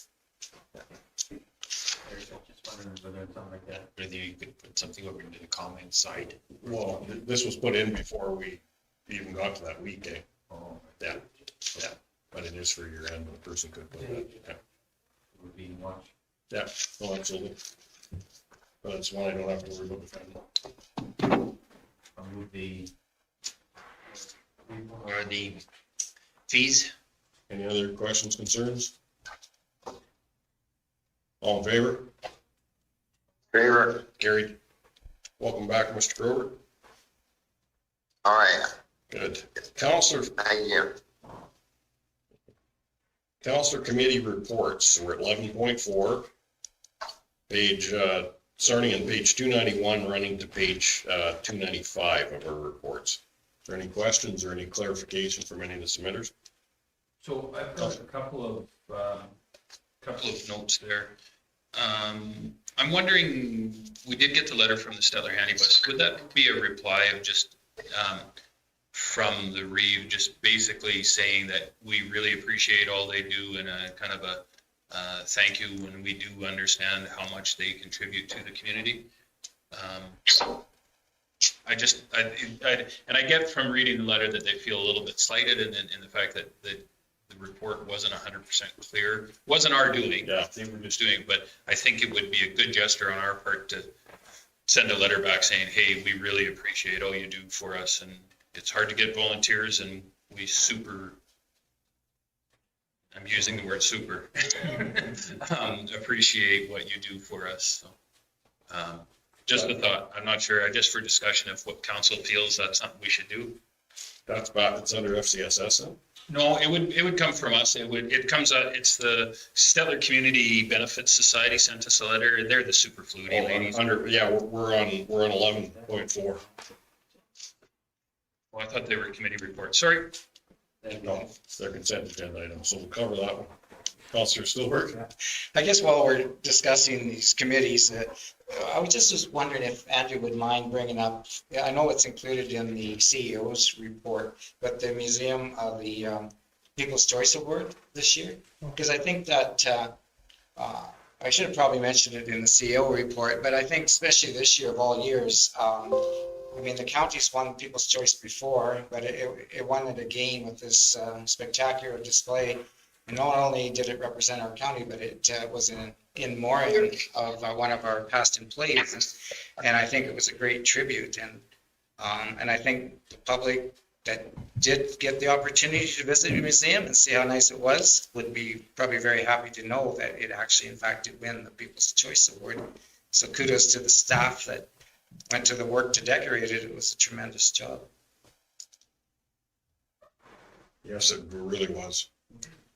Whether it's something like that, whether you could put something over into the comment side. Well, this was put in before we even got to that week, eh? Oh, Yeah, yeah, but it is for your end, the person could put that, yeah. would be watched. Yeah, oh, absolutely. But it's one I don't have to worry about defending. I'll move the fees. Any other questions, concerns? All in favor? Favor. Carried. Welcome back, Mr. Grover. All right. Good. Counselor, Thank you. Counselor Committee reports, we're at 11.4. Page, starting on page 291, running to page 295 of our reports. Is there any questions or any clarification from any of the submitters? So I've got a couple of notes there. I'm wondering, we did get the letter from the Stellar Handy Bus. Would that be a reply of just from the Reeve, just basically saying that we really appreciate all they do and a kind of a thank you when we do understand how much they contribute to the community? I get from reading the letter that they feel a little bit slighted in the fact that the report wasn't 100% clear. Wasn't our doing. Yeah. They were just doing, but I think it would be a good gesture on our part to send a letter back saying, hey, we really appreciate all you do for us. And it's hard to get volunteers and we I'm using the word super, appreciate what you do for us. So, just a thought. I'm not sure, just for discussion of what council feels that's something we should do. That's about, it's under FCSS then? No, it would come from us. It comes out, it's the Stellar Community Benefits Society sent us a letter. They're the super flutie ladies. Yeah, we're on 11.4. Well, I thought they were committee reports. Sorry. No, it's their consent agenda item, so we'll cover that one. Counselor Stillberg? I guess while we're discussing these committees, I was just wondering if Andrew would mind bringing up, I know it's included in the CEO's report, but the Museum of the People's Choice Award this year, because I think that, I should have probably mentioned it in the CEO report, but I think especially this year of all years, I mean, the county's won People's Choice before, but it won it again with this spectacular display. And not only did it represent our county, but it was in memoriam of one of our past employees. And I think it was a great tribute. And I think the public that did get the opportunity to visit the museum and see how nice it was would be probably very happy to know that it actually, in fact, did win the People's Choice Award. So kudos to the staff that went to the work to decorate it. It was a tremendous job. Yes, it really was.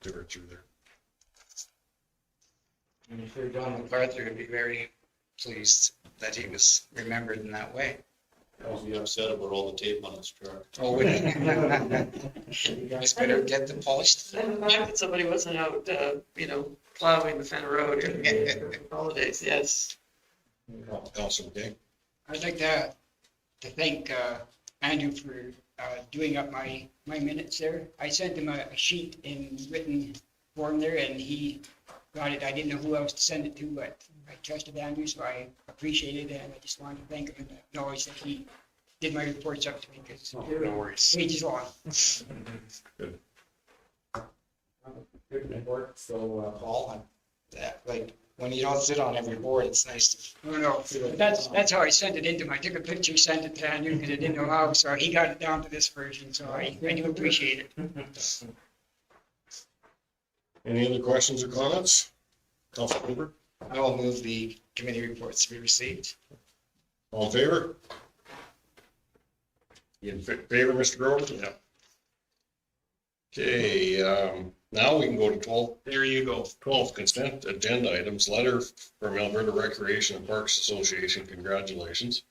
They were through there. I'm sure John MacArthur would be very pleased that he was remembered in that way. I'll be upset about all the tape on this truck. Oh, would he? You guys better get them polished. And the fact that somebody wasn't out, plowing the Fenner Road during the holidays, yes. Counselor McKay? I'd like to thank Andrew for doing up my minutes there. I sent him a sheet in written form there and he got it. I didn't know who else to send it to, but I trusted Andrew, so I appreciate it. And I just wanted to thank him and acknowledge that he did my reports up to me because No worries. pages long. Good. Good report. So, Paul, like, when you don't sit on every board, it's nice to. No, that's how I sent it into him. I took a picture, sent it to Andrew because I didn't know how, so he got it down to this version, so I do appreciate it. Any other questions or comments? Counselor Cooper? I will move the committee reports to be received. All in favor? You in favor, Mr. Grover? Yeah. Okay, now we can go to 12. There you go. 12 consent agenda items, letter from Alberta Recreation and Parks Association, congratulations.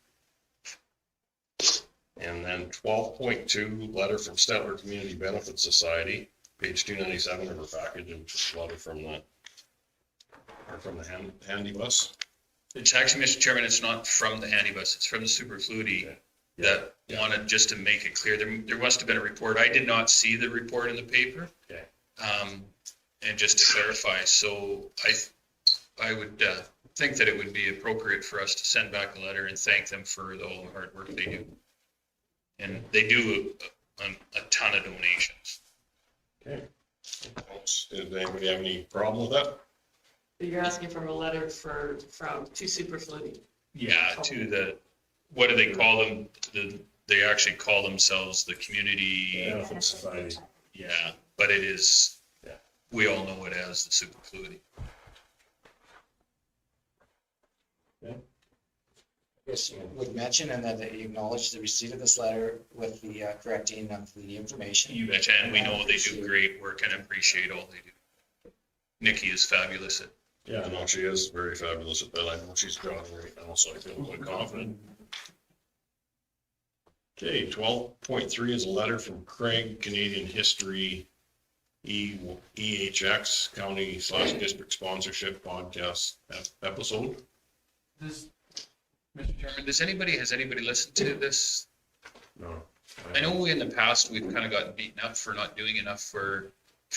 And then 12.2, letter from Stettler Community Benefit Society, page 297 of our package, which is a letter from the handy bus. It's actually, Mr. Chairman, it's not from the handy bus, it's from the super flutie that wanted, just to make it clear, there must have been a report. I did not see the report in the paper. Okay. And just to clarify, so I would think that it would be appropriate for us to send back a letter and thank them for all the hard work they do. And they do a ton of donations. Okay. Does anybody have any problem with that? You're asking for a letter to Superfluity. Yeah, to the, what do they call them? They actually call themselves the Community Benefit Society. Yeah, but it is, we all know it as the Superfluity. Yes, you would mention and that you acknowledge the receipt of this letter with the correcting of the information. You betcha, and we know they do great work and appreciate all they do. Nikki is fabulous at. Yeah, I know she is very fabulous at that. I know she's drawing right now, so I feel quite confident. Okay, 12.3 is a letter from Craig, Canadian History, EHX, County/District Sponsorship Podcast episode. Mr. Chairman, has anybody listened to this? No. I know in the past, we've kind of gotten beaten up for not doing enough for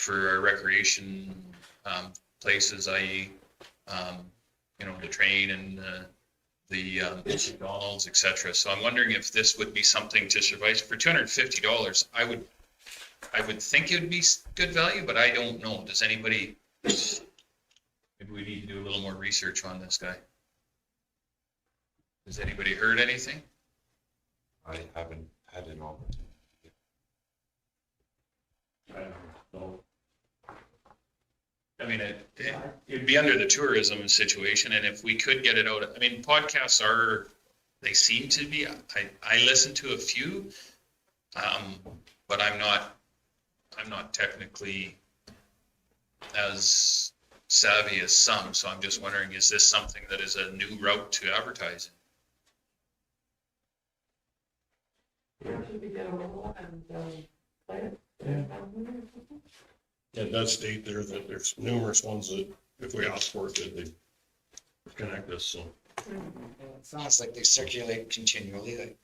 our recreation places, i.e., the train and the McDonald's, et cetera. So I'm wondering if this would be something to survive for $250. I would think it would be good value, but I don't know. Does anybody, maybe we need to do a little more research on this guy. Has anybody heard anything? I haven't had an opportunity. I mean, it'd be under the tourism situation, and if we could get it out, I mean, podcasts they seem to be, I listen to a few, but I'm not technically as savvy as some, so I'm just wondering, is this something that is a new route to advertising? Should we get a roll and play it? Yeah, it does state there that there's numerous ones that if we ask for it, that they connect us, so. It sounds like they circulate continually, like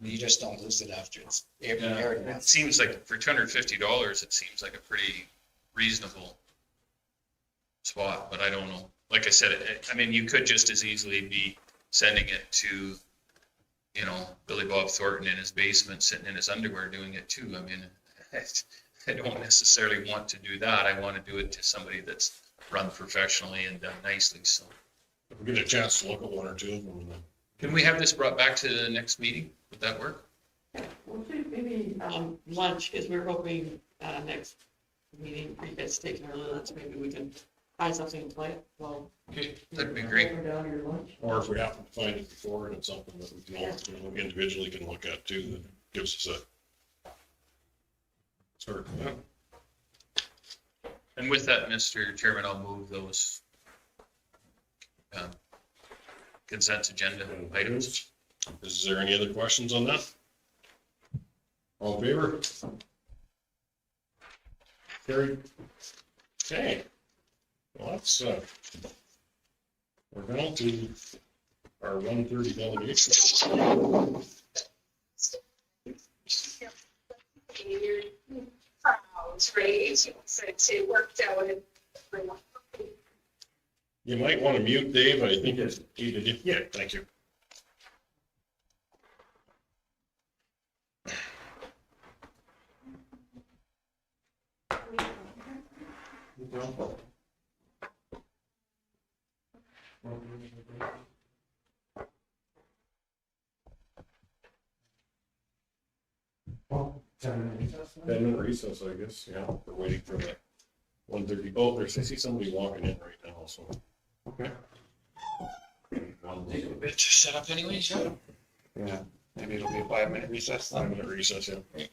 you just don't lose it after it's aired. It seems like for $250, it seems like a pretty reasonable spot, but I don't know. Like I said, I mean, you could just as easily be sending it to, Billy Bob Thornton in his basement, sitting in his underwear doing it too. I mean, I don't necessarily want to do that. I want to do it to somebody that's run professionally and done nicely, so. If we get a chance to look at one or two of them, then. Can we have this brought back to the next meeting? Would that work? Well, maybe lunch, because we're hoping next meeting, you guys taking our lunch, maybe we can find something to play it. Well, okay, that'd be great. Down your lunch. Or if we happen to find it before and it's something that we can all individually can look at too, that gives us a sort of. And with that, Mr. Chairman, I'll move those consent agenda items. Is there any other questions on that? All in favor? Carried. Okay. Well, that's, we're going to our 1:30 delegation. It worked out. You might want to mute Dave, I think it's, yeah, thank you. Well, 10-minute recess, I guess, yeah, we're waiting for the 1:30. Oh, I see somebody walking in right now, so. Okay. Take a bit to set up anyways, yeah. Yeah, maybe it'll be a 5-minute recess. 5-minute recess, yeah.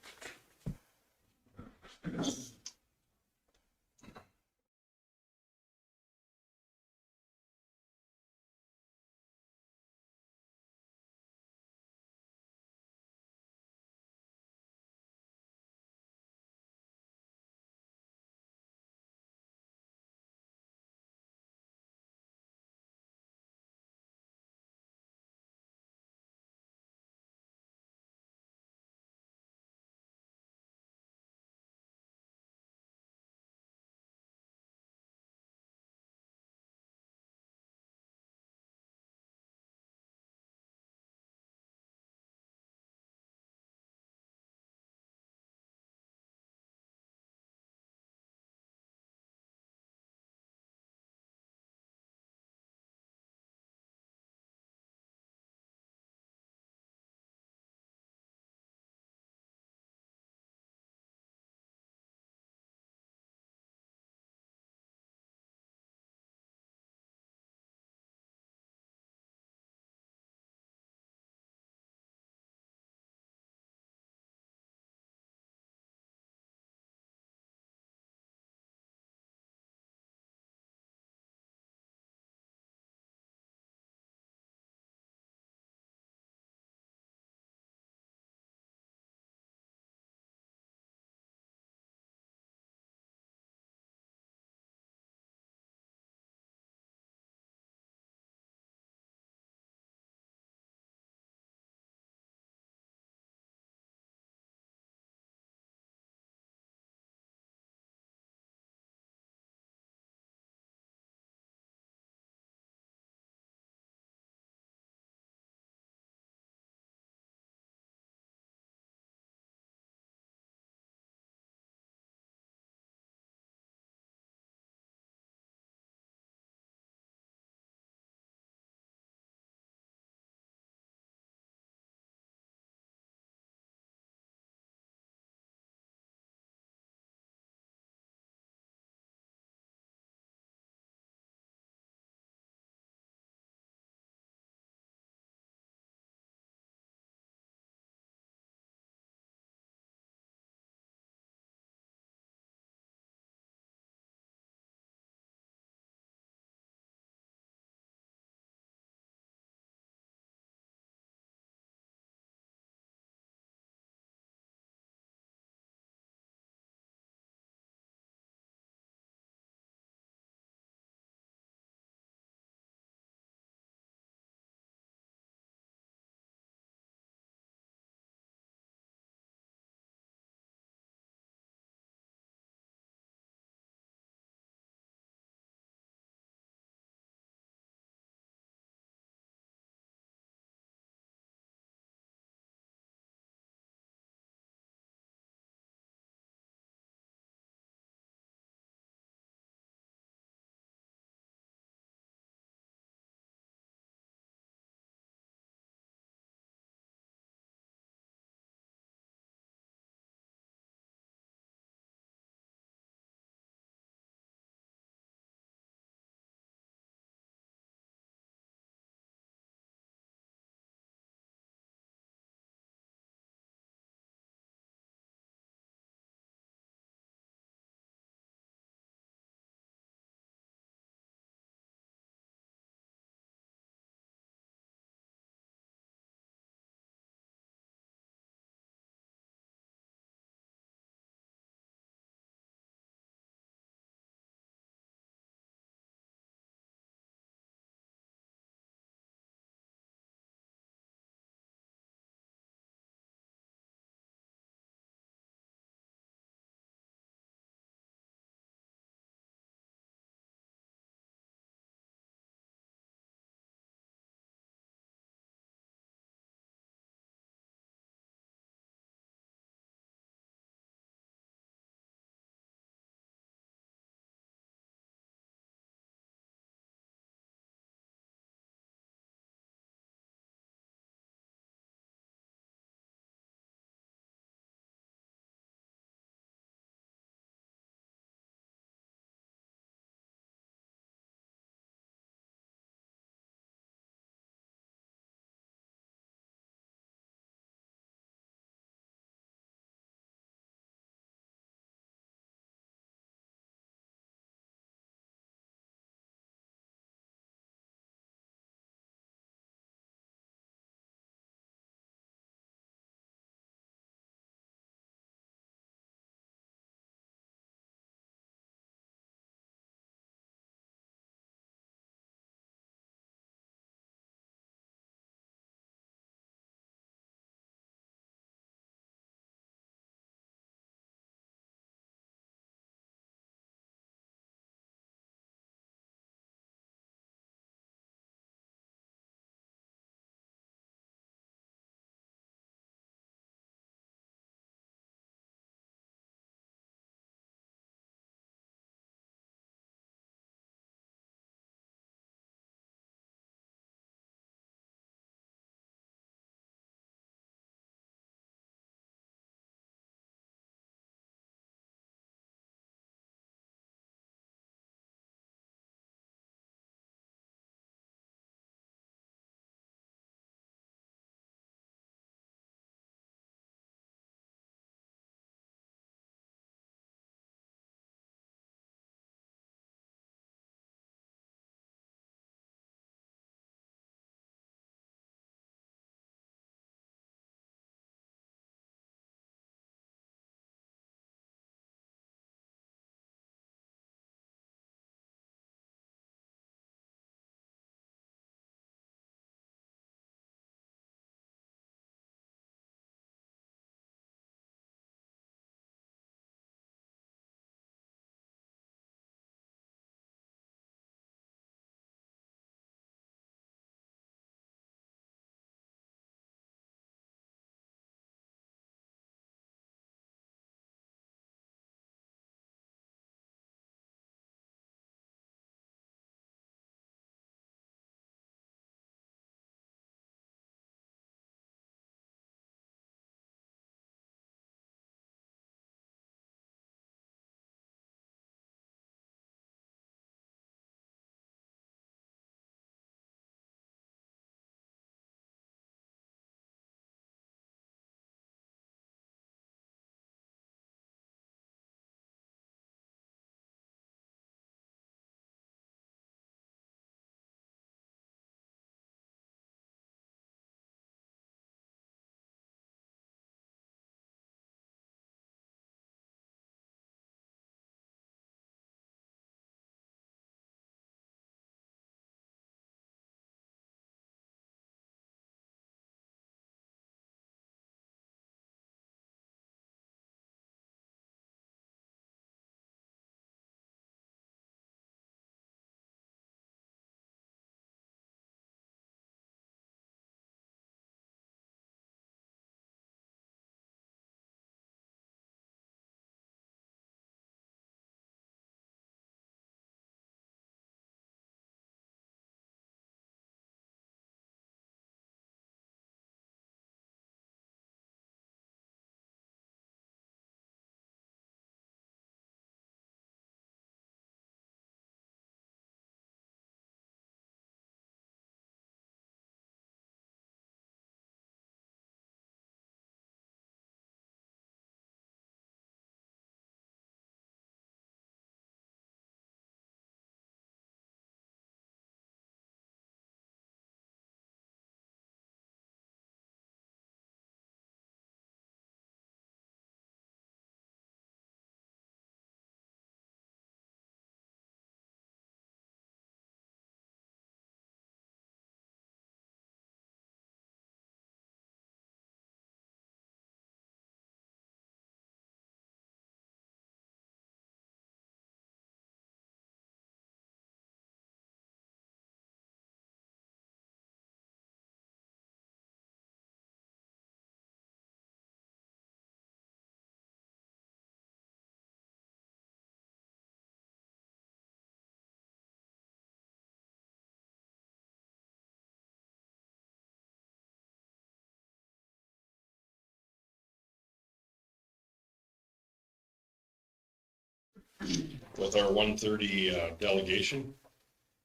with our 130 delegation.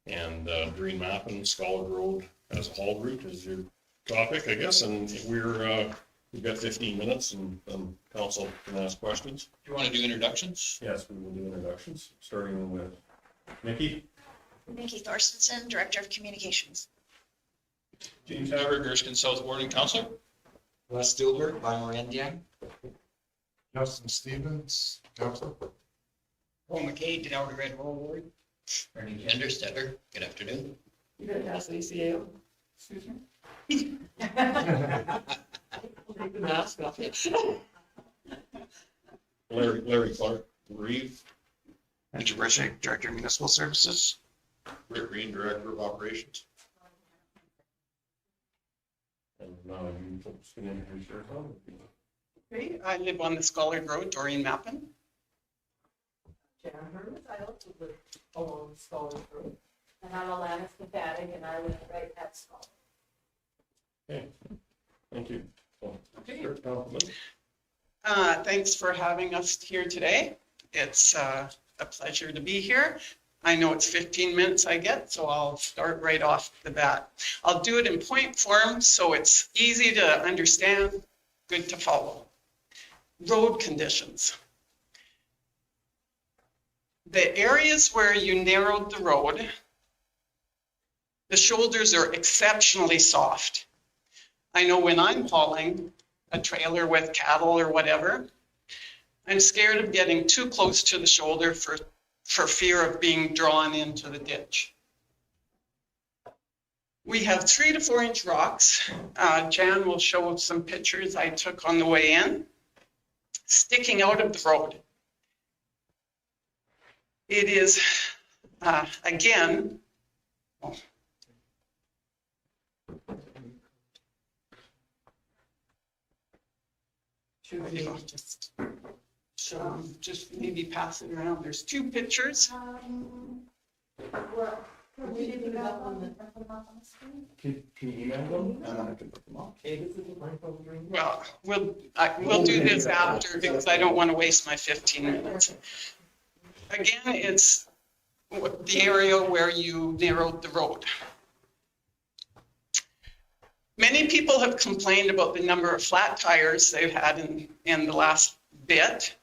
And Green Mappin, Scholar Road as a haul route is your topic, I guess, and we've got 15 minutes and council can ask questions. You want to do introductions? Yes, we will do introductions, starting with Nikki. Nikki Thorstensen, Director of Communications. James Haverg, Erskine South Ward and Councillor. Wes Stillberg, Lamorandia. Justin Stevens, Council. Paul McKay, Denali Red Hole Ward. Ernie Genderstetter, good afternoon. You gotta ask ACO. Excuse me. Take the mask off. Larry Clark, Reeve. Andrew Brishick, Director of Municipal Services. Rick Green, Director of Operations. And now you folks can introduce yourself. Okay, I live on the Scholar Road, Doreen Mappin. Jan Hermes, I also live along Scholar Road. And I'm Alana Scafadig, and I live right at Scholar. Okay, thank you. Okay. Sure, compliment. Thanks for having us here today. It's a pleasure to be here. I know it's 15 minutes I get, so I'll start right off the bat. I'll do it in point form, so it's easy to understand, good to follow. Road conditions. The areas where you narrowed the road, the shoulders are exceptionally soft. I know when I'm hauling a trailer with cattle or whatever, I'm scared of getting too close to the shoulder for fear of being drawn into the ditch. We have 3 to 4 inch rocks. Jan will show some pictures I took on the way in, sticking out of the road. It is, again, just maybe pass it around. There's 2 pictures. Can you email them? And I can put them on. Okay, this is the microphone. Well, we'll do this after because I don't want to waste my 15 minutes. Again, it's the area where you narrowed the road. Many people have complained about the number of flat tires they've had in the last bit.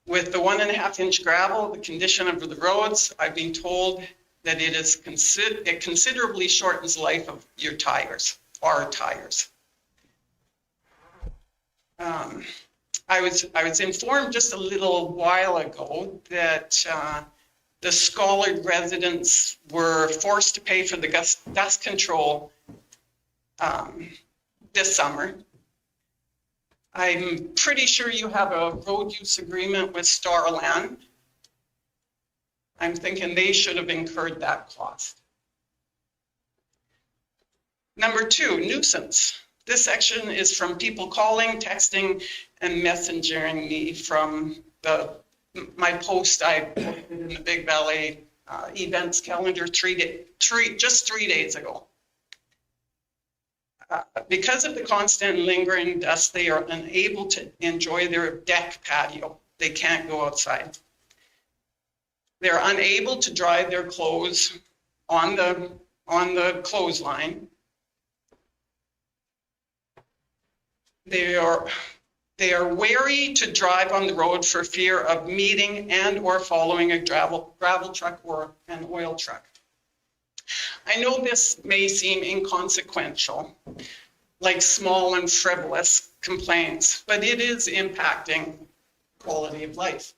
With the 1.5 inch gravel, the condition of the roads, I've been told that it considerably shortens the life of your tires, our tires. I was informed just a little while ago that the Scholar residents were forced to pay for the dust control this summer. I'm pretty sure you have a road use agreement with Starland. I'm thinking they should have incurred that cost. Number 2, nuisance. This section is from people calling, texting, and messengering me from my post I posted in the Big Valley events calendar just 3 days ago. Because of the constant lingering dust, they are unable to enjoy their deck patio. They can't go outside. They're unable to dry their clothes on the clothesline. They are wary to drive on the road for fear of meeting and or following a gravel truck or an oil truck. I know this may seem inconsequential, like small and frivolous complaints, but it is impacting quality of life.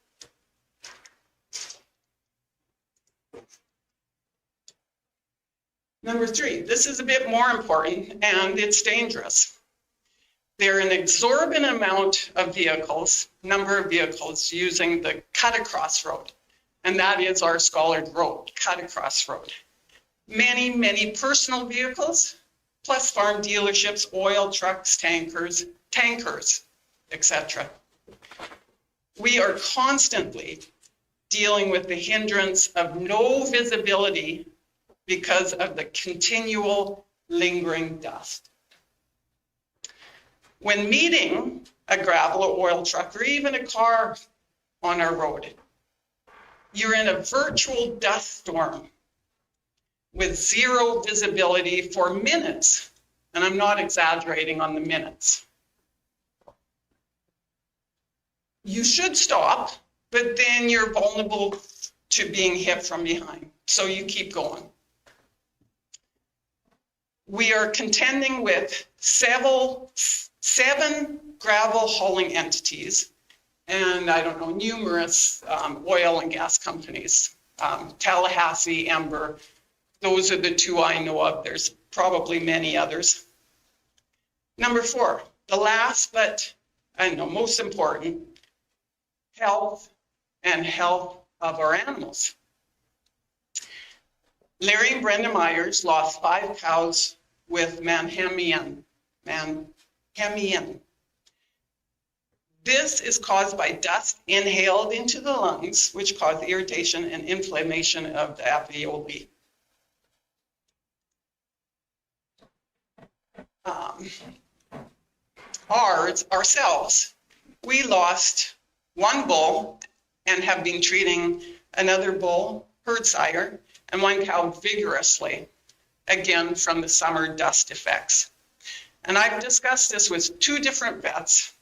Number 3, this is a bit more important and it's dangerous. There are an exorbitant amount of number of vehicles using the cut across road, and that is our Scholar Road, cut across road. Many personal vehicles, plus farm dealerships, oil trucks, tankers, etc. We are constantly dealing with the hindrance of no visibility because of the continual lingering dust. When meeting a gravel or oil truck or even a car on our road, You're in a virtual dust storm with zero visibility for minutes. And I'm not exaggerating on the minutes. You should stop, but then you're vulnerable to being hit from behind. So you keep going. We are contending with seven gravel hauling entities and I don't know, numerous oil and gas companies, Tallahassee, Ember. Those are the two I know of. There's probably many others. Number 4, the last, but I know most important, health of our animals. Larry and Brenda Myers lost 5 cows with Manhemian. This is caused by dust inhaled into the lungs, which cause irritation and inflammation of the alveoli. Ourselves, we lost 1 bull and have been treating another bull, herd sire, and 1 cow vigorously, again from the summer dust effects. And I've discussed this with 2 different vets,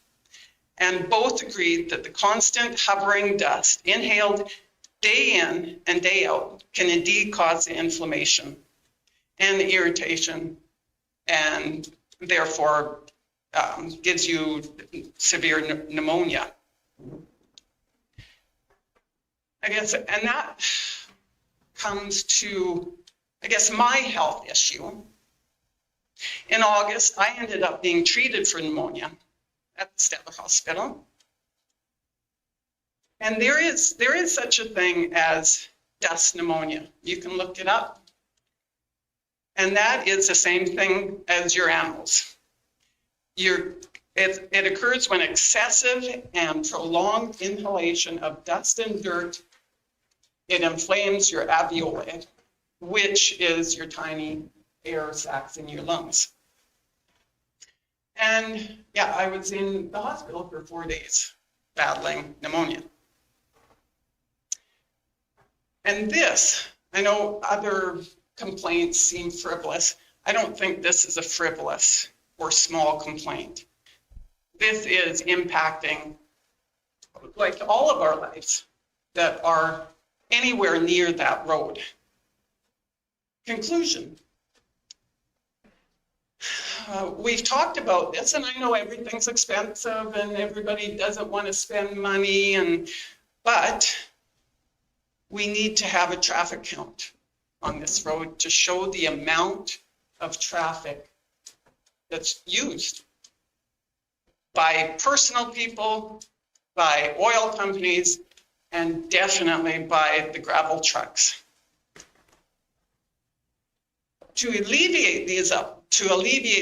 and both agreed that the constant hovering dust inhaled day in and day out can indeed cause the inflammation and the irritation, and therefore gives you severe pneumonia. I guess, and that comes to, I guess, my health issue. In August, I ended up being treated for pneumonia at the Stellar Hospital. And there is such a thing as dust pneumonia. You can look it up. And that is the same thing as your animals. It occurs when excessive and prolonged inhalation of dust and dirt, it inflames your alveoli, which is your tiny air sacs in your lungs. And yeah, I was in the hospital for 4 days battling pneumonia. And this, I know other complaints seem frivolous. I don't think this is a frivolous or small complaint. This is impacting like all of our lives that are anywhere near that road. Conclusion. We've talked about this, and I know everything's expensive and everybody doesn't want to spend money, but we need to have a traffic count on this road to show the amount of traffic that's used by personal people, by oil companies, and definitely by the gravel trucks. To alleviate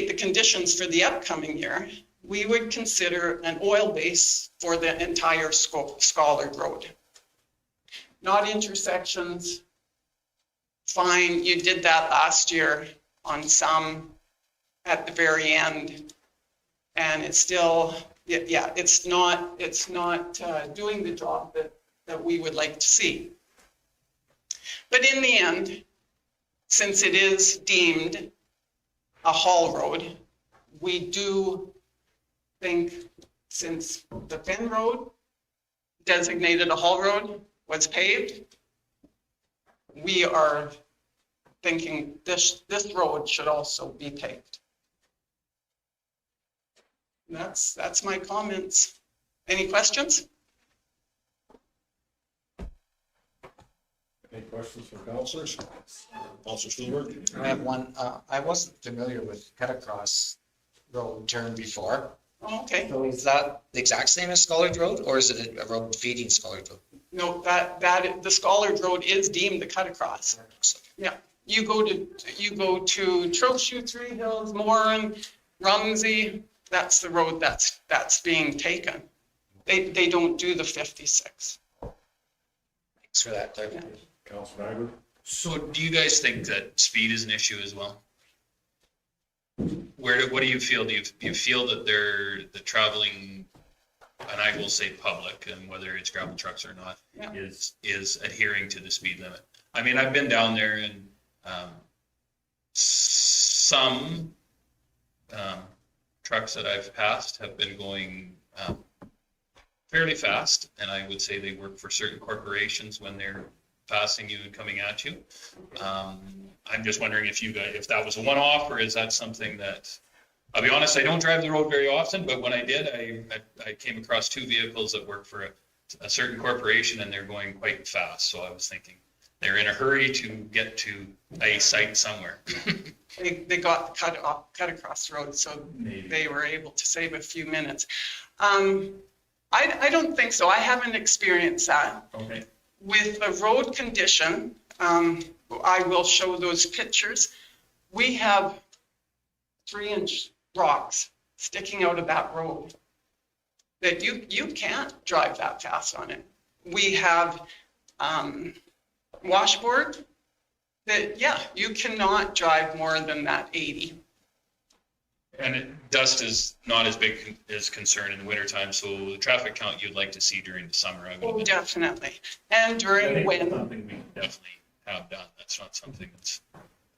the conditions for the upcoming year, we would consider an oil base for the entire Schollard Road. Not intersections. Fine, you did that last year on some at the very end, and it's still, yeah, it's not doing the job that we would like to see. But in the end, since it is deemed a haul road, we do think, since the Finn Road designated a haul road was paved, we are thinking this road should also be paved. That's my comments. Any questions? Any questions from councilors? Councilor Stewart? I have one. I wasn't familiar with Petacross Road turn before. Oh, okay. So is that the exact same as Schollard Road, or is it a road feeding Schollard Road? No, the Schollard Road is deemed the cut across. Yeah, you go to Trochu, Three Hills, Moran, Rumsey. That's the road that's being taken. They don't do the 56. Thanks for that clarification. Councilor Nyberg? So do you guys think that speed is an issue as well? What do you feel? Do you feel that the traveling and I will say public, and whether it's gravel trucks or not, Yeah. is adhering to the speed limit. I mean, I've been down there and, some, trucks that I've passed have been going, fairly fast, and I would say they work for certain corporations when they're passing you and coming at you. I'm just wondering if that was a one-off, or is that something that, I'll be honest, I don't drive the road very often, but when I did, I came across two vehicles that work for a certain corporation, and they're going quite fast. So I was thinking they're in a hurry to get to a site somewhere. They got cut across the road, so Maybe. they were able to save a few minutes. I don't think so. I haven't experienced that. Okay. With the road condition, I will show those pictures. We have 3-inch rocks sticking out of that road that you can't drive that fast on it. We have washboard that, yeah, you cannot drive more than that 80. And dust is not as big as concern in the wintertime, so the traffic count you'd like to see during the summer, I would. Oh, definitely. And during when. Something we definitely have done. That's not something that's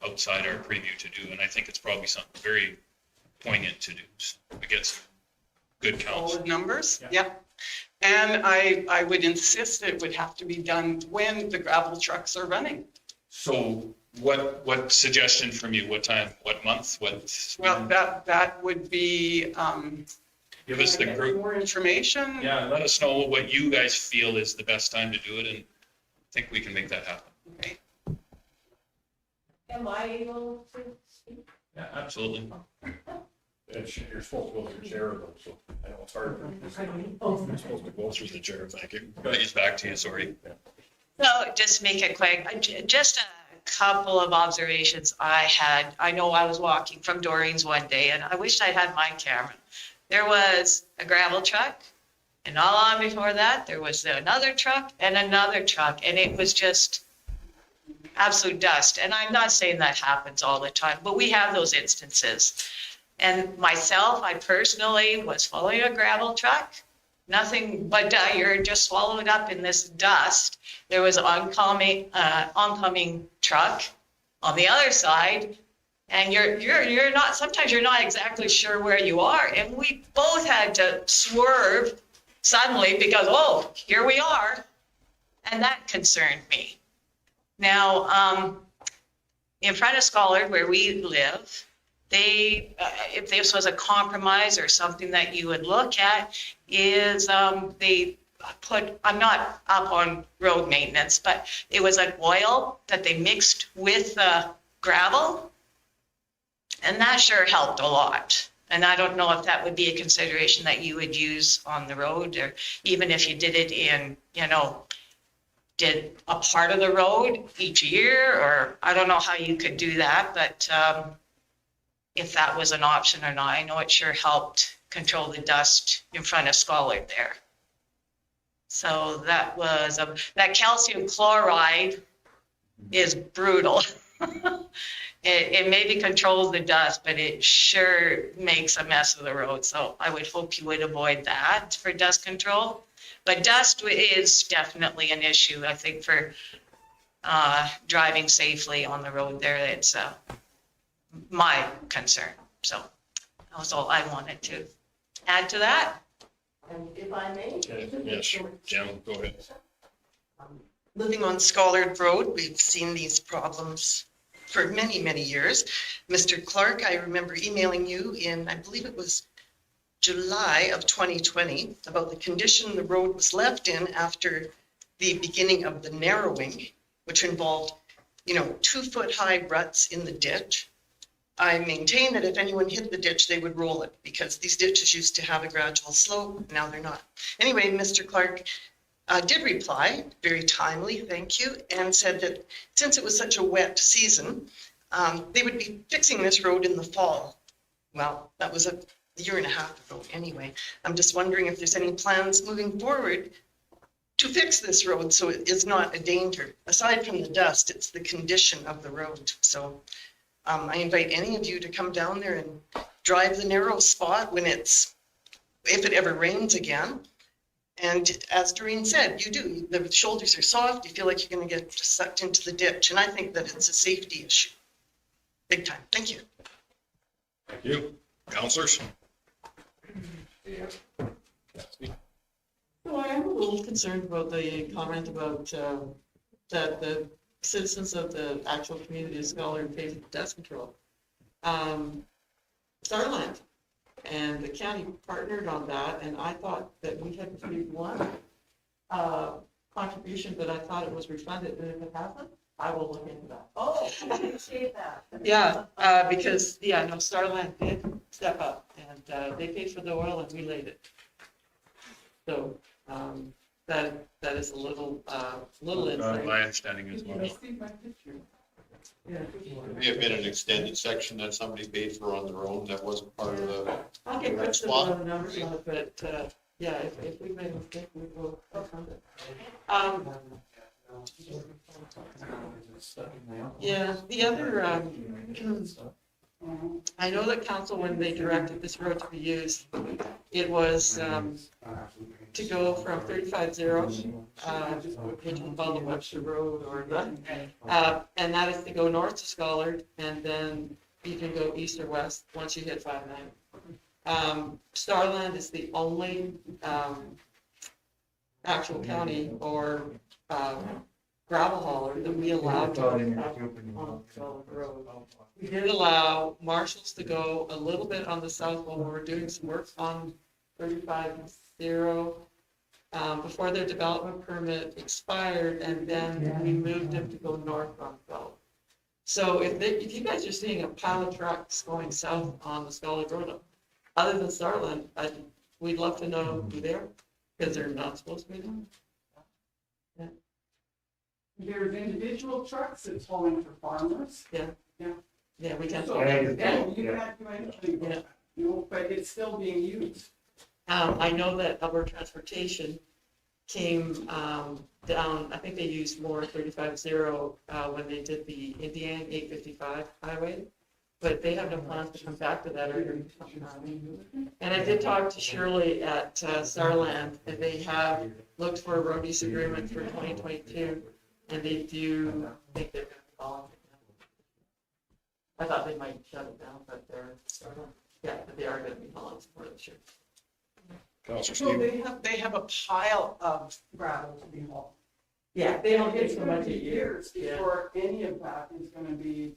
outside our preview to do, and I think it's probably something very poignant to do. So we get some good counts. Solid numbers, yeah. And I would insist it would have to be done when the gravel trucks are running. So what suggestion from you? What time, what month, what? Well, that would be, Give us the group. more information. Yeah, let us know what you guys feel is the best time to do it, and I think we can make that happen. Okay. Am I able to speak? Yeah, absolutely. And you're supposed to go through chair though, so I know it's hard. You're supposed to go through the chair, thank you. Got you back to you, sorry. So just make it quick, just a couple of observations I had. I know I was walking from Doreen's one day and I wished I had my camera. There was a gravel truck, and not long before that, there was another truck and another truck, and it was just absolute dust. And I'm not saying that happens all the time, but we have those instances. And myself, I personally was following a gravel truck. Nothing but you're just swallowed up in this dust. There was an oncoming truck on the other side, and you're not, sometimes you're not exactly sure where you are. And we both had to swerve suddenly because, oh, here we are. And that concerned me. Now, in front of Scholar, where we live, they, if this was a compromise or something that you would look at, is they put, I'm not up on road maintenance, but it was an oil that they mixed with gravel, and that sure helped a lot. And I don't know if that would be a consideration that you would use on the road, or even if you did it in, you know, did a part of the road each year, or I don't know how you could do that, but if that was an option or not. I know it sure helped control the dust in front of Scholar there. So that was, that calcium chloride is brutal. It maybe controls the dust, but it sure makes a mess of the road. So I would hope you would avoid that for dust control. But dust is definitely an issue, I think, for driving safely on the road there. It's my concern. So that was all I wanted to add to that. And if I may? Yes, Jim, go ahead. Living on Scholar Road, we've seen these problems for many, many years. Mr. Clark, I remember emailing you in, I believe it was July of 2020, about the condition the road was left in after the beginning of the narrowing, which involved, 2-foot-high ruts in the ditch. I maintain that if anyone hit the ditch, they would roll it, because these ditches used to have a gradual slope. Now they're not. Anyway, Mr. Clark did reply, very timely, thank you, and said that since it was such a wet season, they would be fixing this road in the fall. Well, that was a year and a half ago anyway. I'm just wondering if there's any plans moving forward to fix this road so it is not a danger. Aside from the dust, it's the condition of the road. So I invite any of you to come down there and drive the narrow spot when if it ever rains again. And as Doreen said, you do, the shoulders are soft, you feel like you're gonna get sucked into the ditch, and I think that it's a safety issue. Big time, thank you. Thank you. Counselors? So I am a little concerned about the comment about that the citizens of the actual community of Scholar pay for dust control. Starland and the county partnered on that, and I thought that we had received one contribution, but I thought it was refunded, and if it hasn't, I will look into that. Oh, I appreciate that. Yeah, because, yeah, no, Starland did step up, and they paid for the oil and we laid it. So, that is a little insight. My understanding as well. Yeah. May have been an extended section that somebody paid for on their own, that wasn't part of the. I'll get red rid spot. of the numbers on it, but, yeah, if we made a mistake, we will fund it. Yeah, the other, I know that council, when they directed this road to be used, it was, to go from 35-0, which we call the Webster Road, or and that is to go north to Scholar, and then you can go east or west once you hit 5-9. Starland is the only actual county or gravel hauler that we allowed to go on Scholar Road. We did allow marshals to go a little bit on the south while we were doing some work on 35-0 before their development permit expired, and then we moved them to go north on Scholar. So if you guys are seeing a pile of trucks going south on the Scholar Road, other than Starland, we'd love to know who they are, because they're not supposed to be there. Yeah. There's individual trucks that's hauling for farmers. Yeah. Yeah. Yeah, we can't. So, yeah, you can't do anything about it, you know, but it's still being used. I know that Alberta Transportation came down, I think they used more 35-0 when they did the Indiana 855 highway, but they have no plans to come back to that or and I did talk to Shirley at Starland, and they have looked for a road use agreement for 2022, and they do think they're going to follow it. I thought they might shut it down, but they are going to be hauling for this year. So they have a pile of gravel to be hauled. Yeah, they don't get It's so gonna much be a year. years before any of that is gonna be,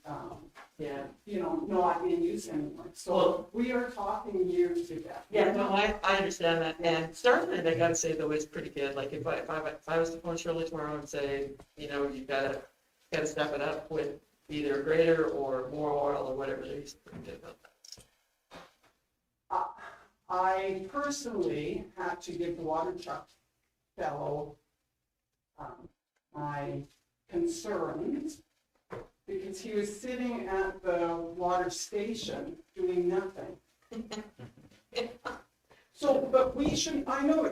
you know, not in use anymore. So we are talking years to get. Yeah, no, I understand that, and Starland, I gotta say though, is pretty good, like if I was to phone Shirley tomorrow and say, you know, you gotta step it up with either a grader or more oil or whatever, they're pretty good about that. I personally had to give the water truck fellow my concerns because he was sitting at the water station doing nothing. So, but we shouldn't, I know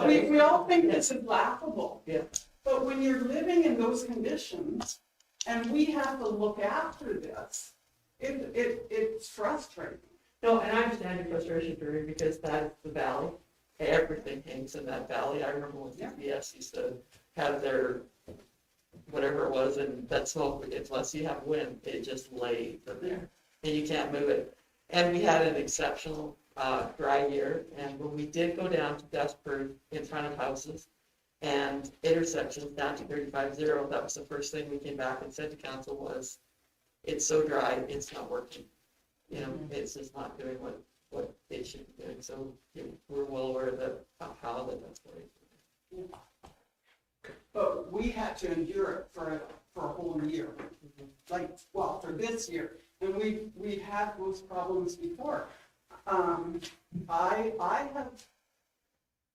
we all think this is laughable. Yeah. But when you're living in those conditions and we have to look after this, it's frustrating. No, and I understand your frustration, Drew, because that is the valley. Everything hangs in that valley. I remember when CBS used to have their, whatever it was, and that smoke, unless you have wind, it just lays in there, and you can't move it. And we had an exceptional dry year, and when we did go down to dust-proof in front of houses and intersections down to 35-0, that was the first thing we came back and said to council was, it's so dry, it's not working. You know, it's just not doing what it should be doing. So we're well aware of how that's working. But we had to endure it for a whole year, for this year. And we've had those problems before. I have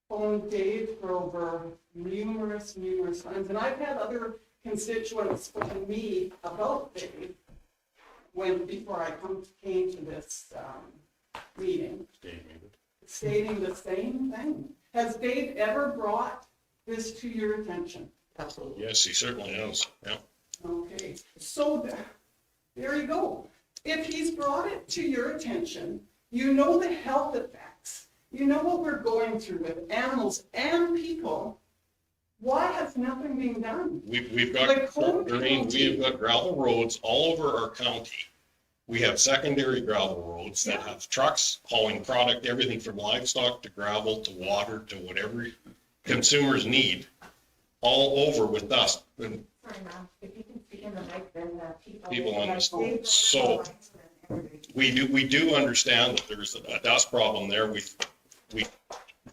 phoned Dave for over numerous times, and I've had other constituents phone me about Dave before I came to this meeting, stating the same thing. Has Dave ever brought this to your attention? Absolutely. Yes, he certainly has. Yeah. Okay, so there you go. If he's brought it to your attention, you know the health effects. You know what we're going through with animals and people. Why has nothing been done? We've got, Like home Doreen, county. we've got gravel roads all over our county. We have secondary gravel roads that have trucks hauling product, everything from livestock to gravel to water to whatever consumers need, all over with dust. And Sorry, ma'am, if you can speak in the mic, then people on this, so we do understand that there's a dust problem there. We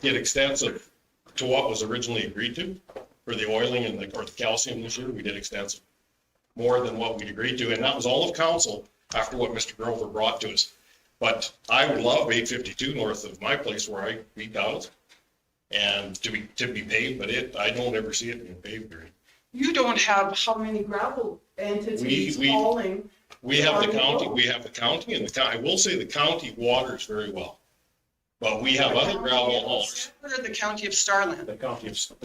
did extensive to what was originally agreed to for the oiling and the calcium this year. We did extensive, more than what we'd agreed to, and that was all of council after what Mr. Grover brought to us. But I would love 852 north of my place where I beat out and to be paved, but I don't ever see it being paved. You don't have how many gravel entities hauling. We have the on county, road? we have the county, and I will say the county waters very well. But we have other gravel haulers. Or the county of Starland. The county of Statler. If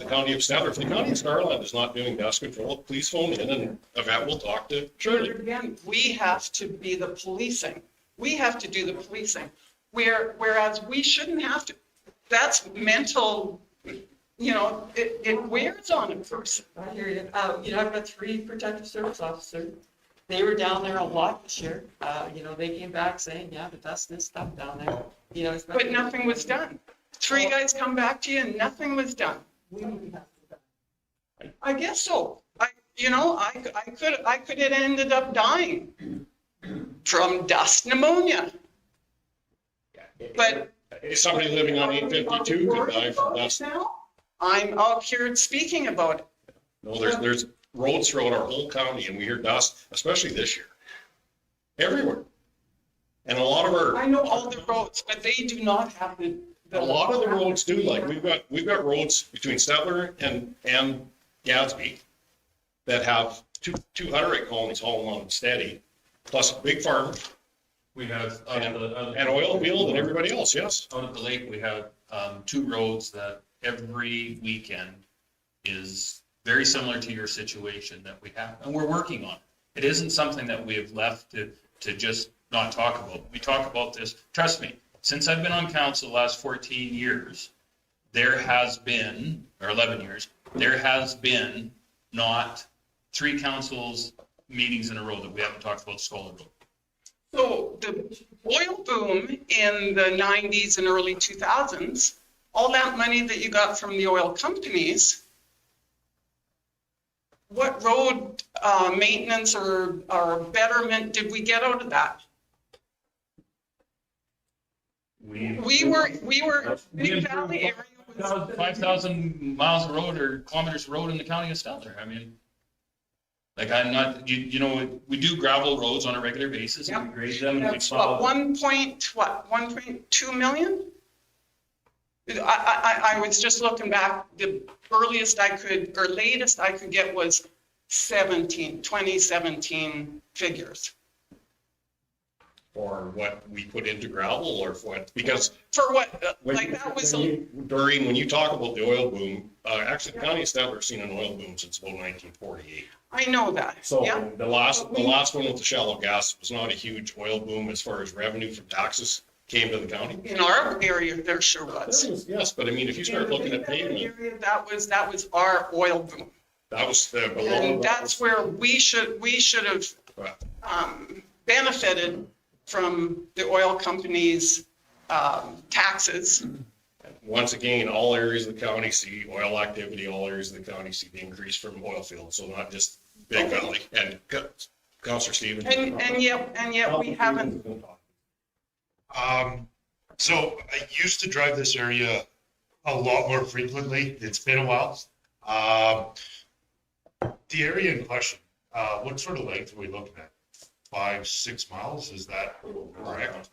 the county of Starland is not doing dust control, please phone in and Yvette will talk to Shirley. Again, we have to be the policing. We have to do the policing. Whereas we shouldn't have to. That's mental, it wears on a person. I hear you. I've got 3 protective service officers. They were down there a lot this year. They came back saying, yeah, but that's this stuff down there. But nothing was done. 3 guys come back to you and nothing was done. I guess so. I could have ended up dying from dust pneumonia. But somebody living on 852 could die from dust. I'm out here speaking about it. No, there's roads throughout our whole county and we hear dust, especially this year. Everywhere. And a lot of our. I know all the roads, but they do not have the. A lot of the roads do, like we've got roads between Statler and Gadsby that have two Hutterite colonies hauling on steady, plus big farmers. We have, and oil field and everybody else, yes. Out at the lake, we have 2 roads that every weekend is very similar to your situation that we have, and we're working on it. It isn't something that we have left to just not talk about. We talk about this, trust me, since I've been on council the last 14 years, there has been, or 11 years, there has been not 3 councils meetings in a row that we haven't talked about Scholar Road. So the oil boom in the 90s and early 2000s, all that money that you got from the oil companies, what road maintenance or betterment did we get out of that? We were Big Valley area was 5,000 miles of road or kilometers of road in the county of Statler. I mean, like I'm not, we do gravel roads on a regular basis and we grade them and we That's plow. what, 1.2 million? I was just looking back, the earliest I could, or latest I could get was 2017 figures. Or what we put into gravel or what, because. For what, like that was. Doreen, when you talk about the oil boom, actually the county of Statler's seen an oil boom since about 1948. I know that, So yeah. the last one with the shallow gas was not a huge oil boom as far as revenue from taxes came to the county. In our area, there sure was. Yes, but I mean, if you start looking at pavement, Area, that was our oil boom. that was the below. And that's where we should have benefited from the oil companies' taxes. Once again, all areas of the county see oil activity, all areas of the county see the increase from oil fields, so not just Big Valley. And Councillor Stevens. And yet we haven't. So I used to drive this area a lot more frequently. It's been a while. The area in question, what sort of length are we looking at? 5-6 miles, is that correct?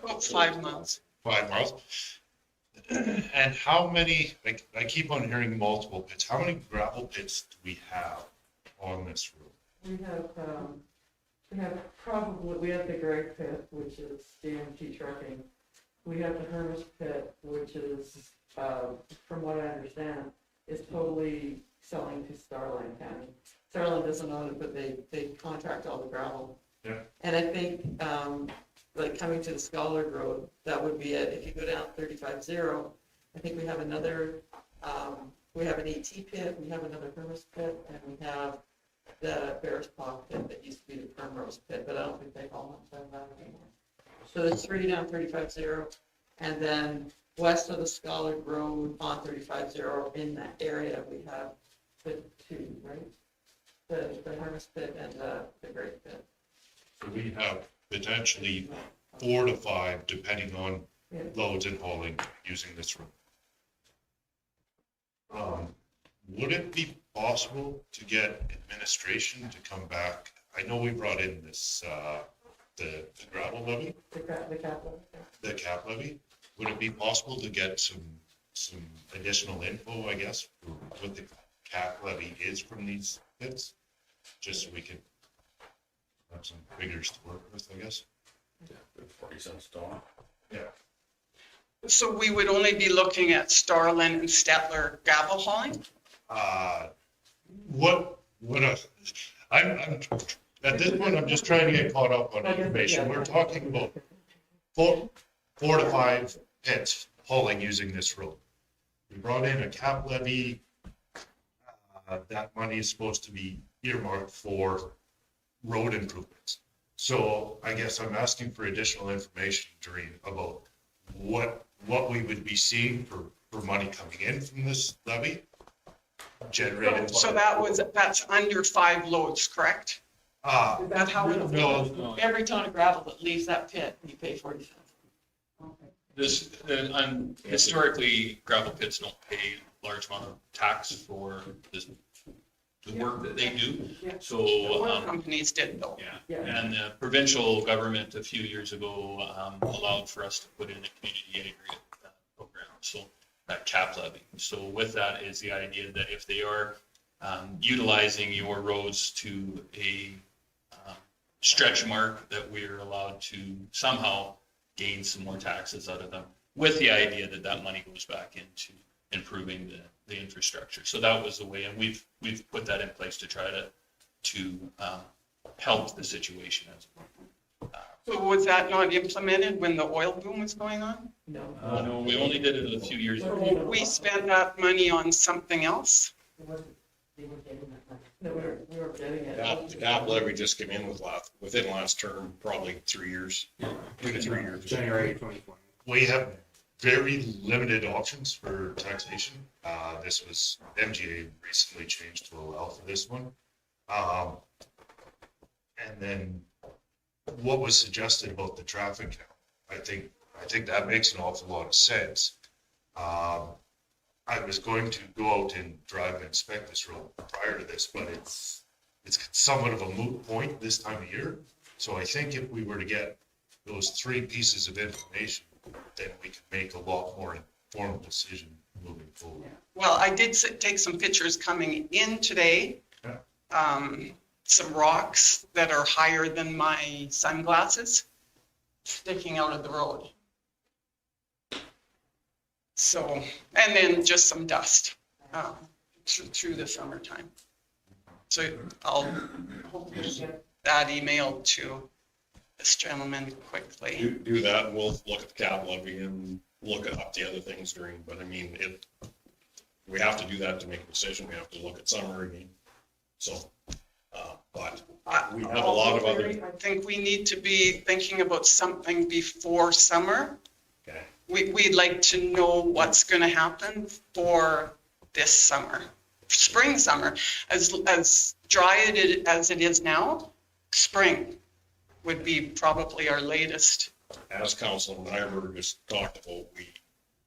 About 5 miles. 5 miles. And how many, I keep on hearing multiple pits. How many gravel pits do we have on this road? We have the Greg pit, which is DMT trucking. We have the Hermes pit, which is, from what I understand, is totally selling to Starland County. Starland doesn't own it, but they contract all the gravel. Yeah. And I think, like coming to the Scholar Road, that would be it. If you go down 35-0, I think we have another, we have an AT pit, we have another Hermes pit, and we have the Bears Paw pit that used to be the Primrose pit, but I don't think they all have that anymore. So there's 3 down 35-0, and then west of the Scholar Road on 35-0 in that area, we have the 2, right? The Hermes pit and the Great Pit. So we have potentially 4 to 5, depending on Yeah. loads and hauling using this room. Would it be possible to get administration to come back? I know we brought in this, the gravel levy, The capital. the cap levy. Would it be possible to get some additional info, I guess, for what the cap levy is from these pits? Just so we can have some figures to work with, I guess. 40 cents a ton. Yeah. So we would only be looking at Starlin and Stettler gravel hauling? I'm, at this point, I'm just trying to get caught up on information. We're talking about 4 to 5 pits hauling using this road. We brought in a cap levy. That money is supposed to be earmarked for road improvements. So I guess I'm asking for additional information about what we would be seeing for money coming in from this levy generated. So that's under 5 loads, correct? Is that how it? No. Every ton of gravel that leaves that pit, you pay 40 cents. Historically, gravel pits don't pay large amount of tax for the work that they do. So, Oil companies did though. yeah, and the provincial government a few years ago, allowed for us to put in a community aggregate program. So that cap levy. So with that is the idea that if they are, utilizing your roads to a, stretch mark, that we're allowed to somehow gain some more taxes out of them, with the idea that that money goes back into improving the infrastructure. So that was the way, and we've put that in place to try to help the situation as well. So was that not implemented when the oil boom was going on? No, we only did it a few years ago. We spent that money on something else? No, we were getting it. The cap levy just came in within last term, probably 3 years, 2 to 3 years. January 2020. We have very limited options for taxation. This was, MGA recently changed to allow for this one. And then what was suggested about the traffic count, I think that makes an awful lot of sense. I was going to go out and drive and inspect this road prior to this, but it's somewhat of a moot point this time of year. So I think if we were to get those 3 pieces of information, then we could make a lot more informed decision moving forward. Well, I did take some pictures coming in today. Yeah. Some rocks that are higher than my sunglasses sticking out of the road. So, and then just some dust through the summertime. So I'll hopefully get that email to this gentleman quickly. Do that, and we'll look at the cap levy and look up the other things but I mean, we have to do that to make a decision. We have to look at summer again. So, but we have a lot of other. I think we need to be thinking about something before summer. Okay. We'd like to know what's going to happen for this summer, spring, summer. As dry as it is now, spring would be probably our latest. As Councilman Nyberg just talked about, we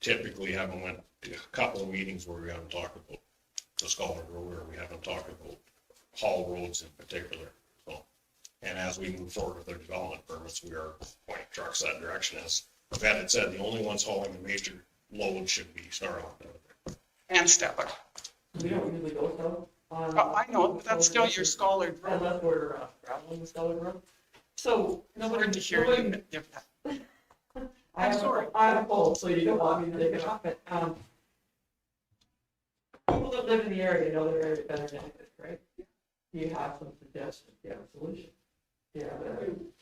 typically haven't went to a couple of meetings where we haven't talked about the Scholar Road, where we haven't talked about haul roads in particular. So, and as we move forward with our development permits, we are pointing trucks that direction. As Yvette had said, the only ones hauling the major load should be Starlin. And Stettler. We don't usually go south. I know, but that's still your Scholar Road. Unless we're traveling the Scholar Road. So. Hard to hear you give that. I'm sorry. I'm full, so you don't want me to take it off, but, people that live in the area know their area better than I do, right? Do you have some suggestions? Do you have a solution? Yeah,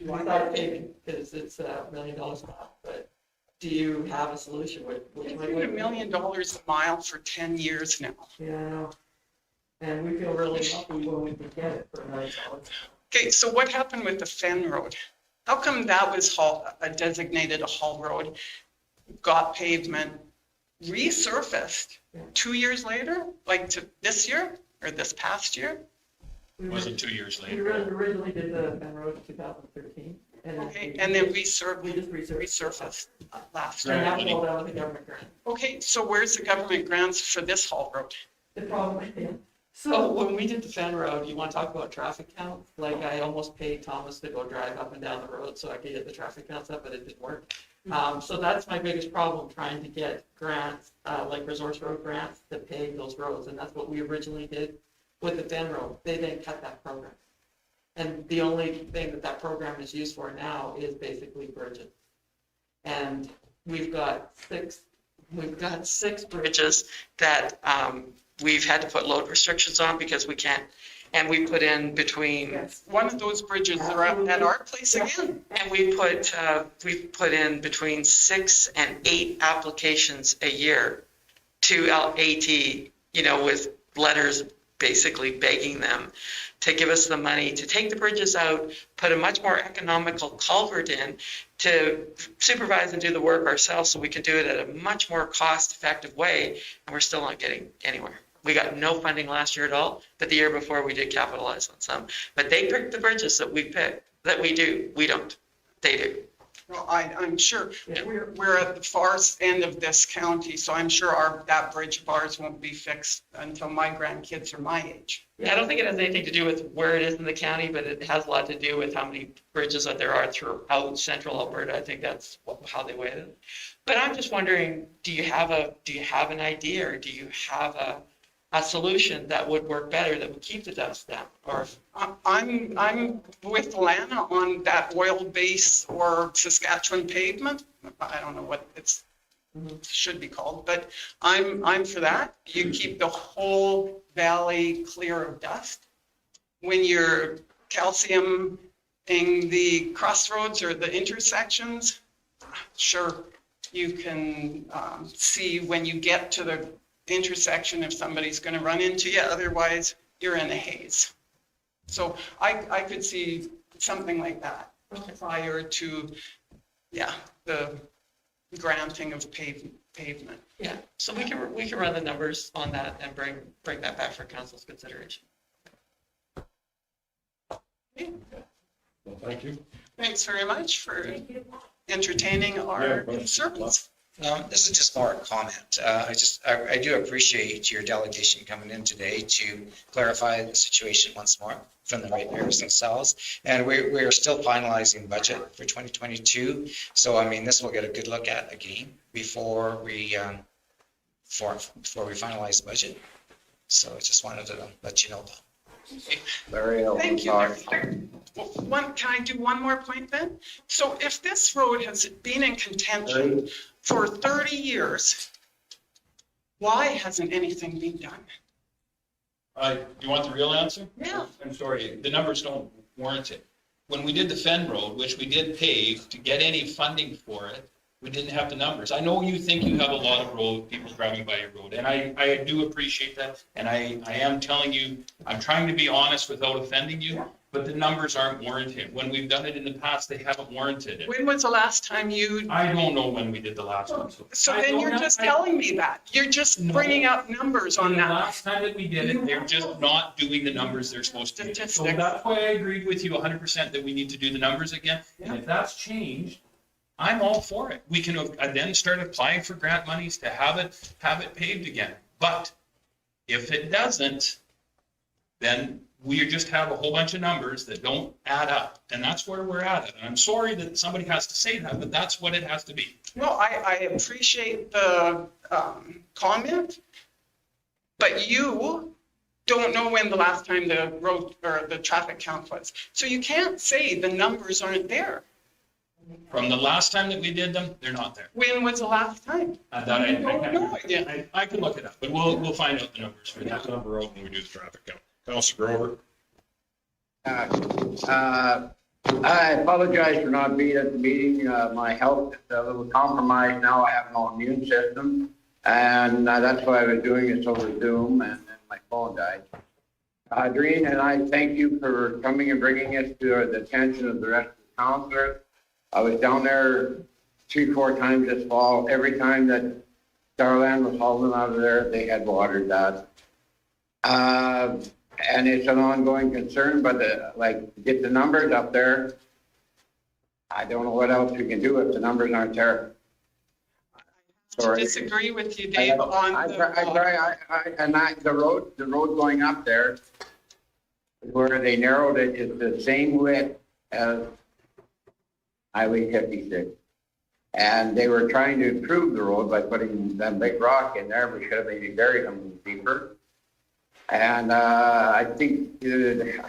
we thought maybe, because it's $1 million a mile, but do you have a solution with? It's been $1 million a mile for 10 years now. Yeah, I know. And we feel really lucky when we could get it for $1 million. Okay, so what happened with the Fen Road? How come that was designated a haul road, got pavement, resurfaced 2 years later, like to this year or this past year? It wasn't 2 years We later. originally did the Fen Road in 2013. And then we just resurfaced last year. And that fall down with the government grant. Okay, so where's the government grants for this haul road? The problem, so when we did the Fen Road, you want to talk about traffic count? Like I almost paid Thomas to go drive up and down the road so I could get the traffic counts up, but it didn't work. So that's my biggest problem, trying to get grants, like Resource Road grants to pave those roads. And that's what we originally did with the Fen Road. They then cut that program. And the only thing that program is used for now is basically bridges. And we've got six bridges that we've had to put load restrictions on because we can't. And we put in between. One of those bridges are at our place again. And we put in between 6 and 8 applications a year to AT, with letters basically begging them to give us the money to take the bridges out, put a much more economical culvert in, to supervise and do the work ourselves so we can do it at a much more cost-effective way, and we're still not getting anywhere. We got no funding last year at all, but the year before we did capitalize on some. But they picked the bridges that we pick, that we do. We don't. They do. Well, I'm sure we're at the far end of this county, so I'm sure that bridge of ours won't be fixed until my grandkids are my age. Yeah, I don't think it has anything to do with where it is in the county, but it has a lot to do with how many bridges that there are throughout central Alberta. I think that's how they weigh it. But I'm just wondering, do you have an idea, or do you have a solution that would work better, that would keep the dust down? Or I'm with Lana on that oil base or Saskatchewan pavement. I don't know what it's should be called, but I'm for that. You keep the whole valley clear of dust. When you're calciuming the crossroads or the intersections, sure, you can see when you get to the intersection if somebody's going to run into you. Otherwise, you're in a haze. So I could see something like that prior to, the granting of pavement. yeah, so we can run the numbers on that and bring that back for council's consideration. Well, thank you. Thanks very much for entertaining our concerns. This is just more a comment. I do appreciate your delegation coming in today to clarify the situation once more from the ratepayers themselves. And we're still finalizing budget for 2022. So, this will get a good look at again before we finalize the budget. So I just wanted to let you know that. Thank you. Can I do one more point then? So if this road has been in contention for 30 years, why hasn't anything been done? You want the real answer? Yeah. I'm sorry, the numbers don't warrant it. When we did the Fen Road, which we did pave, to get any funding for it, we didn't have the numbers. I know you think you have a lot of people driving by your road, and I do appreciate that. And I am telling you, I'm trying to be honest without offending you, but the numbers aren't warranted. When we've done it in the past, they haven't warranted it. When was the last time you? I don't know when we did the last one. So then you're just telling me that. You're just bringing up numbers on that. The last time that we did it, they're just not doing the numbers they're supposed to do. So that's why I agreed with you 100% that we need to do the numbers again. And if that's changed, I'm all for it. We can then start applying for grant monies to have it paved again. But if it doesn't, then we just have a whole bunch of numbers that don't add up. And that's where we're at. And I'm sorry that somebody has to say that, but that's what it has to be. No, I appreciate the comment, but you don't know when the last time the road or the traffic count was. So you can't say the numbers aren't there. From the last time that we did them, they're not there. When was the last time? I can look it up, but we'll find out the numbers for that. Number out when we do the traffic count. Councilor Grover. I apologize for not being at the meeting. My health is a little compromised now. I have no immune system. And that's why I was doing this over Zoom, and then my phone died. Doreen, and I thank you for coming and bringing it to the attention of the rest of the councilors. I was down there 3-4 times this fall. Every time that Starland was hauling out of there, they had watered that. And it's an ongoing concern, but like, to get the numbers up there, I don't know what else we can do if the numbers aren't there. I Sorry. disagree with you, Dave, on the road going up there, where they narrowed it, is the same width as Highway 56. And they were trying to improve the road by putting that big rock in there. We should have maybe buried them deeper. And I think the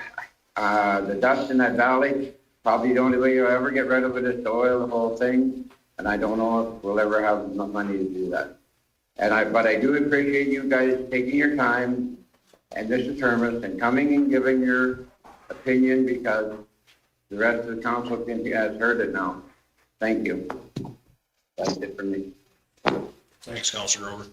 dust in that valley, probably the only way you'll ever get rid of it is to oil the whole thing. And I don't know if we'll ever have enough money to do that. But I do appreciate you guys taking your time and Mr. Termes and coming and giving your opinion, because the rest of the council has heard it now. Thank you. That's it for me. Thanks, Councilor Grover.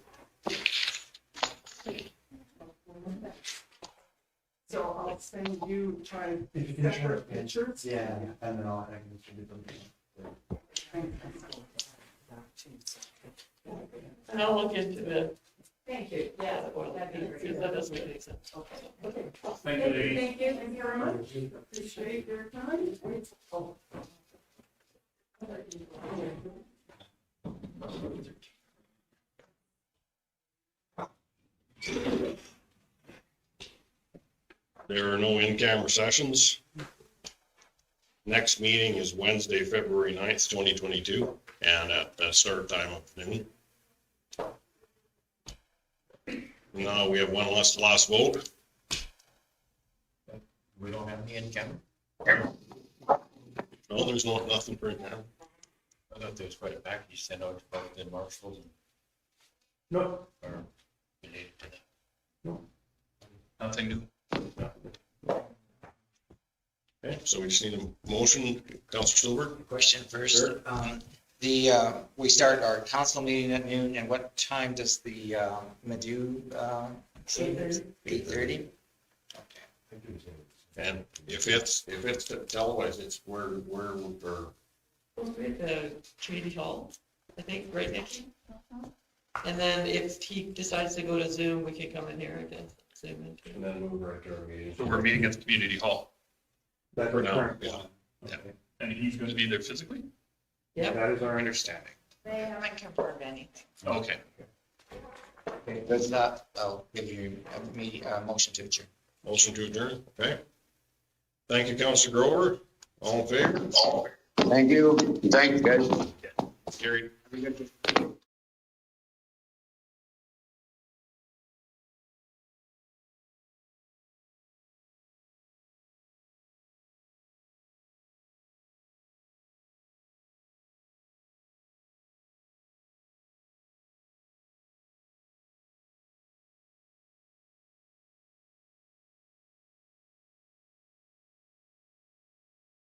So I'll send you, try separate pictures. Yeah, and then I can distribute them. And I'll look into it. Thank you. Yeah, that'd be great. Because that doesn't make sense. Okay. Thank you, ladies. Thank you very much. Appreciate your time. Oh. There are no in-camera sessions. Next meeting is Wednesday, February 9th, 2022, and at a start time of noon. Now we have one last vote. We don't have any in camera. No, there's nothing for in-camera. I thought there was quite a package sent out about the marshals and. No. Or related to that. No. Nothing new. Okay, so we just need a motion. Councilor Silver? Question first. Sure. We start our council meeting at noon, and what time does the Madu? 8:30. And if it's televised, it's where we're At the community hall, I think, right, Nikki? And then if he decides to go to Zoom, we can come in here again. Zoom in too. And then move right to our meeting. So we're meeting at the community hall. That's for our now, current yeah. plan. Yeah. And he's going to be there physically? Yep. That is our understanding. They haven't confirmed anything. Okay. With that, I'll give you a motion to adjourn. Motion to adjourn, okay? Thank you, Councilor Grover. All in favor? Thank you. Thanks, guys. Carried. Have a good day.